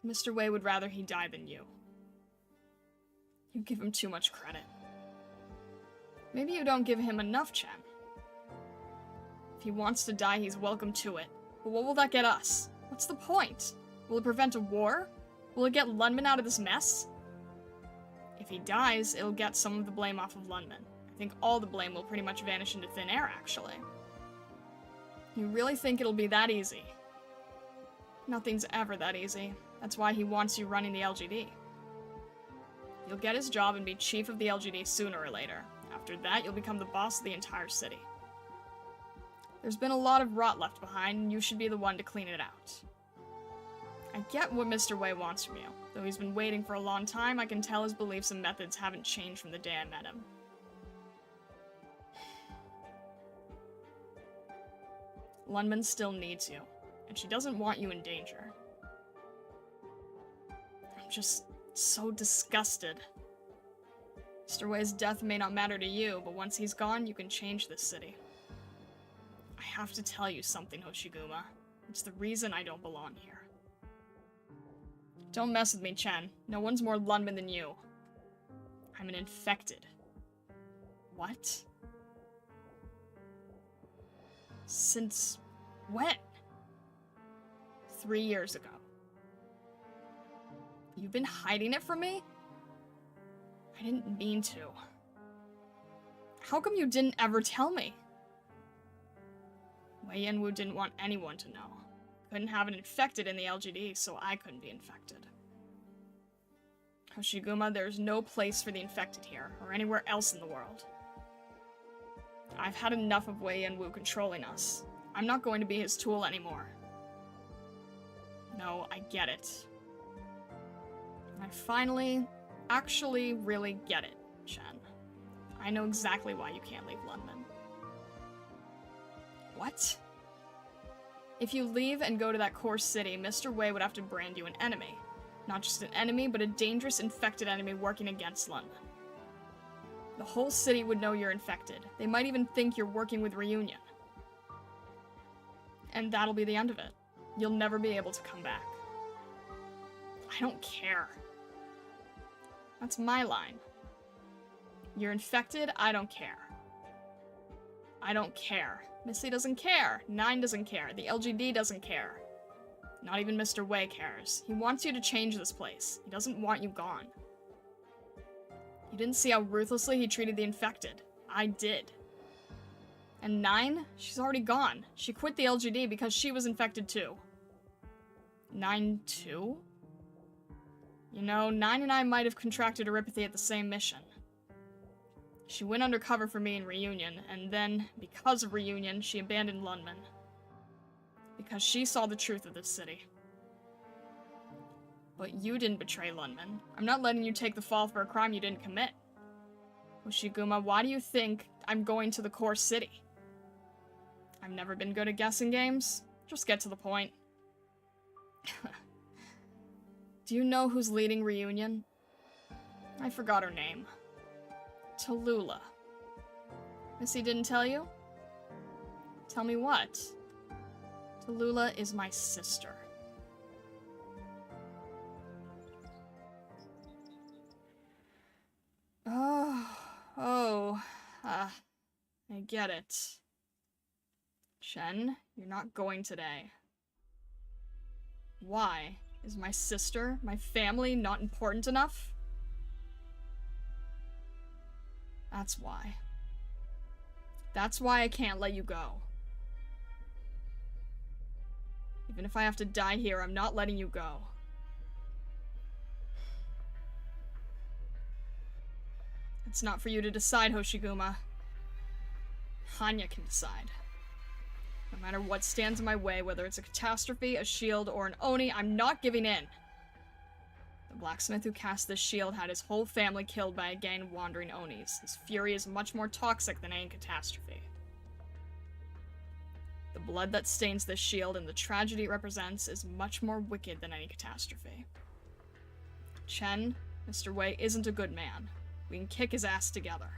Mr. Wei would rather he die than you. You give him too much credit. Maybe you don't give him enough, Chen. If he wants to die, he's welcome to it. But what will that get us? What's the point? Will it prevent a war? Will it get Lunman out of this mess? If he dies, it'll get some of the blame off of Lunman. I think all the blame will pretty much vanish into thin air, actually. You really think it'll be that easy? Nothing's ever that easy. That's why he wants you running the LGD. You'll get his job and be chief of the LGD sooner or later. After that, you'll become the boss of the entire city. There's been a lot of rot left behind, and you should be the one to clean it out. I get what Mr. Wei wants from you. Though he's been waiting for a long time, I can tell his beliefs and methods haven't changed from the day I met him. Lunman still needs you, and she doesn't want you in danger. I'm just so disgusted. Mr. Wei's death may not matter to you, but once he's gone, you can change this city. I have to tell you something, Hoshiguma. It's the reason I don't belong here. Don't mess with me, Chen. No one's more Lunman than you. I'm an infected. What? Since when? 3 years ago. You've been hiding it from me? I didn't mean to. How come you didn't ever tell me? Wei Yan Wu didn't want anyone to know. Couldn't have an infected in the LGD, so I couldn't be infected. Hoshiguma, there's no place for the infected here, or anywhere else in the world. I've had enough of Wei Yan Wu controlling us. I'm not going to be his tool anymore. No, I get it. I finally, actually really get it, Chen. I know exactly why you can't leave London. What? If you leave and go to that core city, Mr. Wei would have to brand you an enemy. Not just an enemy, but a dangerous infected enemy working against London. The whole city would know you're infected. They might even think you're working with Reunion. And that'll be the end of it. You'll never be able to come back. I don't care. That's my line. You're infected, I don't care. I don't care. Missy doesn't care. 9 doesn't care. The LGD doesn't care. Not even Mr. Wei cares. He wants you to change this place. He doesn't want you gone. You didn't see how ruthlessly he treated the infected. I did. And 9? She's already gone. She quit the LGD because she was infected too. 9 too? You know, 9 and I might have contracted erypathy at the same mission. She went undercover for me in Reunion, and then, because of Reunion, she abandoned Lundman. Because she saw the truth of this city. But you didn't betray Lundman. I'm not letting you take the fall for a crime you didn't commit. Hoshiguma, why do you think I'm going to the core city? I've never been good at guessing games. Just get to the point. Do you know who's leading Reunion? I forgot her name. Tallulah. Missy didn't tell you? Tell me what? Tallulah is my sister. I get it. Chen, you're not going today. Why? Is my sister, my family, not important enough? That's why. That's why I can't let you go. Even if I have to die here, I'm not letting you go. It's not for you to decide, Hoshiguma. Hanya can decide. No matter what stands in my way, whether it's a catastrophe, a shield, or an Oni, I'm not giving in. The blacksmith who cast this shield had his whole family killed by a gang of wandering Onis. His fury is much more toxic than any catastrophe. The blood that stains this shield and the tragedy it represents is much more wicked than any catastrophe. Chen, Mr. Wei isn't a good man. We can kick his ass together.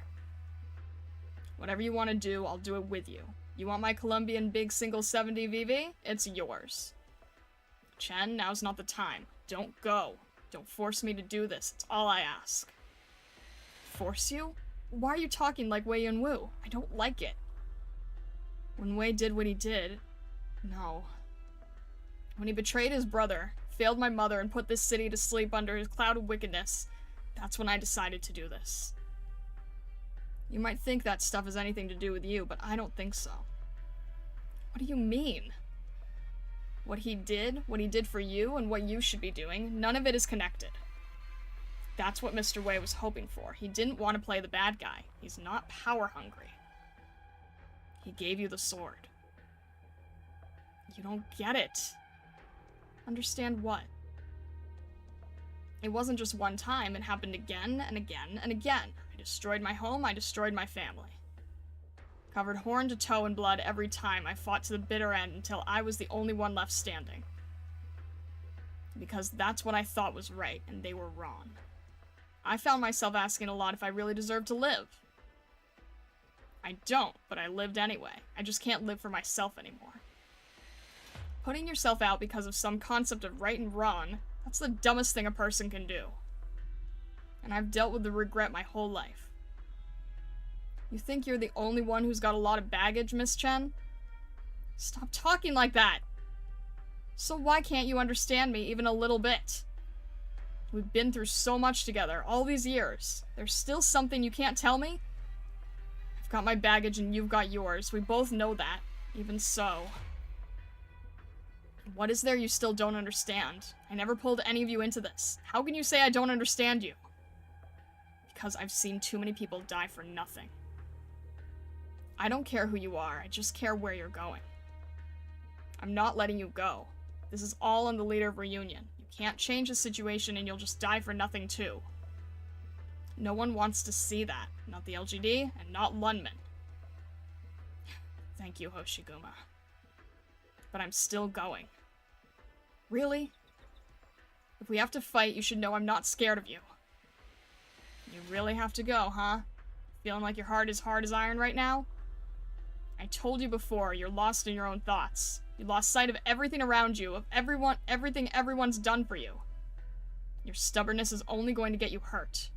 Whatever you want to do, I'll do it with you. You want my Colombian big single 70 VV? It's yours. Chen, now's not the time. Don't go. Don't force me to do this. It's all I ask. Force you? Why are you talking like Wei Yan Wu? I don't like it. When Wei did what he did... No. When he betrayed his brother, failed my mother, and put this city to sleep under his cloud of wickedness, that's when I decided to do this. You might think that stuff has anything to do with you, but I don't think so. What do you mean? What he did for you, and what you should be doing, none of it is connected. That's what Mr. Wei was hoping for. He didn't want to play the bad guy. He's not power hungry. He gave you the sword. You don't get it. Understand what? It wasn't just one time, it happened again and again and again. I destroyed my home, I destroyed my family. Covered horn to toe in blood every time, I fought to the bitter end until I was the only one left standing. Because that's what I thought was right, and they were wrong. I found myself asking a lot if I really deserved to live. I don't, but I lived anyway. I just can't live for myself anymore. Putting yourself out because of some concept of right and wrong, that's the dumbest thing a person can do. And I've dealt with the regret my whole life. You think you're the only one who's got a lot of baggage, Miss Chen? Stop talking like that! So why can't you understand me even a little bit? We've been through so much together, all these years. There's still something you can't tell me? I've got my baggage and you've got yours. We both know that. Even so. What is there you still don't understand? I never pulled any of you into this. How can you say I don't understand you? Because I've seen too many people die for nothing. I don't care who you are, I just care where you're going. I'm not letting you go. This is all on the leader of Reunion. You can't change the situation and you'll just die for nothing too. No one wants to see that. Not the LGD, and not Lundman. Thank you, Hoshiguma. But I'm still going. Really? If we have to fight, you should know I'm not scared of you. You really have to go, huh? Feeling like your heart is hard as iron right now? I told you before, you're lost in your own thoughts. You lost sight of everything around you, of everything everyone's done for you. Your stubbornness is only going to get you hurt.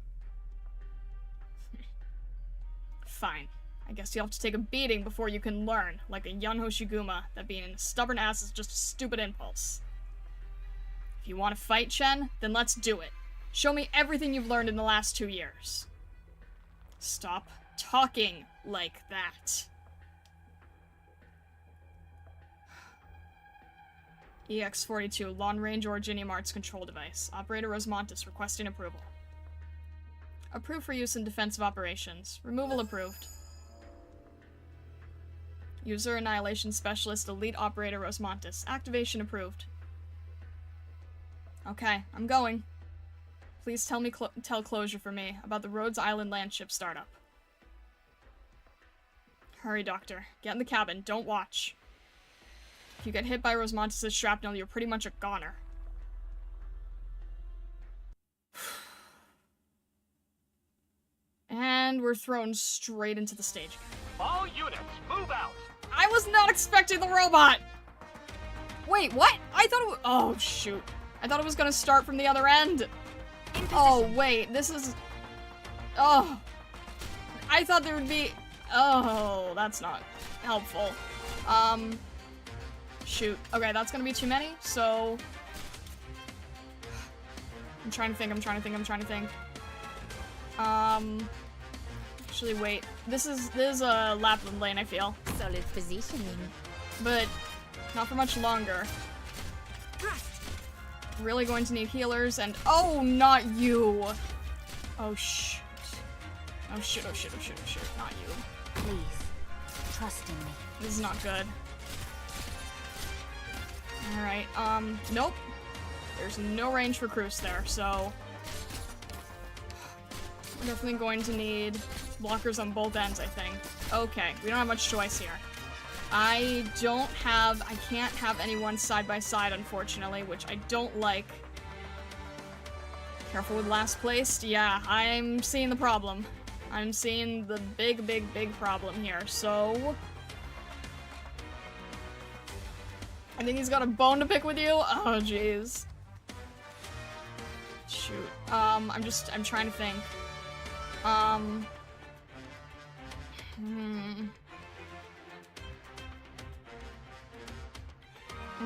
Fine. I guess you have to take a beating before you can learn, like a Yun Hoshiguma, that being a stubborn ass is just a stupid impulse. If you want to fight, Chen, then let's do it. Show me everything you've learned in the last 2 years. Stop talking like that. EX-42, long-range Originium Arts control device. Operator Rosmontis requesting approval. Approved for use in defensive operations. Removal approved. User Annihilation Specialist Elite Operator Rosmontis. Activation approved. Okay, I'm going. Please tell me tell closure for me about the Rhodes Island landship startup. Hurry, Doctor. Get in the cabin. Don't watch. If you get hit by Rosmontis' shrapnel, you're pretty much a goner. And we're thrown straight into the stage again. All units, move out! I was not expecting the robot! Wait, what? I thought it was— oh, shoot. I thought it was gonna start from the other end. Oh, wait, this is— oh. I thought there would be— oh, that's not helpful. Shoot. Okay, that's gonna be too many, so... I'm trying to think. Actually, wait. This is a Lapland lane, I feel. Solid positioning. But not for much longer. Really going to need healers, and— oh, not you! Oh, shoot. Oh, shoot, oh, shoot, oh, shoot, oh, shoot. Not you. Please, trust in me. This is not good. Alright, nope. There's no range for Cruz there, so... we're definitely going to need blockers on both ends, I think. Okay, we don't have much choice here. I can't have anyone side by side, unfortunately, which I don't like. Careful with last placed. Yeah, I'm seeing the problem. I'm seeing the big, big, big problem here, so... I think he's got a bone to pick with you. Oh, jeez. Shoot. I'm trying to think. I'm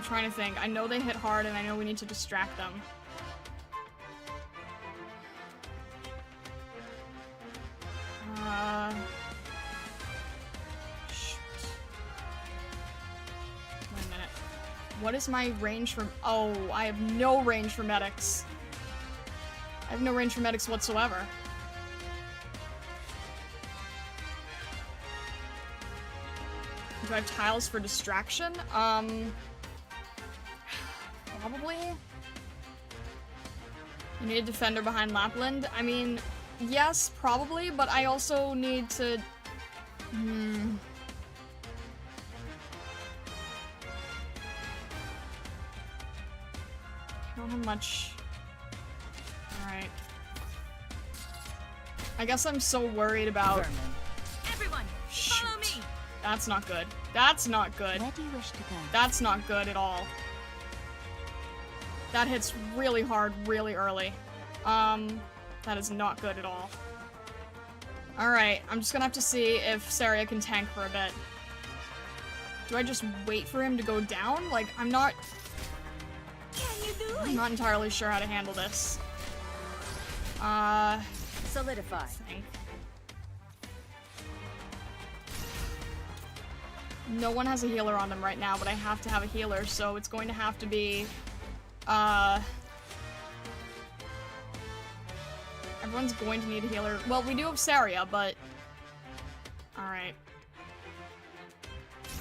trying to think. I know they hit hard, and I know we need to distract them. Shoot. Wait a minute. What is my range for— oh, I have no range for medics. I have no range for medics whatsoever. Do I have tiles for distraction? Probably. You need a defender behind Lapland? I mean, yes, probably, but I also need to... I don't have much... alright. I guess I'm so worried about... Everyone, follow me! That's not good. That's not good. Where do you wish to go? That's not good at all. That hits really hard, really early. That is not good at all. Alright, I'm just gonna have to see if Saria can tank for a bit. Do I just wait for him to go down? Like, I'm not entirely sure how to handle this. Solidify. Think. No one has a healer on them right now, but I have to have a healer, so it's going to have to be, everyone's going to need a healer. Well, we do have Saria, but... alright.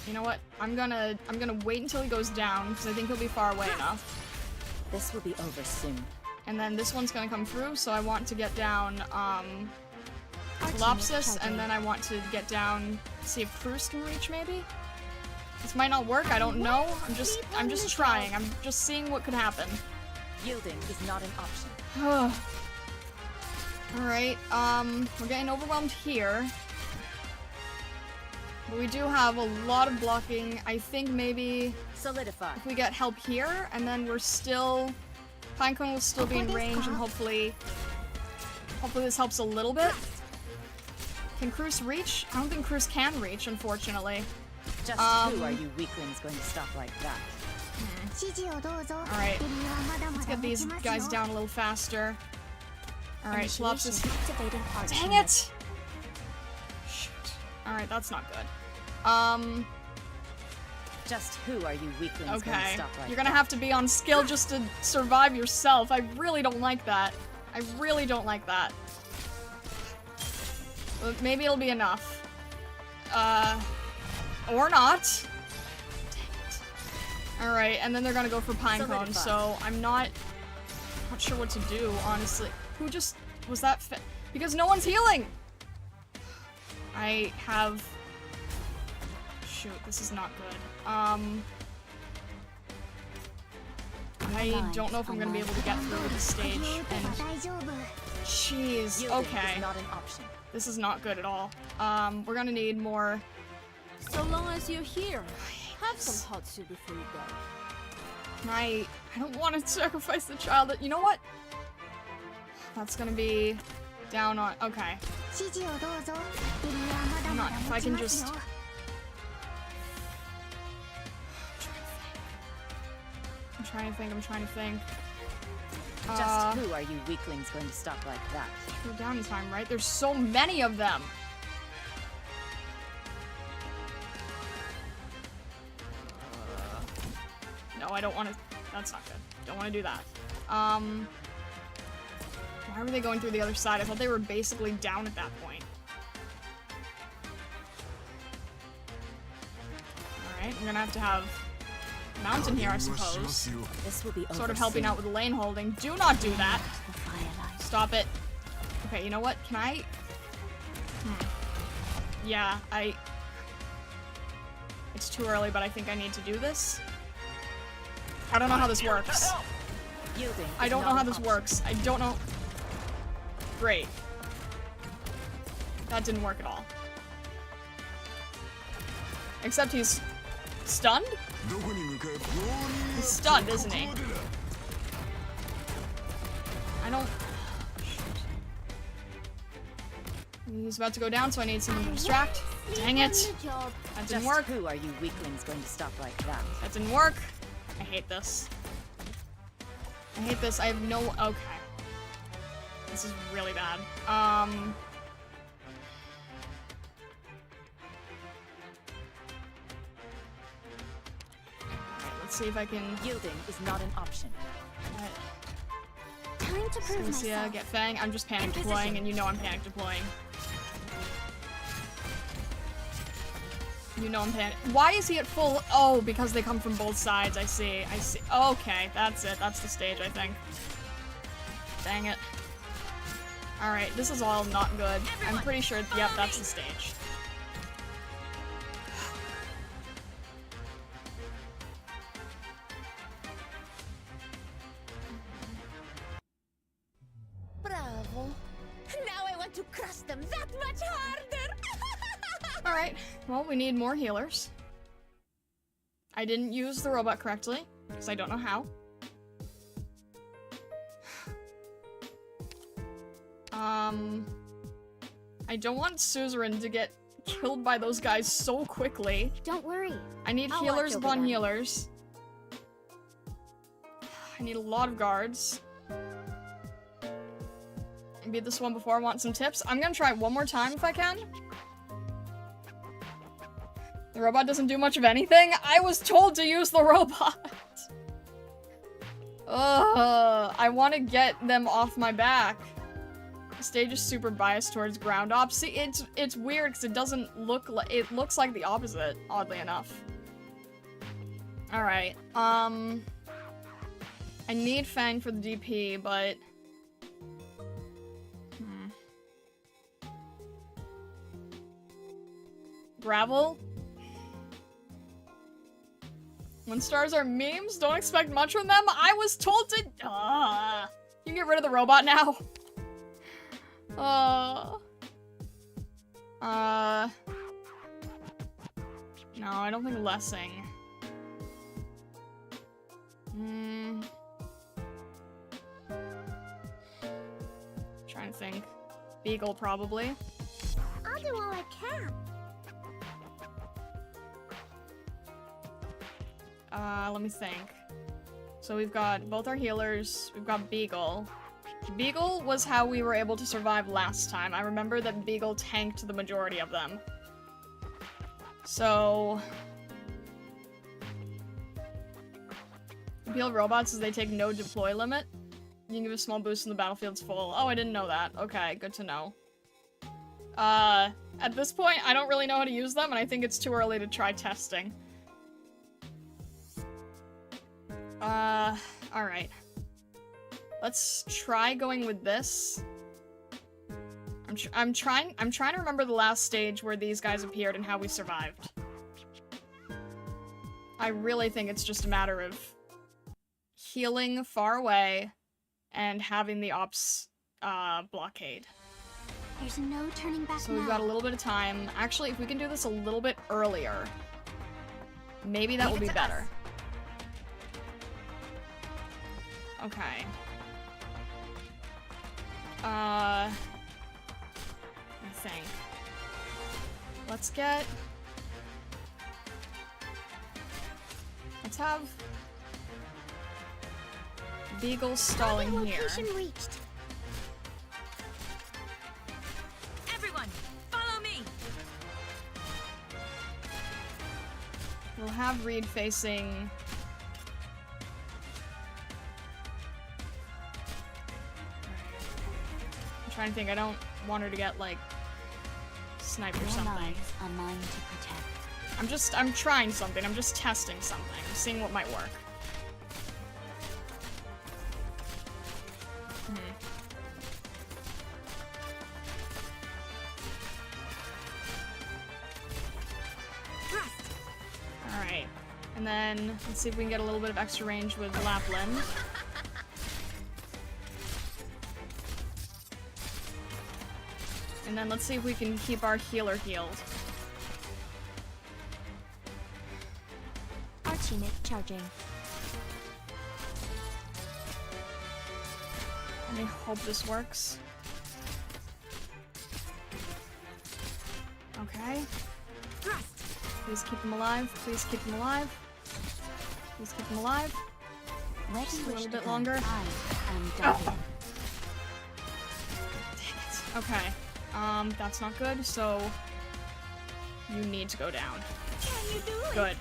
You know what? I'm gonna wait until he goes down, because I think he'll be far away enough. This will be over soon. And then this one's gonna come through, so I want to get down, Lopsis, and then I want to get down, see if Cruz can reach, maybe? This might not work, I don't know. I'm just trying. I'm just seeing what could happen. Yielding is not an option. Alright, we're getting overwhelmed here. But we do have a lot of blocking. I think maybe Solidify. if we get help here, and then we're still... Pinecone will still be in range, and hopefully this helps a little bit. Can Cruz reach? I don't think Cruz can reach, unfortunately. Just who are you weaklings going to stop like that? Alright. Let's get these guys down a little faster. Alright, Flops is... Dang it! Shoot. Alright, that's not good. Just who are you weaklings going to Okay. stop like You're gonna that? have to be on skill just to survive yourself. I really don't like that. I really don't like that. But maybe it'll be enough. Or not. Dang it. Alright, and then they're gonna go for Pinecone, so I'm not sure what to do, honestly. Who just... was that because no one's healing! I have... Shoot, this is not good. I don't know if I'm gonna be able to get through with this stage, and... Jeez, okay. Is not an option. This is not good at all. We're gonna need more... So long as you're here, have some hot soup before you go. I don't want to sacrifice the child. You know what? That's gonna be down on... Okay. Hang on, if I can just... I'm trying to think. Just who are you weaklings going to stop like that? We're down in time, right? There's so many of them! No, I don't want to... That's not good. Don't want to do that. Why were they going through the other side? I thought they were basically down at that point. Alright, I'm gonna have to have Mountain here, I suppose. This will be Sort of helping out with the lane holding. Do not do that! Stop it. Okay, you know what? Can I... Yeah, It's too early, but I think I need to do this. I don't know how this works. I don't know how this works. I don't know. Great. That didn't work at all. Except he's stunned? He's stunned, isn't he? I don't... He's about to go down, so I need someone to distract. Dang it! That didn't work. Who are you weaklings going to stop like that? That didn't work. I hate this. I hate this. I have no... Okay. This is really bad. Alright, let's see if I can... Yielding is not an option. Time to prove myself. Get Fang. I'm just panic deploying, and you know I'm panic deploying. You know I'm panic. Why is he at full? Oh, because they come from both sides. I see. I see. Okay, that's it. That's the stage, I think. Dang it. Alright, this is all not good. I'm pretty sure, yep, that's the stage. Bravo. Now I want to crush them that much harder. Alright, well, we need more healers. I didn't use the robot correctly, because I don't know how. I don't want Suzerain to get killed by those guys so quickly. Don't worry. I need I'll healers watch over upon them. healers. I need a lot of guards. I beat this one before. I want some tips. I'm gonna try it one more time if I can. The robot doesn't do much of anything? I was told to use the robot! Ugh, I want to get them off my back. The stage is super biased towards ground ops. See, it's weird because it doesn't look like- it looks like the opposite, oddly enough. Alright, I need Fang for the DP, but... Gravel? When stars are memes, don't expect much from them. I was told to... You can get rid of the robot now. No, I don't think Lessing. Trying to think. Beagle, probably. I'll do all I can. Let me think. So we've got both our healers. We've got Beagle. Beagle was how we were able to survive last time. I remember that Beagle tanked the majority of them. So... the appeal of robots is they take no deploy limit. You can give a small boost when the battlefield's full. Oh, I didn't know that. Okay, good to know. At this point, I don't really know how to use them, and I think it's too early to try testing. Alright. Let's try going with this. I'm trying to remember the last stage where these guys appeared and how we survived. I really think it's just a matter of healing far away and having the ops, blockade. There's no turning back So we've got a little bit of time. Actually, if we can do this a little bit earlier, maybe that will be better. Okay. Let me think. Let's have Beagle stalling here. Location reached. Everyone, follow me. We'll have Reed facing... I'm trying to think, I don't want her to get, like, sniped or Your something. lives are mine to protect. I'm trying something, I'm just testing something, I'm seeing what might work. Alright, and then let's see if we can get a little bit of extra range with Lapland. And then let's see if we can keep our healer healed. Archnight charging. Let me hope this works. Okay. Please keep him alive. Please keep him alive. Please keep him alive. Where Just do a you wish little to bit go? longer. I am David. Dang it. Okay. That's not good, so you need to go down. Can you do it? Good.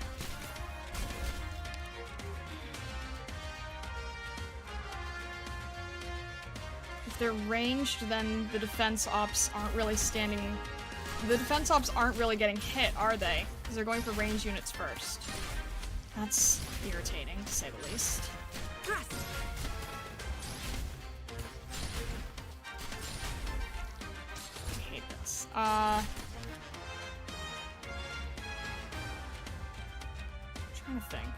If they're ranged, then the defense ops aren't really standing... The defense ops aren't really getting hit, are they? Because they're going for range units first. That's irritating, to say the least. I hate this. I'm trying to think.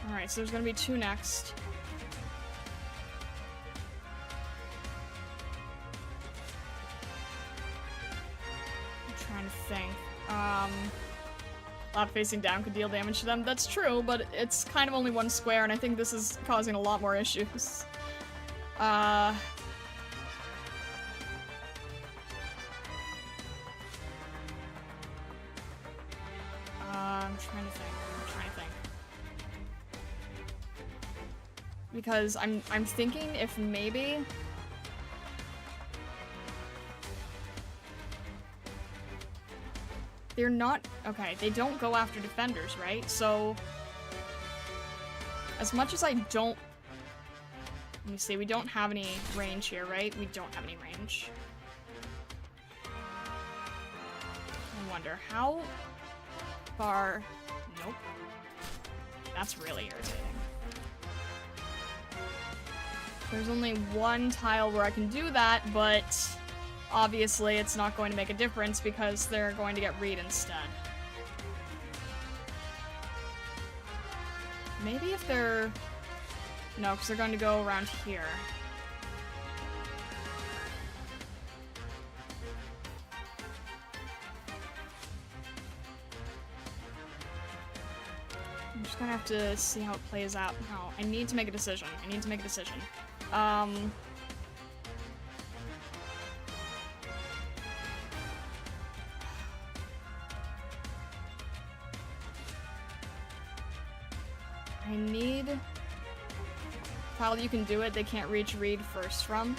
Alright, so there's gonna be two next. I'm trying to think. Lap facing down could deal damage to them. That's true, but it's kind of only one square, and I think this is causing a lot more issues. I'm trying to think. Because I'm thinking if maybe... They're not... Okay, they don't go after defenders, right? So... As much as I don't... Let me see, we don't have any range here, right? We don't have any range. I wonder, how far... Nope. That's really irritating. There's only one tile where I can do that, but obviously it's not going to make a difference because they're going to get Reed instead. Maybe if they're... No, because they're going to go around here. I'm just gonna have to see how it plays out. No, I need to make a decision. I need... Kyle, you can do it. They can't reach Reed first from.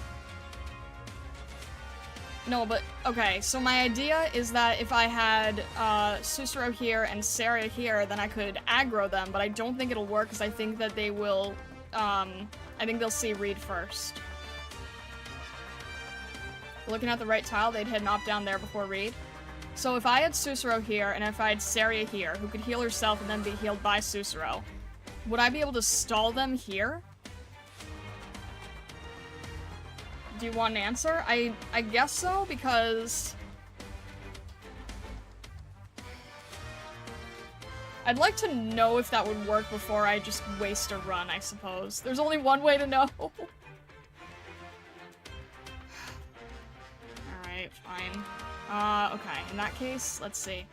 No, but, okay, so my idea is that if I had, Susuro here and Sarah here, then I could aggro them, but I don't think it'll work, because I think that they will, I think they'll see Reed first. Looking at the right tile, they'd head knock down there before Reed. So if I had Susuro here, and if I had Saria here, who could heal herself and then be healed by Susuro, would I be able to stall them here? Do you want an answer? I guess so, because... I'd like to know if that would work before I just waste a run, I suppose. There's only one way to know. Alright, fine. Okay, in that case, let's see.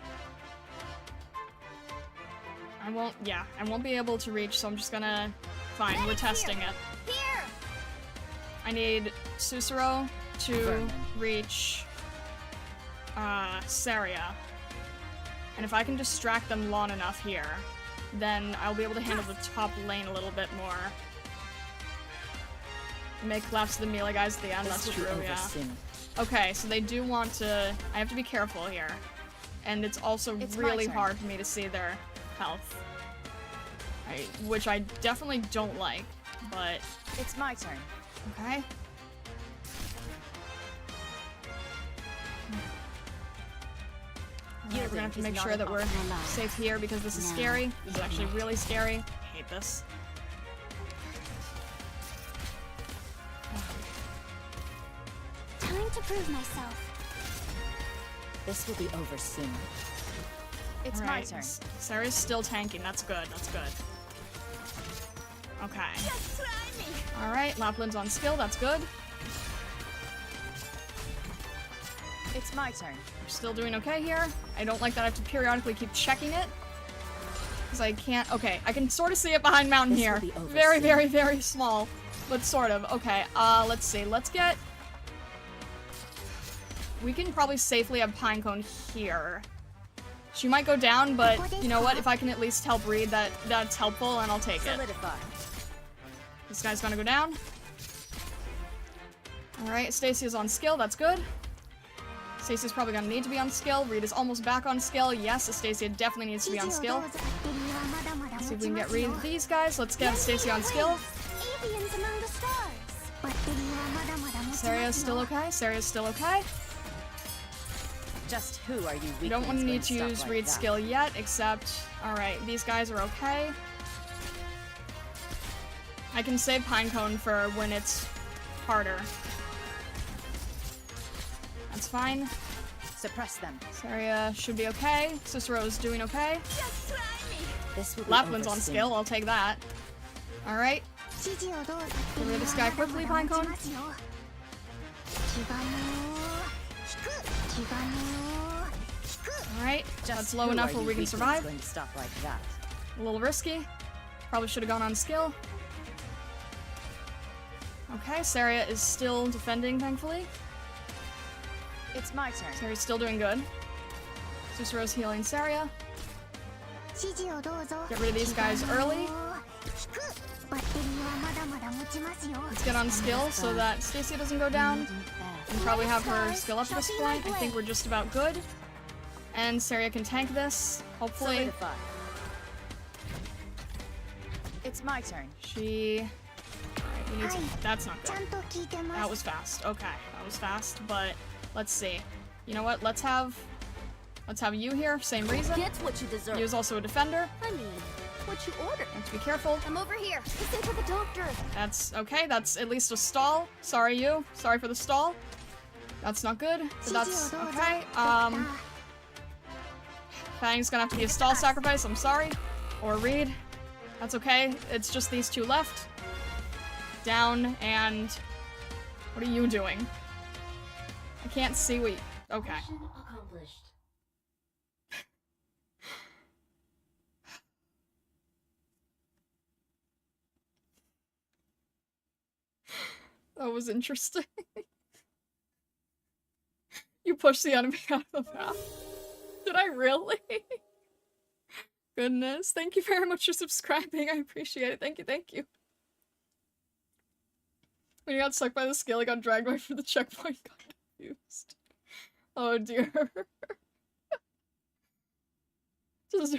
I won't be able to reach, so I'm just gonna... Fine, we're testing it. Here! I need Susuro to reach, Saria. And if I can distract them long enough here, then I'll be able to handle the top lane a little bit more. Make laps to the melee guys at the end, that's true, yeah. Okay, so they do want to... I have to be careful here. And it's also really hard for me to see their health. Which I definitely don't like, but... It's my turn. Okay. We're gonna have to make sure that we're safe here because this is scary. This is actually really scary. I hate this. Time to prove myself. This will be over soon. It's my turn. Sarah's still tanking. That's good. That's good. Okay. Just try me. Alright, Lapland's on skill. That's good. It's my turn. We're still doing okay here. I don't like that I have to periodically keep checking it. Because I can't... Okay, I can sort of see it behind mountain here. Very, very, very small. But sort of. Okay, let's see. Let's get... We can probably safely have Pinecone here. She might go down, but you know what? If I can at least help Reed, that's helpful, and I'll take it. Solidify. This guy's gonna go down. Alright, Stacy is on skill. That's good. Stacy's probably gonna need to be on skill. Reed is almost back on skill. Yes, Stacia definitely needs to be on skill. Let's see if we can get Reed these guys. Let's get Stacy on skill. Saria's still okay. Saria's still okay. Just who are you? We don't want to need to use Reed's skill yet, except... Alright, these guys are okay. I can save Pinecone for when it's harder. That's fine. Suppress them. Saria should be okay. Cicero's doing okay. Just try me. This will be Lapland's on skill, I'll take that. Alright. Get rid of this guy quickly, Pinecone. Alright, that's low enough where we can survive. Going to stop like that. A little risky. Probably should have gone on skill. Okay, Saria is still defending, thankfully. It's my turn. Saria's still doing good. Cicero's healing Saria. Get rid of these guys early. Let's get on skill so that Stacy doesn't go down. And probably have her skill up at this point. I think we're just about good. And Saria can tank this, hopefully. Solidify. It's my turn. She... Alright, we need to... That's not good. That was fast. Okay, that was fast, but let's see. You know what? Let's have you here. Same reason. Get what you deserve. You is also a defender. I mean, what you ordered. Have to be careful. I'm over here. Stay for the doctor. That's okay. That's at least a stall. Sorry, you. Sorry for the stall. That's not good. But that's okay. Fang's gonna have to be a stall sacrifice. I'm sorry. Or Reed. That's okay. It's just these two left. Down and... What are you doing? I can't see what you... Okay. That was interesting. You pushed the enemy out of the path. Did I really? Goodness. Thank you very much for subscribing. I appreciate it. Thank you, thank you. When you got stuck by the scale, I got dragged right for the checkpoint. Got confused. Oh dear. Just,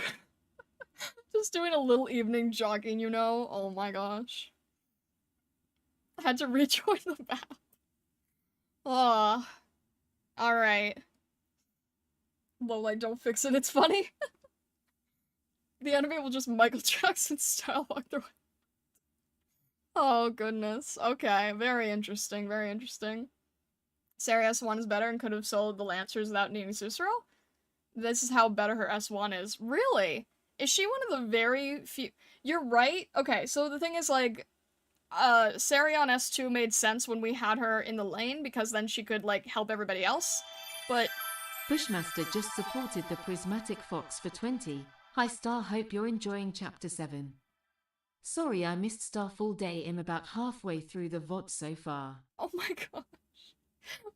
just doing a little evening jogging, you know? Oh my gosh. I had to rejoin the map. Oh. Alright. Lowlight, don't fix it, it's funny. The enemy will just Michael Jackson style walk through it. Oh goodness. Okay, very interesting, very interesting. Sarah S1 is better and could have sold the Lancers without needing Cicero? This is how better her S1 is. Really? Is she one of the very few- You're right? Okay, so the thing is, like, Sarah on S2 made sense when we had her in the lane, because then she could, like, help everybody else, but... Bushmaster just supported the Prismatic Fox for 20. Hi Star, hope you're enjoying Chapter 7. Sorry I missed Star full day. I'm about halfway through the VOD so far. Oh my gosh.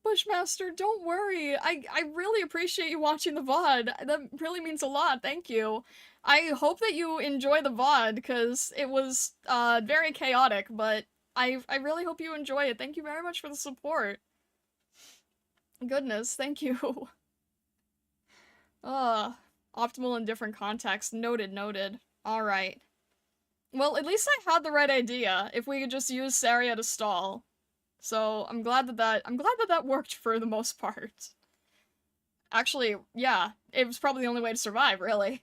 Bushmaster, don't worry. I really appreciate you watching the VOD. That really means a lot. Thank you. I hope that you enjoy the VOD, because it was very chaotic, but I really hope you enjoy it. Thank you very much for the support. Goodness, thank you. Optimal in different contexts. Noted, noted. Alright. Well, at least I had the right idea, if we could just use Saria to stall. So, I'm glad that that worked for the most part. Actually, yeah, it was probably the only way to survive, really.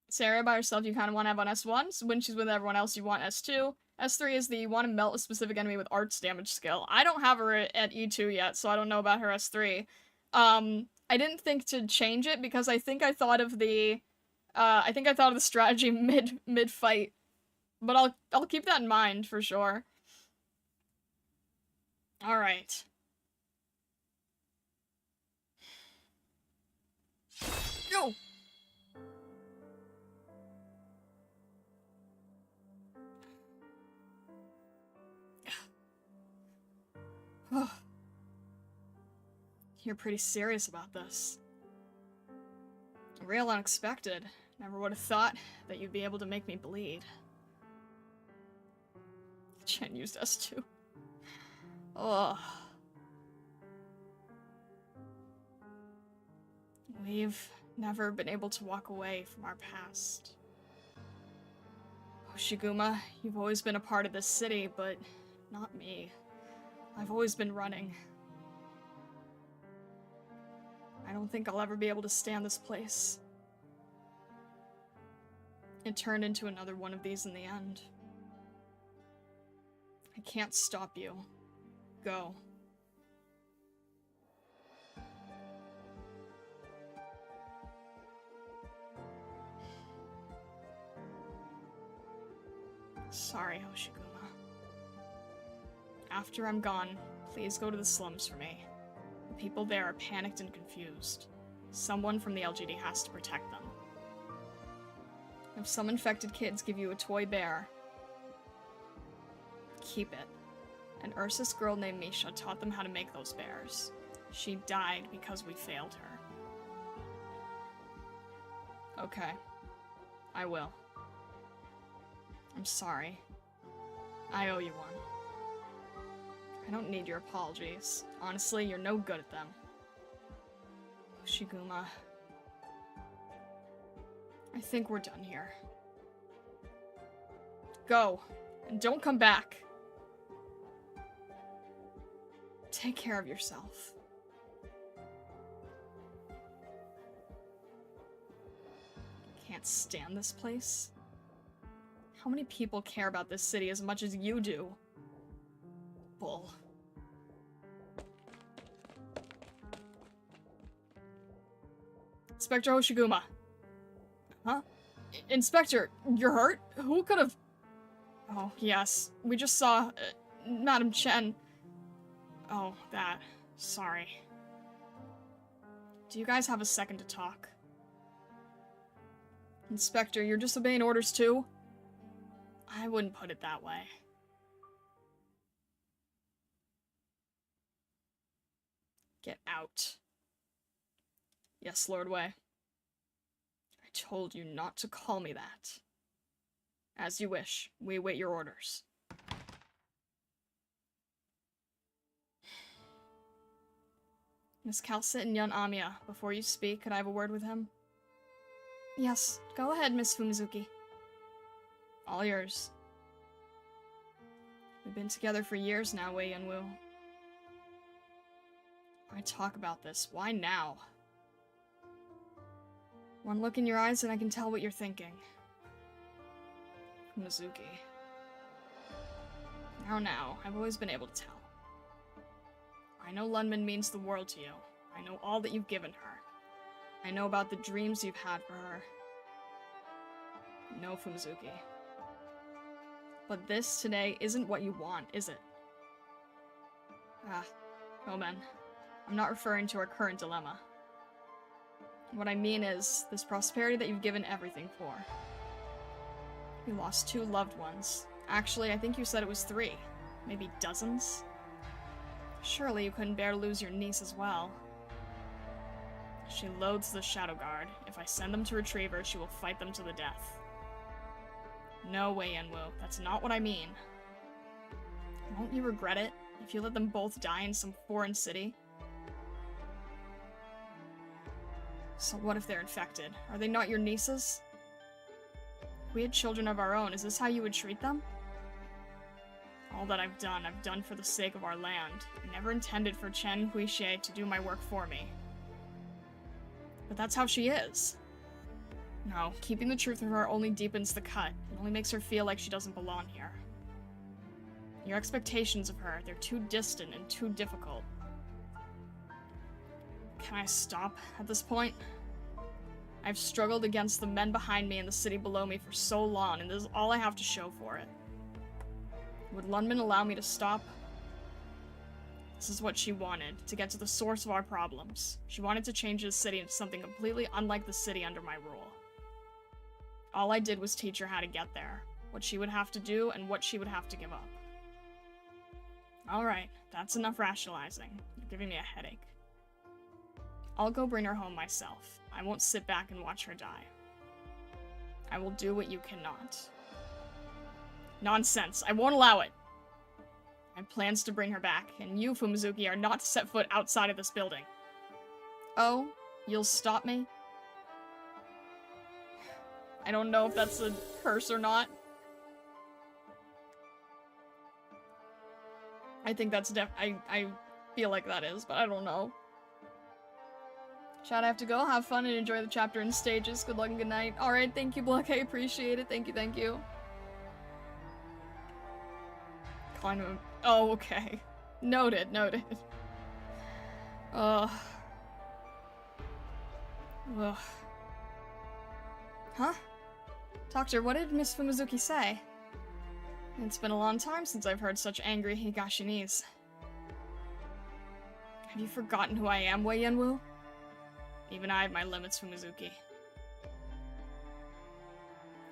Saria by herself you kind of want to have on S1, so when she's with everyone else you want S2. S3 is the you want to melt a specific enemy with arts damage skill. I don't have her at E2 yet, so I don't know about her S3. I didn't think to change it because I think I thought of the strategy mid-fight. But I'll keep that in mind for sure. Alright. Go! You're pretty serious about this. Real unexpected. Never would have thought that you'd be able to make me bleed. Chen used us too. Ugh. We've never been able to walk away from our past. Hoshiguma, you've always been a part of this city, but not me. I've always been running. I don't think I'll ever be able to stand this place. It turned into another one of these in the end. I can't stop you. Go. Sorry, Hoshiguma. After I'm gone, please go to the slums for me. The people there are panicked and confused. Someone from the LGD has to protect them. If some infected kids give you a toy bear, keep it. An Ursus girl named Misha taught them how to make those bears. She died because we failed her. Okay. I will. I'm sorry. I owe you one. I don't need your apologies. Honestly, you're no good at them. Hoshiguma. I think we're done here. Go. And don't come back. Take care of yourself. Can't stand this place. How many people care about this city as much as you do? Bull. Inspector Hoshiguma. Huh? Inspector, you're hurt? Who could have... Oh, yes. We just saw... Madam Chen. Oh, that. Sorry. Do you guys have a second to talk? Inspector, you're just obeying orders too? I wouldn't put it that way. Get out. Yes, Lord Wei. told you not to call me that. As you wish. We await your orders. Miss Calcit and Yun Amiya, before you speak, could I have a word with him? Yes, go ahead, Miss Fumizuki. All yours. We've been together for years now, Wei Yan Wu. Why talk about this? Why now? One look in your eyes and I can tell what you're thinking. Fumizuki. Now, I've always been able to tell. I know Lundman means the world to you. I know all that you've given her. I know about the dreams you've had for her. No, Fumizuki. But this today isn't what you want, is it? Well then. I'm not referring to our current dilemma. What I mean is, this prosperity that you've given everything for. You lost 2 loved ones. Actually, I think you said it was 3. Maybe dozens? Surely you couldn't bear to lose your niece as well. She loathes the Shadow Guard. If I send them to retrieve her, she will fight them to the death. No, Wei Yan Wu, that's not what I mean. Won't you regret it, if you let them both die in some foreign city? So what if they're infected? Are they not your nieces? If we had children of our own, is this how you would treat them? All that I've done for the sake of our land. I never intended for Chen Huixie to do my work for me. But that's how she is. No, keeping the truth of her only deepens the cut. It only makes her feel like she doesn't belong here. Your expectations of her, they're too distant and too difficult. Can I stop at this point? I've struggled against the men behind me and the city below me for so long, and this is all I have to show for it. Would Lundman allow me to stop? This is what she wanted, to get to the source of our problems. She wanted to change the city into something completely unlike the city under my rule. All I did was teach her how to get there, what she would have to do and what she would have to give up. Alright, that's enough rationalizing. You're giving me a headache. I'll go bring her home myself. I won't sit back and watch her die. I will do what you cannot. Nonsense. I won't allow it. I have plans to bring her back, and you, Fumizuki, are not to set foot outside of this building. Oh? You'll stop me? I don't know if that's a curse or not. I think that's I feel like that is, but I don't know. Chat, I have to go. Have fun and enjoy the chapter in stages. Good luck and good night. Alright, thank you, Block. I appreciate it. Thank you, thank you. Climb him. Oh, okay. Noted, noted. Ugh. Huh? Doctor, what did Miss Fumizuki say? It's been a long time since I've heard such angry Higashinese. Have you forgotten who I am, Wei Yan Wu? Even I have my limits, Fumizuki.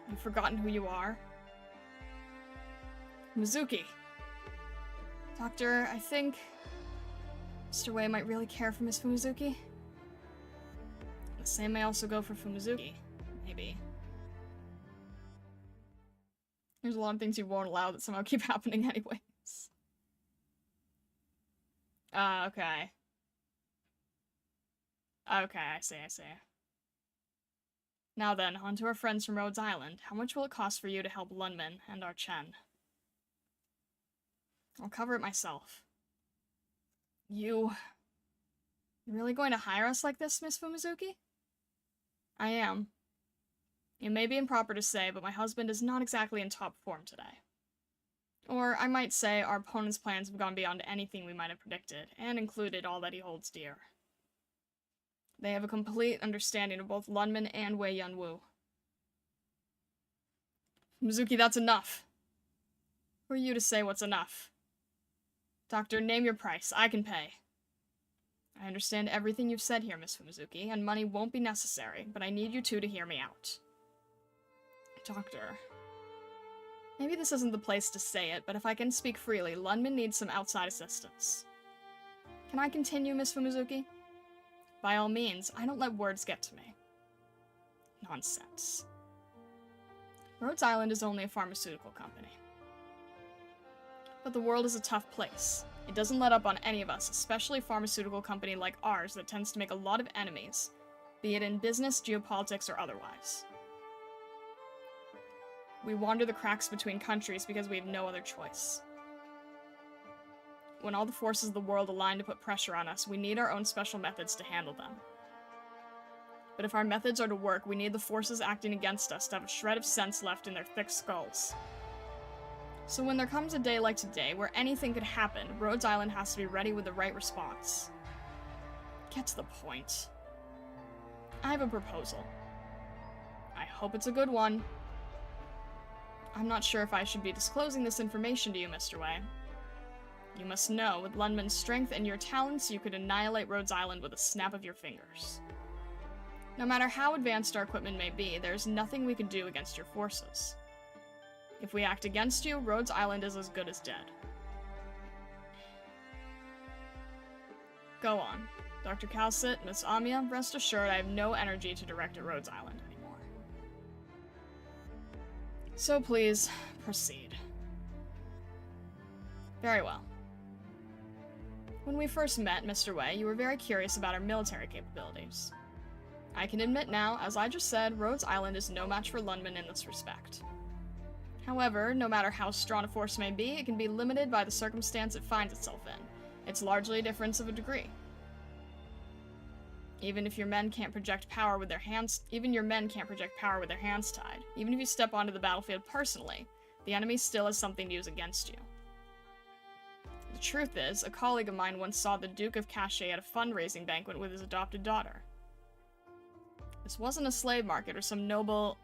You've forgotten who you are? Mizuki! Doctor, I think Mr. Wei might really care for Miss Fumizuki. The same may also go for Fumizuki. Maybe. There's a lot of things you won't allow that somehow keep happening anyways. Okay. Okay, I see. Now then, on to our friends from Rhodes Island. How much will it cost for you to help Lundman and our Chen? I'll cover it myself. You're really going to hire us like this, Miss Fumizuki? I am. It may be improper to say, but my husband is not exactly in top form today. Or I might say our opponent's plans have gone beyond anything we might have predicted, and included all that he holds dear. They have a complete understanding of both Lundman and Wei Yan Wu. Mizuki, that's enough. Who are you to say what's enough? Doctor, name your price. I can pay. I understand everything you've said here, Miss Fumizuki, and money won't be necessary, but I need you two to hear me out. Doctor. Maybe this isn't the place to say it, but if I can speak freely, Lundman needs some outside assistance. Can I continue, Miss Fumizuki? By all means, I don't let words get to me. Nonsense. Rhodes Island is only a pharmaceutical company. But the world is a tough place. It doesn't let up on any of us, especially a pharmaceutical company like ours that tends to make a lot of enemies, be it in business, geopolitics, or otherwise. We wander the cracks between countries because we have no other choice. When all the forces of the world align to put pressure on us, we need our own special methods to handle them. But if our methods are to work, we need the forces acting against us to have a shred of sense left in their thick skulls. So when there comes a day like today, where anything could happen, Rhodes Island has to be ready with the right response. Get to the point. I have a proposal. I hope it's a good one. I'm not sure if I should be disclosing this information to you, Mr. Wei. You must know, with Lundman's strength and your talents, you could annihilate Rhodes Island with a snap of your fingers. No matter how advanced our equipment may be, there's nothing we can do against your forces. If we act against you, Rhodes Island is as good as dead. Go on. Dr. Calcit, Miss Amia, rest assured I have no energy to direct at Rhodes Island anymore. So please, proceed. Very well. When we first met, Mr. Wei, you were very curious about our military capabilities. I can admit now, as I just said, Rhodes Island is no match for Lundman in this respect. However, no matter how strong a force may be, it can be limited by the circumstance it finds itself in. It's largely a difference of a degree. Even your men can't project power with their hands tied. Even if you step onto the battlefield personally, the enemy still has something to use against you. The truth is, a colleague of mine once saw the Duke of Cachet at a fundraising banquet with his adopted daughter. This wasn't a slave market or some noble,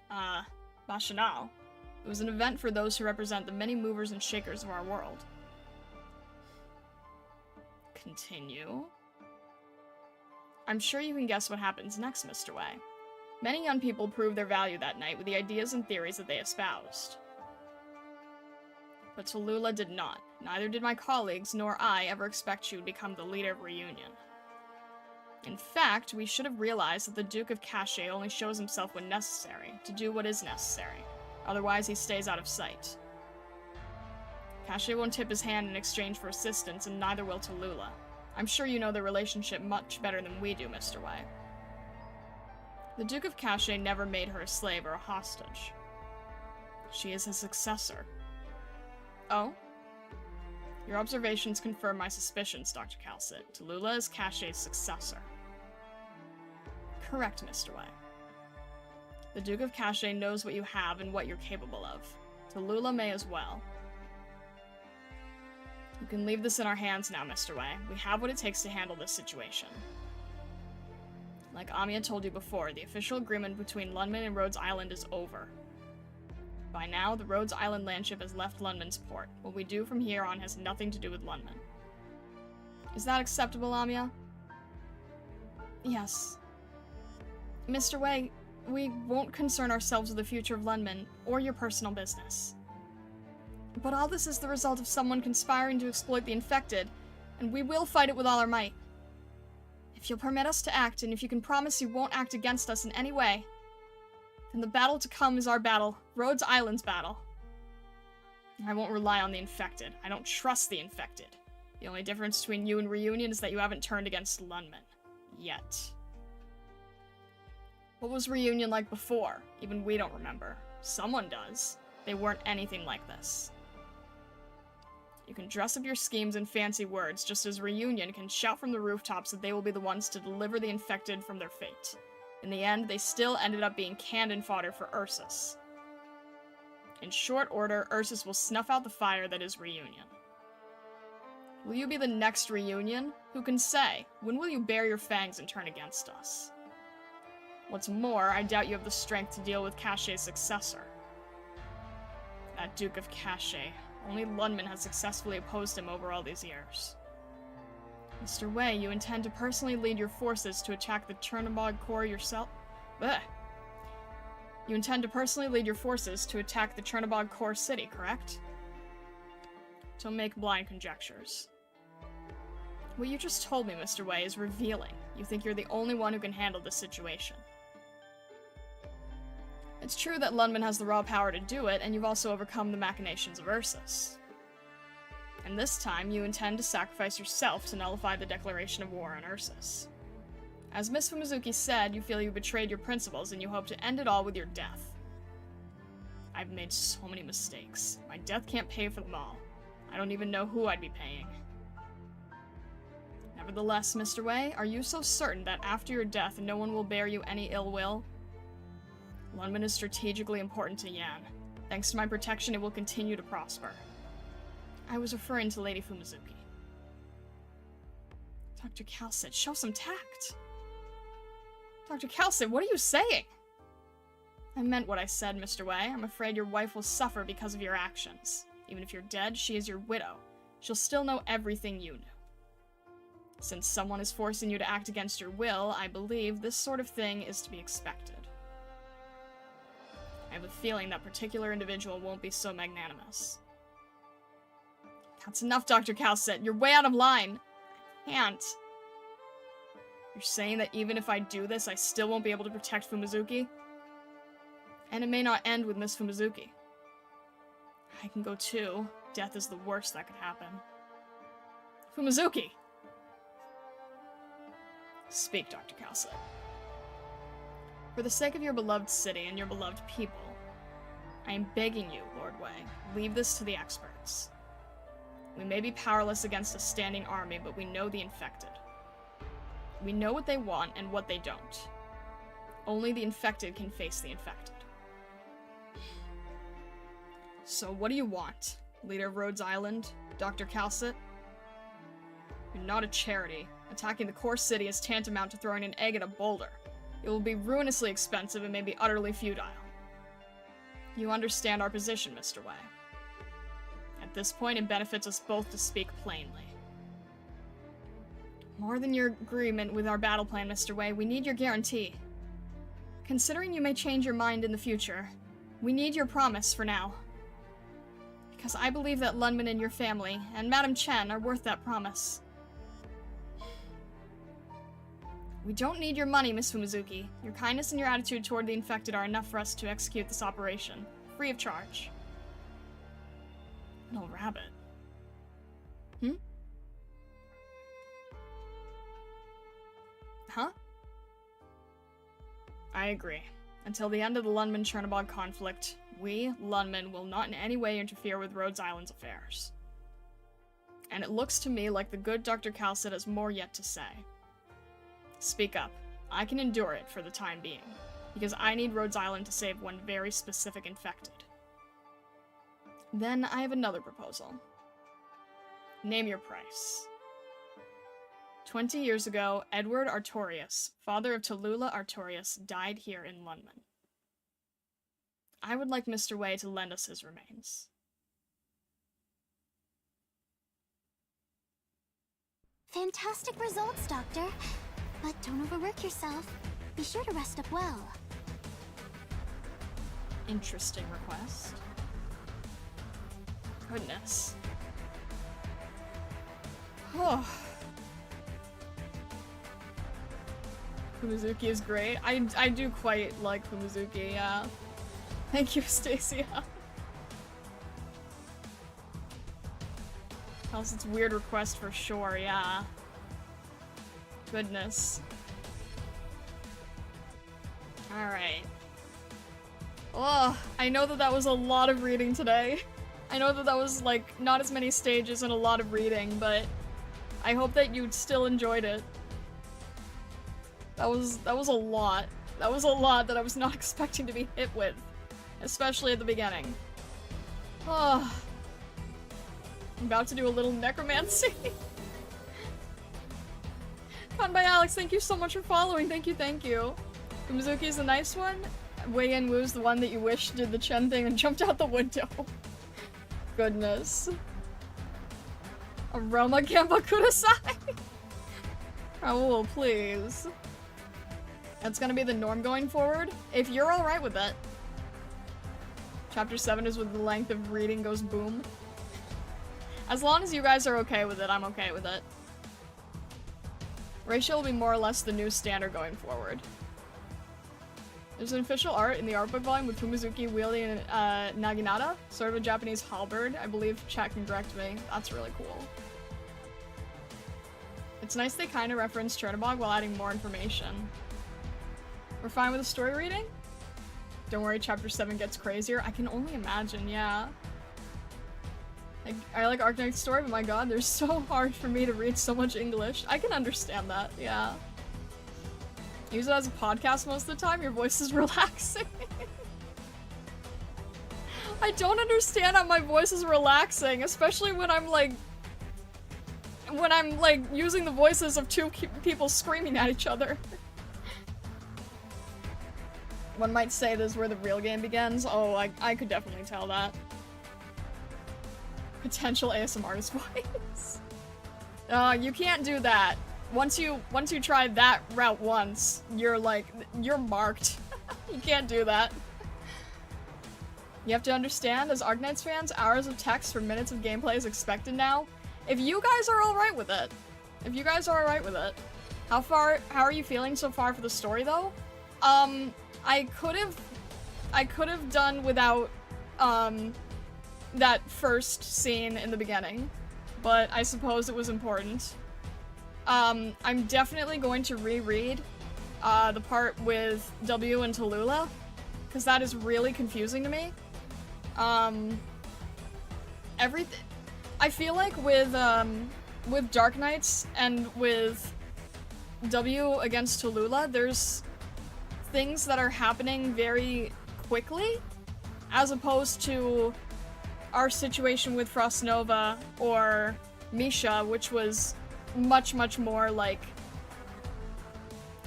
bacchanal. It was an event for those who represent the many movers and shakers of our world. Continue. I'm sure you can guess what happens next, Mr. Wei. Many young people proved their value that night with the ideas and theories that they espoused. But Tallulah did not. Neither did my colleagues, nor I, ever expect you would become the leader of Reunion. In fact, we should have realized that the Duke of Cachet only shows himself when necessary, to do what is necessary. Otherwise, he stays out of sight. Cachet won't tip his hand in exchange for assistance, and neither will Tallulah. I'm sure you know their relationship much better than we do, Mr. Wei. The Duke of Cachet never made her a slave or a hostage. She is his successor. Oh? Your observations confirm my suspicions, Dr. Calcit. Tallulah is Cachet's successor. Correct, Mr. Wei. The Duke of Cachet knows what you have and what you're capable of. Tallulah may as well. You can leave this in our hands now, Mr. Wei. We have what it takes to handle this situation. Like Amia told you before, the official agreement between Lundman and Rhodes Island is over. By now, the Rhodes Island landship has left Lundman's port. What we do from here on has nothing to do with Lundman. Is that acceptable, Amia? Yes. Mr. Wei, we won't concern ourselves with the future of Lundman, or your personal business. But all this is the result of someone conspiring to exploit the infected, and we will fight it with all our might. If you'll permit us to act, and if you can promise you won't act against us in any way, then the battle to come is our battle, Rhodes Island's battle. I won't rely on the infected. I don't trust the infected. The only difference between you and Reunion is that you haven't turned against Lundman. Yet. What was Reunion like before? Even we don't remember. Someone does. They weren't anything like this. You can dress up your schemes in fancy words, just as Reunion can shout from the rooftops that they will be the ones to deliver the infected from their fate. In the end, they still ended up being cannon fodder for Ursus. In short order, Ursus will snuff out the fire that is Reunion. Will you be the next Reunion? Who can say? When will you bare your fangs and turn against us? What's more, I doubt you have the strength to deal with Cachet's successor. That Duke of Cachet. Only Lundman has successfully opposed him over all these years. Mr. Wei, you intend to personally lead your forces to attack the Chernobog Core yourself? Blech. You intend to personally lead your forces to attack the Chernobog Core city, correct? Don't make blind conjectures. What you just told me, Mr. Wei, is revealing. You think you're the only one who can handle this situation. It's true that Lundman has the raw power to do it, and you've also overcome the machinations of Ursus. And this time, you intend to sacrifice yourself to nullify the declaration of war on Ursus. As Miss Fumizuki said, you feel you betrayed your principles, and you hope to end it all with your death. I've made so many mistakes. My death can't pay for them all. I don't even know who I'd be paying. Nevertheless, Mr. Wei, are you so certain that after your death, no one will bear you any ill will? Lundman is strategically important to Yan. Thanks to my protection, it will continue to prosper. I was referring to Lady Fumizuki. Dr. Calcid, show some tact. Dr. Calcid, what are you saying? I meant what I said, Mr. Wei. I'm afraid your wife will suffer because of your actions. Even if you're dead, she is your widow. She'll still know everything you knew. Since someone is forcing you to act against your will, I believe this sort of thing is to be expected. I have a feeling that particular individual won't be so magnanimous. That's enough, Dr. Calcid. You're way out of line. I can't. You're saying that even if I do this, I still won't be able to protect Fumizuki? And it may not end with Miss Fumizuki. I can go too. Death is the worst that could happen. Fumizuki! Speak, Dr. Calcid. For the sake of your beloved city and your beloved people, I am begging you, Lord Wei, leave this to the experts. We may be powerless against a standing army, but we know the infected. We know what they want and what they don't. Only the infected can face the infected. So what do you want, leader of Rhodes Island, Dr. Calcid? You're not a charity. Attacking the core city is tantamount to throwing an egg at a boulder. It will be ruinously expensive and may be utterly futile. You understand our position, Mr. Wei. At this point, it benefits us both to speak plainly. More than your agreement with our battle plan, Mr. Wei, we need your guarantee. Considering you may change your mind in the future, we need your promise for now. Because I believe that Lundman and your family, and Madame Chen, are worth that promise. We don't need your money, Miss Fumizuki. Your kindness and your attitude toward the infected are enough for us to execute this operation, free of charge. No rabbit. Huh? I agree. Until the end of the Lundman-Chernobog conflict, we, Lundman, will not in any way interfere with Rhodes Island's affairs. And it looks to me like the good Dr. Calcid has more yet to say. Speak up. I can endure it for the time being, because I need Rhodes Island to save one very specific infected. Then I have another proposal. Name your price. 20 years ago, Edward Artorius, father of Tallulah Artorius, died here in Lundman. I would like Mr. Wei to lend us his remains. Fantastic results, Doctor. But don't overwork yourself. Be sure to rest up well. Interesting request. Goodness. Oh. Fumizuki is great. I do quite like Fumizuki, yeah. Thank you, Stacia. Else it's a weird request for sure, yeah. Goodness. Alright. Oh, I know that was a lot of reading today. I know that was, like, not as many stages and a lot of reading, but I hope that you still enjoyed it. That was a lot. That was a lot that I was not expecting to be hit with. Especially at the beginning. Oh. I'm about to do a little necromancy. Con by Alex, thank you so much for following. Thank you, thank you. Fumizuki is the nice one. Wei Yan Wu is the one that you wish did the Chen thing and jumped out the window. Goodness. Aroma Gamba Kudasai? Oh, please. That's gonna be the norm going forward? If you're alright with it. Chapter 7 is when the length of reading goes boom. As long as you guys are okay with it, I'm okay with it. Ratio will be more or less the new standard going forward. There's an official art in the art book volume with Fumizuki wielding Naginata, sort of a Japanese halberd. I believe chat can correct me. That's really cool. It's nice they kind of reference Chernobog while adding more information. We're fine with the story reading? Don't worry, chapter 7 gets crazier. I can only imagine, yeah. I like Arknights' story, but my god, they're so hard for me to read so much English. I can understand that, yeah. Use it as a podcast most of the time, your voice is relaxing. I don't understand how my voice is relaxing, especially when I'm like using the voices of two people screaming at each other. One might say this is where the real game begins. Oh, I could definitely tell that. Potential ASMR artist voice. You can't do that. Once you try that route once, you're marked. You can't do that. You have to understand, as Arknights fans, hours of text for minutes of gameplay is expected now. If you guys are alright with it. If you guys are alright with it. How are you feeling so far for the story though? I could have done without that first scene in the beginning, but I suppose it was important. I'm definitely going to reread the part with W and Tallulah, because that is really confusing to me. Everything. I feel like with Darknights and with W against Tallulah, there's things that are happening very quickly, as opposed to our situation with Frost Nova or Misha, which was much more like,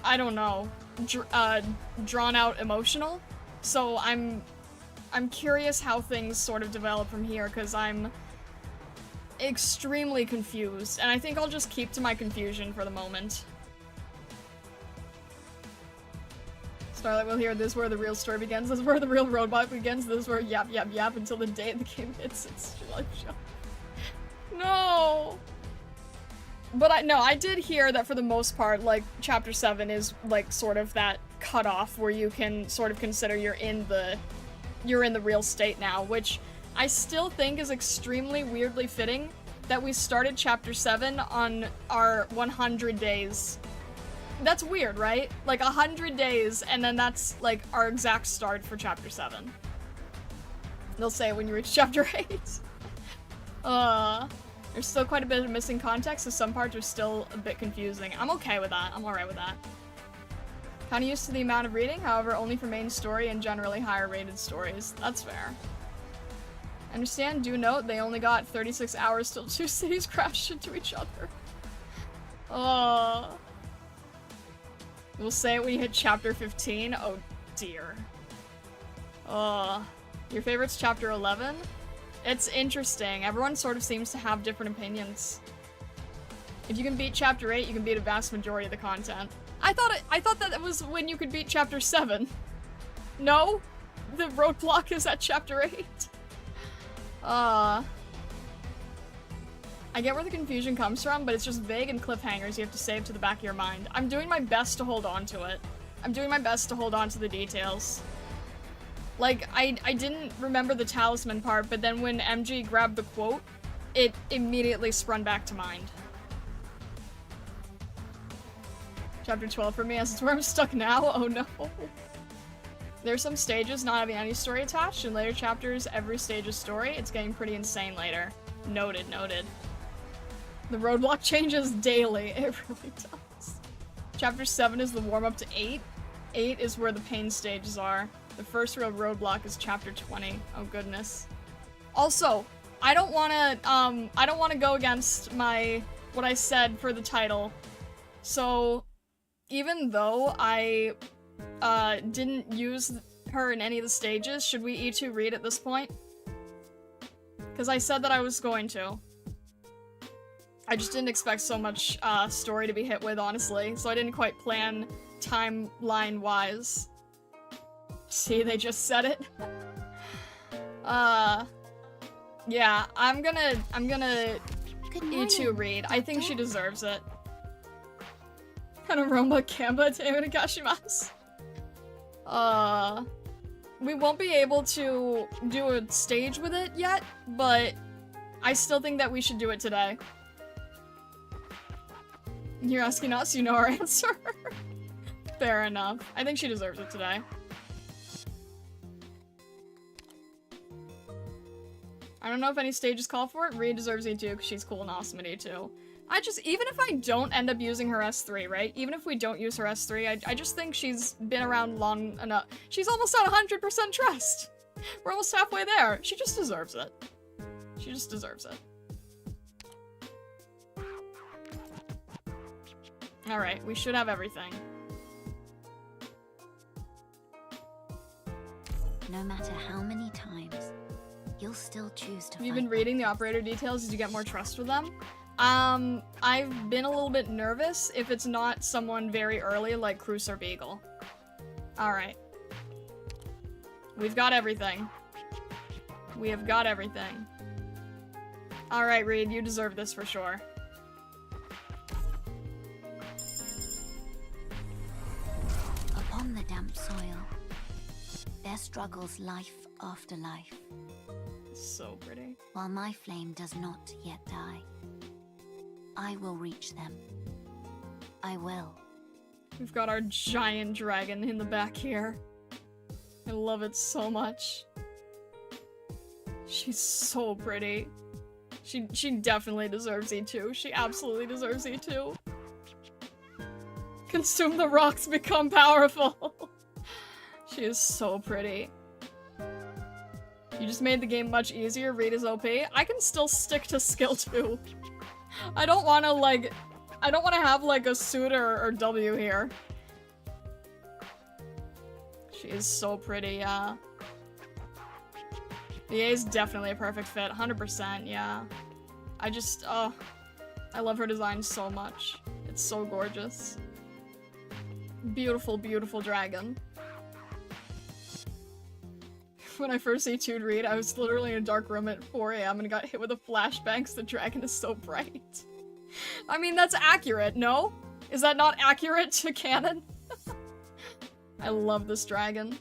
I don't know, drawn out emotional. So I'm curious how things sort of develop from here, because I'm extremely confused, and I think I'll just keep to my confusion for the moment. Starlight will hear this is where the real story begins, this is where the real roadblock begins, this is where yap until the day the game hits its life show. No! But I did hear that for the most part, like, chapter 7 is, like, sort of that cutoff where you can sort of consider you're in the real state now, which I still think is extremely weirdly fitting that we started chapter 7 on our 100 days. That's weird, right? Like 100 days, and then that's like our exact start for chapter 7. They'll say it when you reach chapter 8. There's still quite a bit of missing context, so some parts are still a bit confusing. I'm okay with that. I'm alright with that. Kinda used to the amount of reading, however, only for main story and generally higher rated stories. That's fair. Understand, do note, they only got 36 hours till two cities crashed into each other. We'll say it when you hit chapter 15. Oh dear. Your favorite's chapter 11? It's interesting. Everyone sort of seems to have different opinions. If you can beat chapter 8, you can beat a vast majority of the content. I thought that was when you could beat chapter 7. No? The roadblock is at chapter 8. I get where the confusion comes from, but it's just vague and cliffhangers you have to save to the back of your mind. I'm doing my best to hold on to it. I'm doing my best to hold on to the details. Like, I didn't remember the talisman part, but then when MG grabbed the quote, it immediately sprung back to mind. Chapter 12 for me, as it's where I'm stuck now. Oh no. There's some stages not having any story attached. In later chapters, every stage is story. It's getting pretty insane later. Noted, noted. The roadblock changes daily. It really does. Chapter 7 is the warm-up to 8. 8 is where the pain stages are. The first real roadblock is chapter 20. Oh goodness. Also, I don't wanna go against what I said for the title. So, even though I didn't use her in any of the stages, should we E2 read at this point? Because I said that I was going to. I just didn't expect so much story to be hit with, honestly, so I didn't quite plan timeline-wise. See, they just said it. Yeah, I'm gonna E2 read. I think she deserves it. Kind of Roma Kamba to Kashimasu. We won't be able to do a stage with it yet, but I still think that we should do it today. You're asking us, you know our answer. Fair enough. I think she deserves it today. I don't know if any stages call for it. Rhea deserves E2 because she's cool and awesome at E2. Even if I don't end up using her S3, right? Even if we don't use her S3, I just think she's been around long enough. She's almost at 100% trust. We're almost halfway there. She just deserves it. She just deserves it. Alright, we should have everything. No matter how many times, you'll still choose to Have you been reading the operator details? Did you get more trust with them? I've been a little bit nervous if it's not someone very early like Cruz or Beagle. Alright. We've got everything. We have got everything. Alright, Reed, you deserve this for sure. Upon the damp soil, there struggles life after life. So pretty. While my flame does not yet die, I will reach them. I will. We've got our giant dragon in the back here. I love it so much. She's so pretty. She definitely deserves E2. She absolutely deserves E2. Consume the rocks, become powerful. She is so pretty. You just made the game much easier. Rita's OP. I can still stick to skill 2. I don't want to, like... I don't want to have, like, a suitor or W here. She is so pretty, yeah. The A is definitely a perfect fit. 100%, yeah. I just, I love her design so much. It's so gorgeous. Beautiful, beautiful dragon. When I first E2'd Reed, I was literally in a dark room at 4 AM and got hit with a flashbang because the dragon is so bright. I mean, that's accurate, no? Is that not accurate to canon? I love this dragon.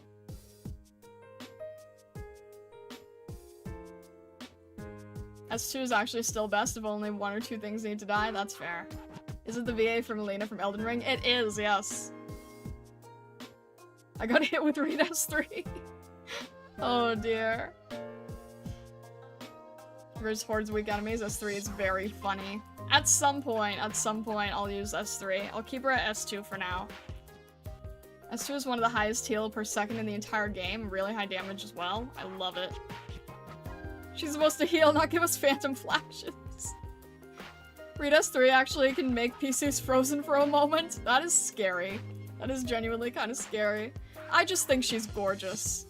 S2 is actually still best if only 1 or 2 things need to die. That's fair. Is it the VA from Elena from Elden Ring? It is, yes. I got hit with Reed S3. Oh dear. Versus Horde's weak enemies, S3 is very funny. At some point, I'll use S3. I'll keep her at S2 for now. S2 is one of the highest heal per second in the entire game. Really high damage as well. I love it. She's supposed to heal, not give us phantom flashes. Reed S3 actually can make PCs frozen for a moment. That is scary. That is genuinely kind of scary. I just think she's gorgeous.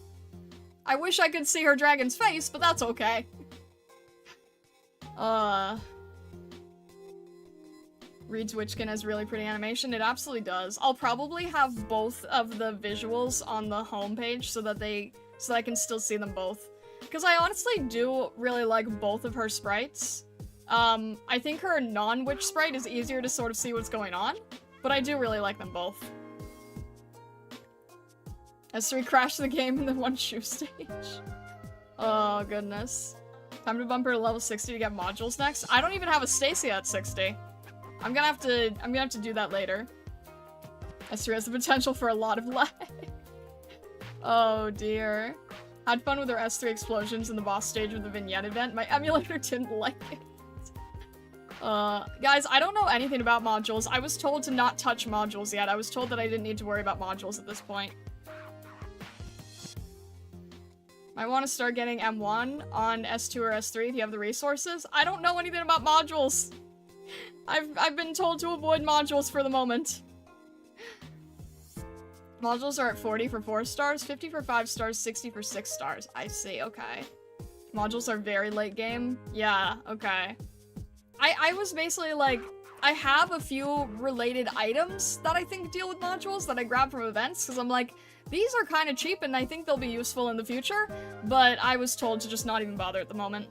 I wish I could see her dragon's face, but that's okay. Reed's Witchkin has really pretty animation. It absolutely does. I'll probably have both of the visuals on the homepage so that I can still see them both. Because I honestly do really like both of her sprites. I think her non-witch sprite is easier to sort of see what's going on, but I do really like them both. S3 crashed the game in the one shoe stage. Oh, goodness. Time to bump her to level 60 to get modules next. I don't even have a Stacy at 60. I'm gonna have to do that later. S3 has the potential for a lot of lag. Oh dear. Had fun with her S3 explosions in the boss stage of the Vignette event. My emulator didn't like it. Guys, I don't know anything about modules. I was told to not touch modules yet. I was told that I didn't need to worry about modules at this point. I want to start getting M1 on S2 or S3 if you have the resources. I don't know anything about modules. I've been told to avoid modules for the moment. Modules are at 40 for 4 stars, 50 for 5 stars, 60 for 6 stars. I see, okay. Modules are very late game. Yeah, okay. I was basically like, I have a few related items that I think deal with modules that I grab from events, because I'm like, these are kind of cheap and I think they'll be useful in the future, but I was told to just not even bother at the moment.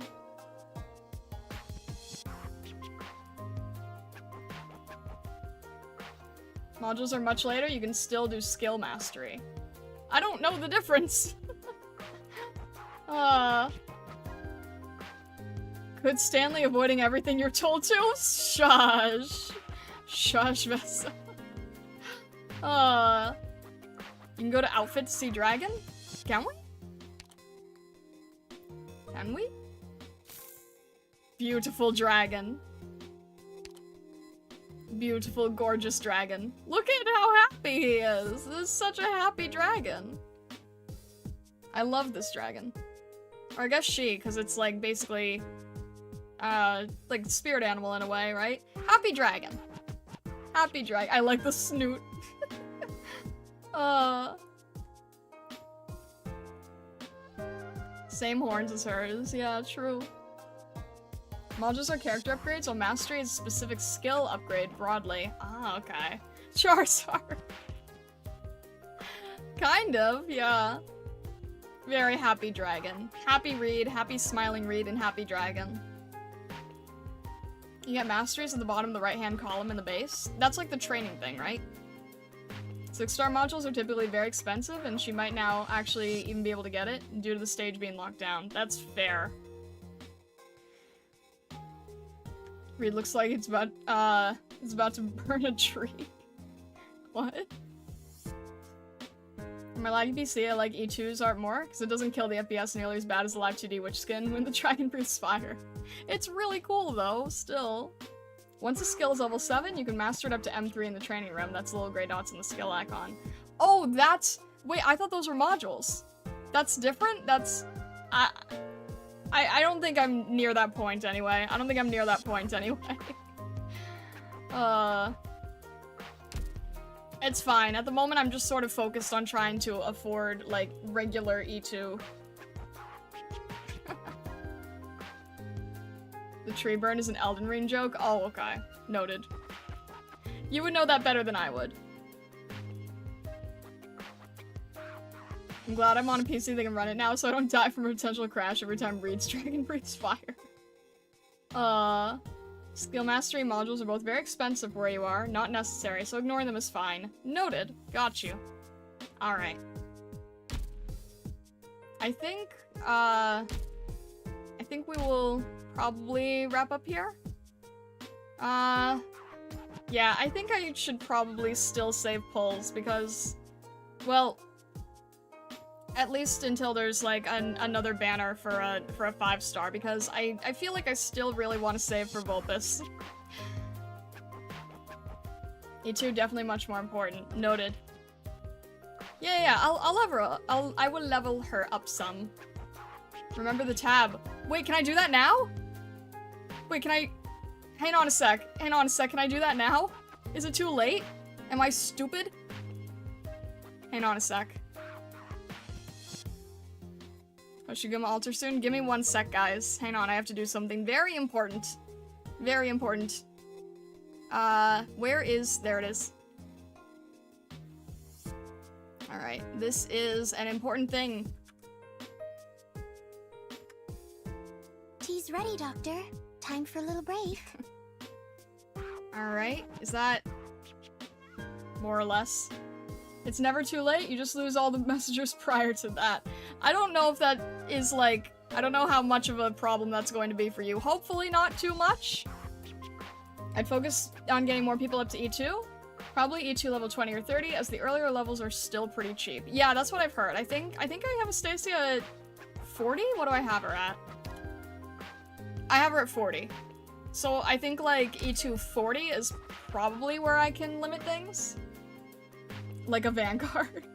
Modules are much later, you can still do skill mastery. I don't know the difference. Could Stanley avoiding everything you're told to? Shush. Shush, Vessa. You can go to outfit to see dragon? Can we? Can we? Beautiful dragon. Beautiful, gorgeous dragon. Look at how happy he is. This is such a happy dragon. I love this dragon. Or I guess she, because it's like basically, like spirit animal in a way, right? Happy dragon. Happy dragon. I like the snoot. Same horns as hers. Yeah, true. Modules are character upgrades, while mastery is a specific skill upgrade broadly. Ah, okay. Charizard. Kind of, yeah. Very happy dragon. Happy Reed, happy smiling Reed, and happy dragon. You get masteries at the bottom of the right-hand column in the base. That's like the training thing, right? 6-star modules are typically very expensive, and she might now actually even be able to get it due to the stage being locked down. That's fair. Reed looks like it's about to burn a tree. What? For my laggy PC, I like E2's art more, because it doesn't kill the FPS nearly as bad as the live 2D witch skin when the dragon breathes fire. It's really cool though, still. Once a skill is level 7, you can master it up to M3 in the training room. That's the little gray dots in the skill icon. Oh, that's... Wait, I thought those were modules. That's different? That's... I don't think I'm near that point anyway. I don't think I'm near that point anyway. It's fine. At the moment, I'm just sort of focused on trying to afford, like, regular E2. The tree burn is an Elden Ring joke? Oh, okay. Noted. You would know that better than I would. I'm glad I'm on a PC that can run it now so I don't die from a potential crash every time Reed's dragon breathes fire. Skill mastery modules are both very expensive where you are, not necessary, so ignoring them is fine. Noted. Got you. Alright. I think we will probably wrap up here. Yeah, I think I should probably still save pulls because, well, at least until there's like another banner for a 5-star, because I feel like I still really want to save for Vulpes. E2 definitely much more important. Noted. Yeah, I will level her up some. Remember the tab. Wait, can I do that now? Wait, can I... Hang on a sec. Can I do that now? Is it too late? Am I stupid? Hang on a sec. I should give him altar soon? Give me 1 sec, guys. Hang on, I have to do something very important. Very important. Where is... There it is. Alright, this is an important thing. Tea's ready, Doctor. Time for a little break. Alright, is that... more or less? It's never too late, you just lose all the messages prior to that. I don't know if that is like... I don't know how much of a problem that's going to be for you. Hopefully not too much. I'd focus on getting more people up to E2. Probably E2 level 20 or 30, as the earlier levels are still pretty cheap. Yeah, that's what I've heard. I think I have a Stacy at 40? What do I have her at? I have her at 40. So I think like E2 40 is probably where I can limit things. Like a Vanguard.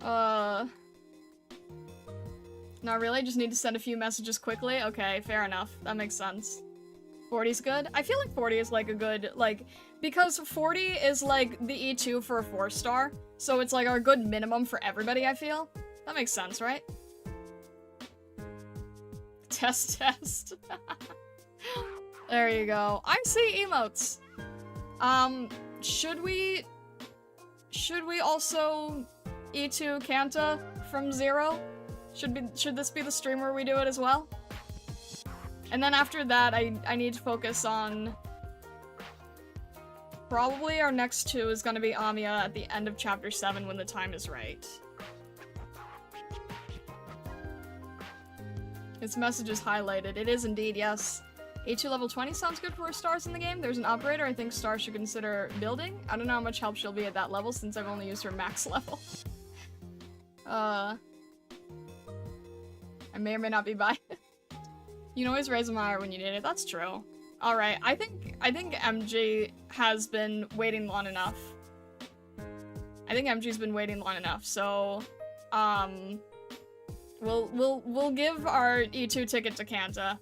Not really, just need to send a few messages quickly. Okay, fair enough. That makes sense. 40's good? I feel like 40 is like a good, like, because 40 is like the E2 for a 4-star, so it's like our good minimum for everybody, I feel. That makes sense, right? Test. There you go. I see emotes. Should we also E2 Kanta from 0? Should this be the stream where we do it as well? And then after that, I need to focus on probably our next two is gonna be Amiya at the end of Chapter 7 when the time is right. This message is highlighted. It is indeed, yes. A2 level 20 sounds good for stars in the game. There's an operator I think Star should consider building. I don't know how much help she'll be at that level since I've only used her max level. I may or may not be by. You can always raise a Meyer when you need it. That's true. Alright, I think MG has been waiting long enough. I think MG's been waiting long enough, so we'll give our E2 ticket to Kanta.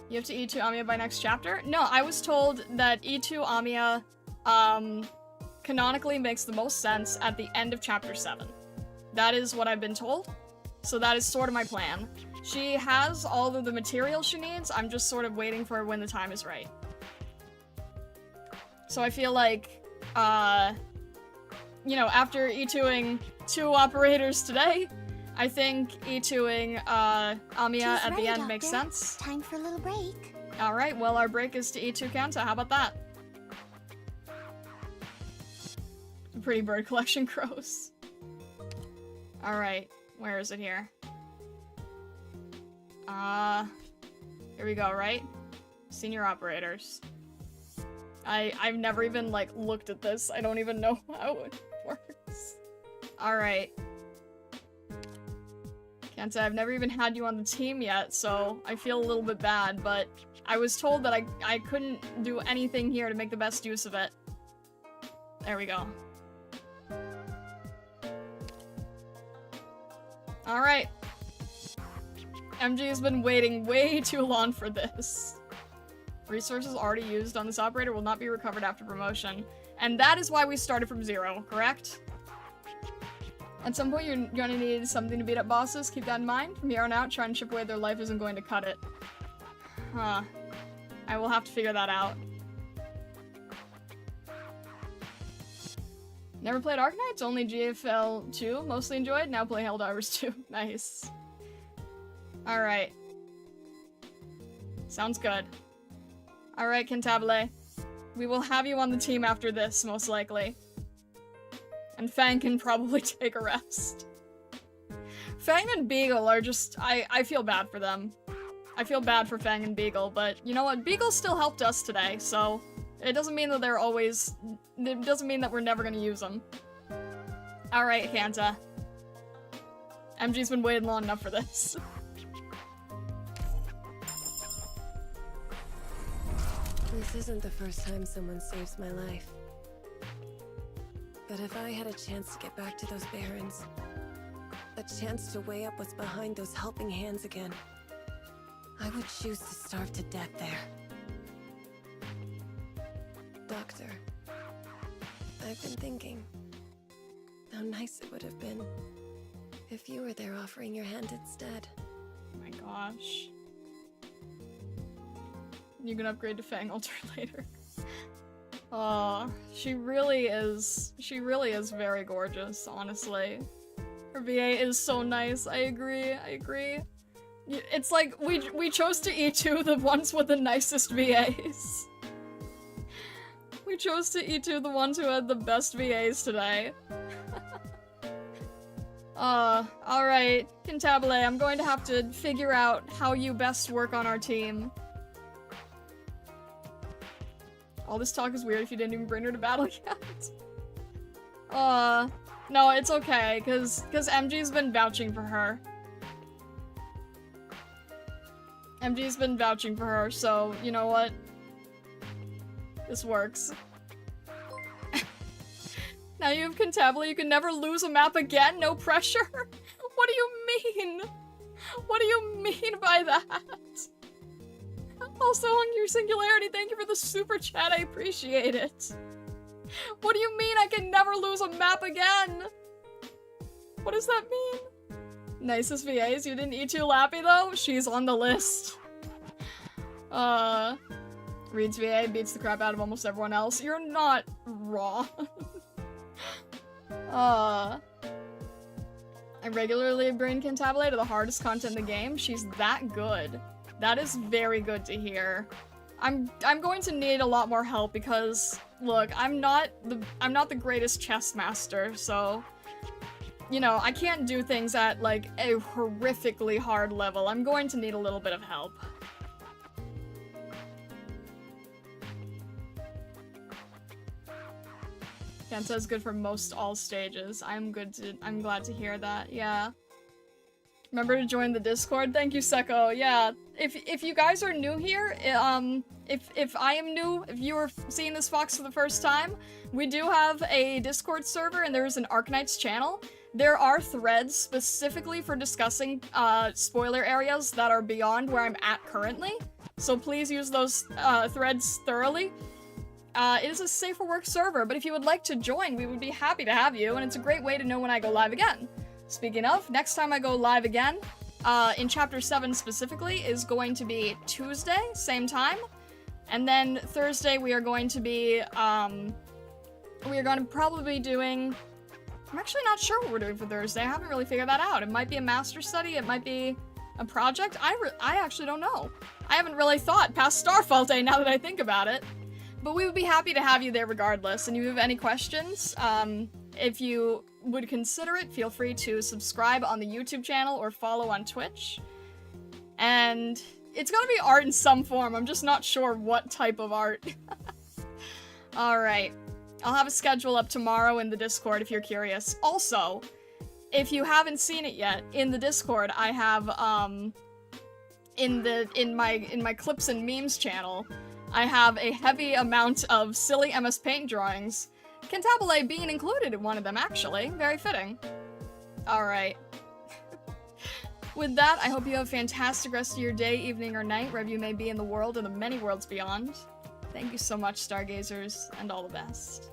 You have to E2 Amiya by next chapter? No, I was told that E2 Amiya, canonically makes the most sense at the end of Chapter 7. That is what I've been told, so that is sort of my plan. She has all of the material she needs, I'm just sort of waiting for when the time is right. So I feel like, you know, after E2ing 2 operators today, I think E2ing Amiya at the end makes sense. Time for a little break. Alright, well our break is to E2 Kanta, how about that? Pretty bird collection crows. Alright, where is it here? Here we go, right? Senior operators. I've never even, like, looked at this. I don't even know how it works. Alright. Can't say I've never even had you on the team yet, so I feel a little bit bad, but I was told that I couldn't do anything here to make the best use of it. There we go. Alright. MG has been waiting way too long for this. Resources already used on this operator will not be recovered after promotion. And that is why we started from 0, correct? At some point, you're gonna need something to beat up bosses. Keep that in mind. From here on out, trying to chip away their life isn't going to cut it. Huh. I will have to figure that out. Never played Arknights, only GFL 2. Mostly enjoyed, now play Helldivers 2. Nice. Alright. Sounds good. Alright, Cantabile. We will have you on the team after this, most likely. And Fang can probably take a rest. Fang and Beagle are just... I feel bad for them. I feel bad for Fang and Beagle, but you know what? Beagle still helped us today, so... It doesn't mean that they're always... It doesn't mean that we're never gonna use them. Alright, Kanta. MG's been waiting long enough for this. This isn't the first time someone saves my life. But if I had a chance to get back to those barons, a chance to weigh up what's behind those helping hands again, I would choose to starve to death there. Doctor, I've been thinking how nice it would have been if you were there offering your hand instead. Oh my gosh. You can upgrade to Fang Altar later. Aw, she really is very gorgeous, honestly. Her VA is so nice, I agree. It's like, we chose to E2 the ones with the nicest VAs. We chose to E2 the ones who had the best VAs today. Alright, Cantabile, I'm going to have to figure out how you best work on our team. All this talk is weird if you didn't even bring her to battle yet. No, it's okay, cause MG's been vouching for her. MG's been vouching for her, so you know what? This works. Now you have Cantabile, you can never lose a map again, no pressure? What do you mean? What do you mean by that? Also, Hungry Singularity, thank you for the super chat, I appreciate it. What do you mean I can never lose a map again? What does that mean? Nicest VAs, you didn't E2 Lappy though? She's on the list. Reed's VA beats the crap out of almost everyone else. You're not wrong. I regularly bring Cantabile to the hardest content in the game. She's that good. That is very good to hear. I'm going to need a lot more help because, look, I'm not the greatest chess master, so, you know, I can't do things at, like, a horrifically hard level. I'm going to need a little bit of help. Kenta is good for most all stages. I'm glad to hear that, yeah. Remember to join the Discord? Thank you, Seko. Yeah, if you guys are new here, if I am new, if you are seeing this Fox for the first time, we do have a Discord server and there's an Arknights channel. There are threads specifically for discussing spoiler areas that are beyond where I'm at currently, so please use those threads thoroughly. It is a safe for work server, but if you would like to join, we would be happy to have you, and it's a great way to know when I go live again. Speaking of, next time I go live again, in Chapter 7 specifically, is going to be Tuesday, same time. And then Thursday we are going to be, probably be doing... I'm actually not sure what we're doing for Thursday. I haven't really figured that out. It might be a master study, it might be a project. I actually don't know. I haven't really thought past Starfall Day now that I think about it. But we would be happy to have you there regardless, and if you have any questions, if you would consider it, feel free to subscribe on the YouTube channel or follow on Twitch. And it's gonna be art in some form, I'm just not sure what type of art. Alright, I'll have a schedule up tomorrow in the Discord if you're curious. Also, if you haven't seen it yet, in the Discord I have, in my clips and memes channel, I have a heavy amount of silly MS Paint drawings, Cantabile being included in one of them, actually. Very fitting. Alright. With that, I hope you have a fantastic rest of your day, evening, or night, wherever you may be in the world and the many worlds beyond. Thank you so much, Stargazers, and all the best.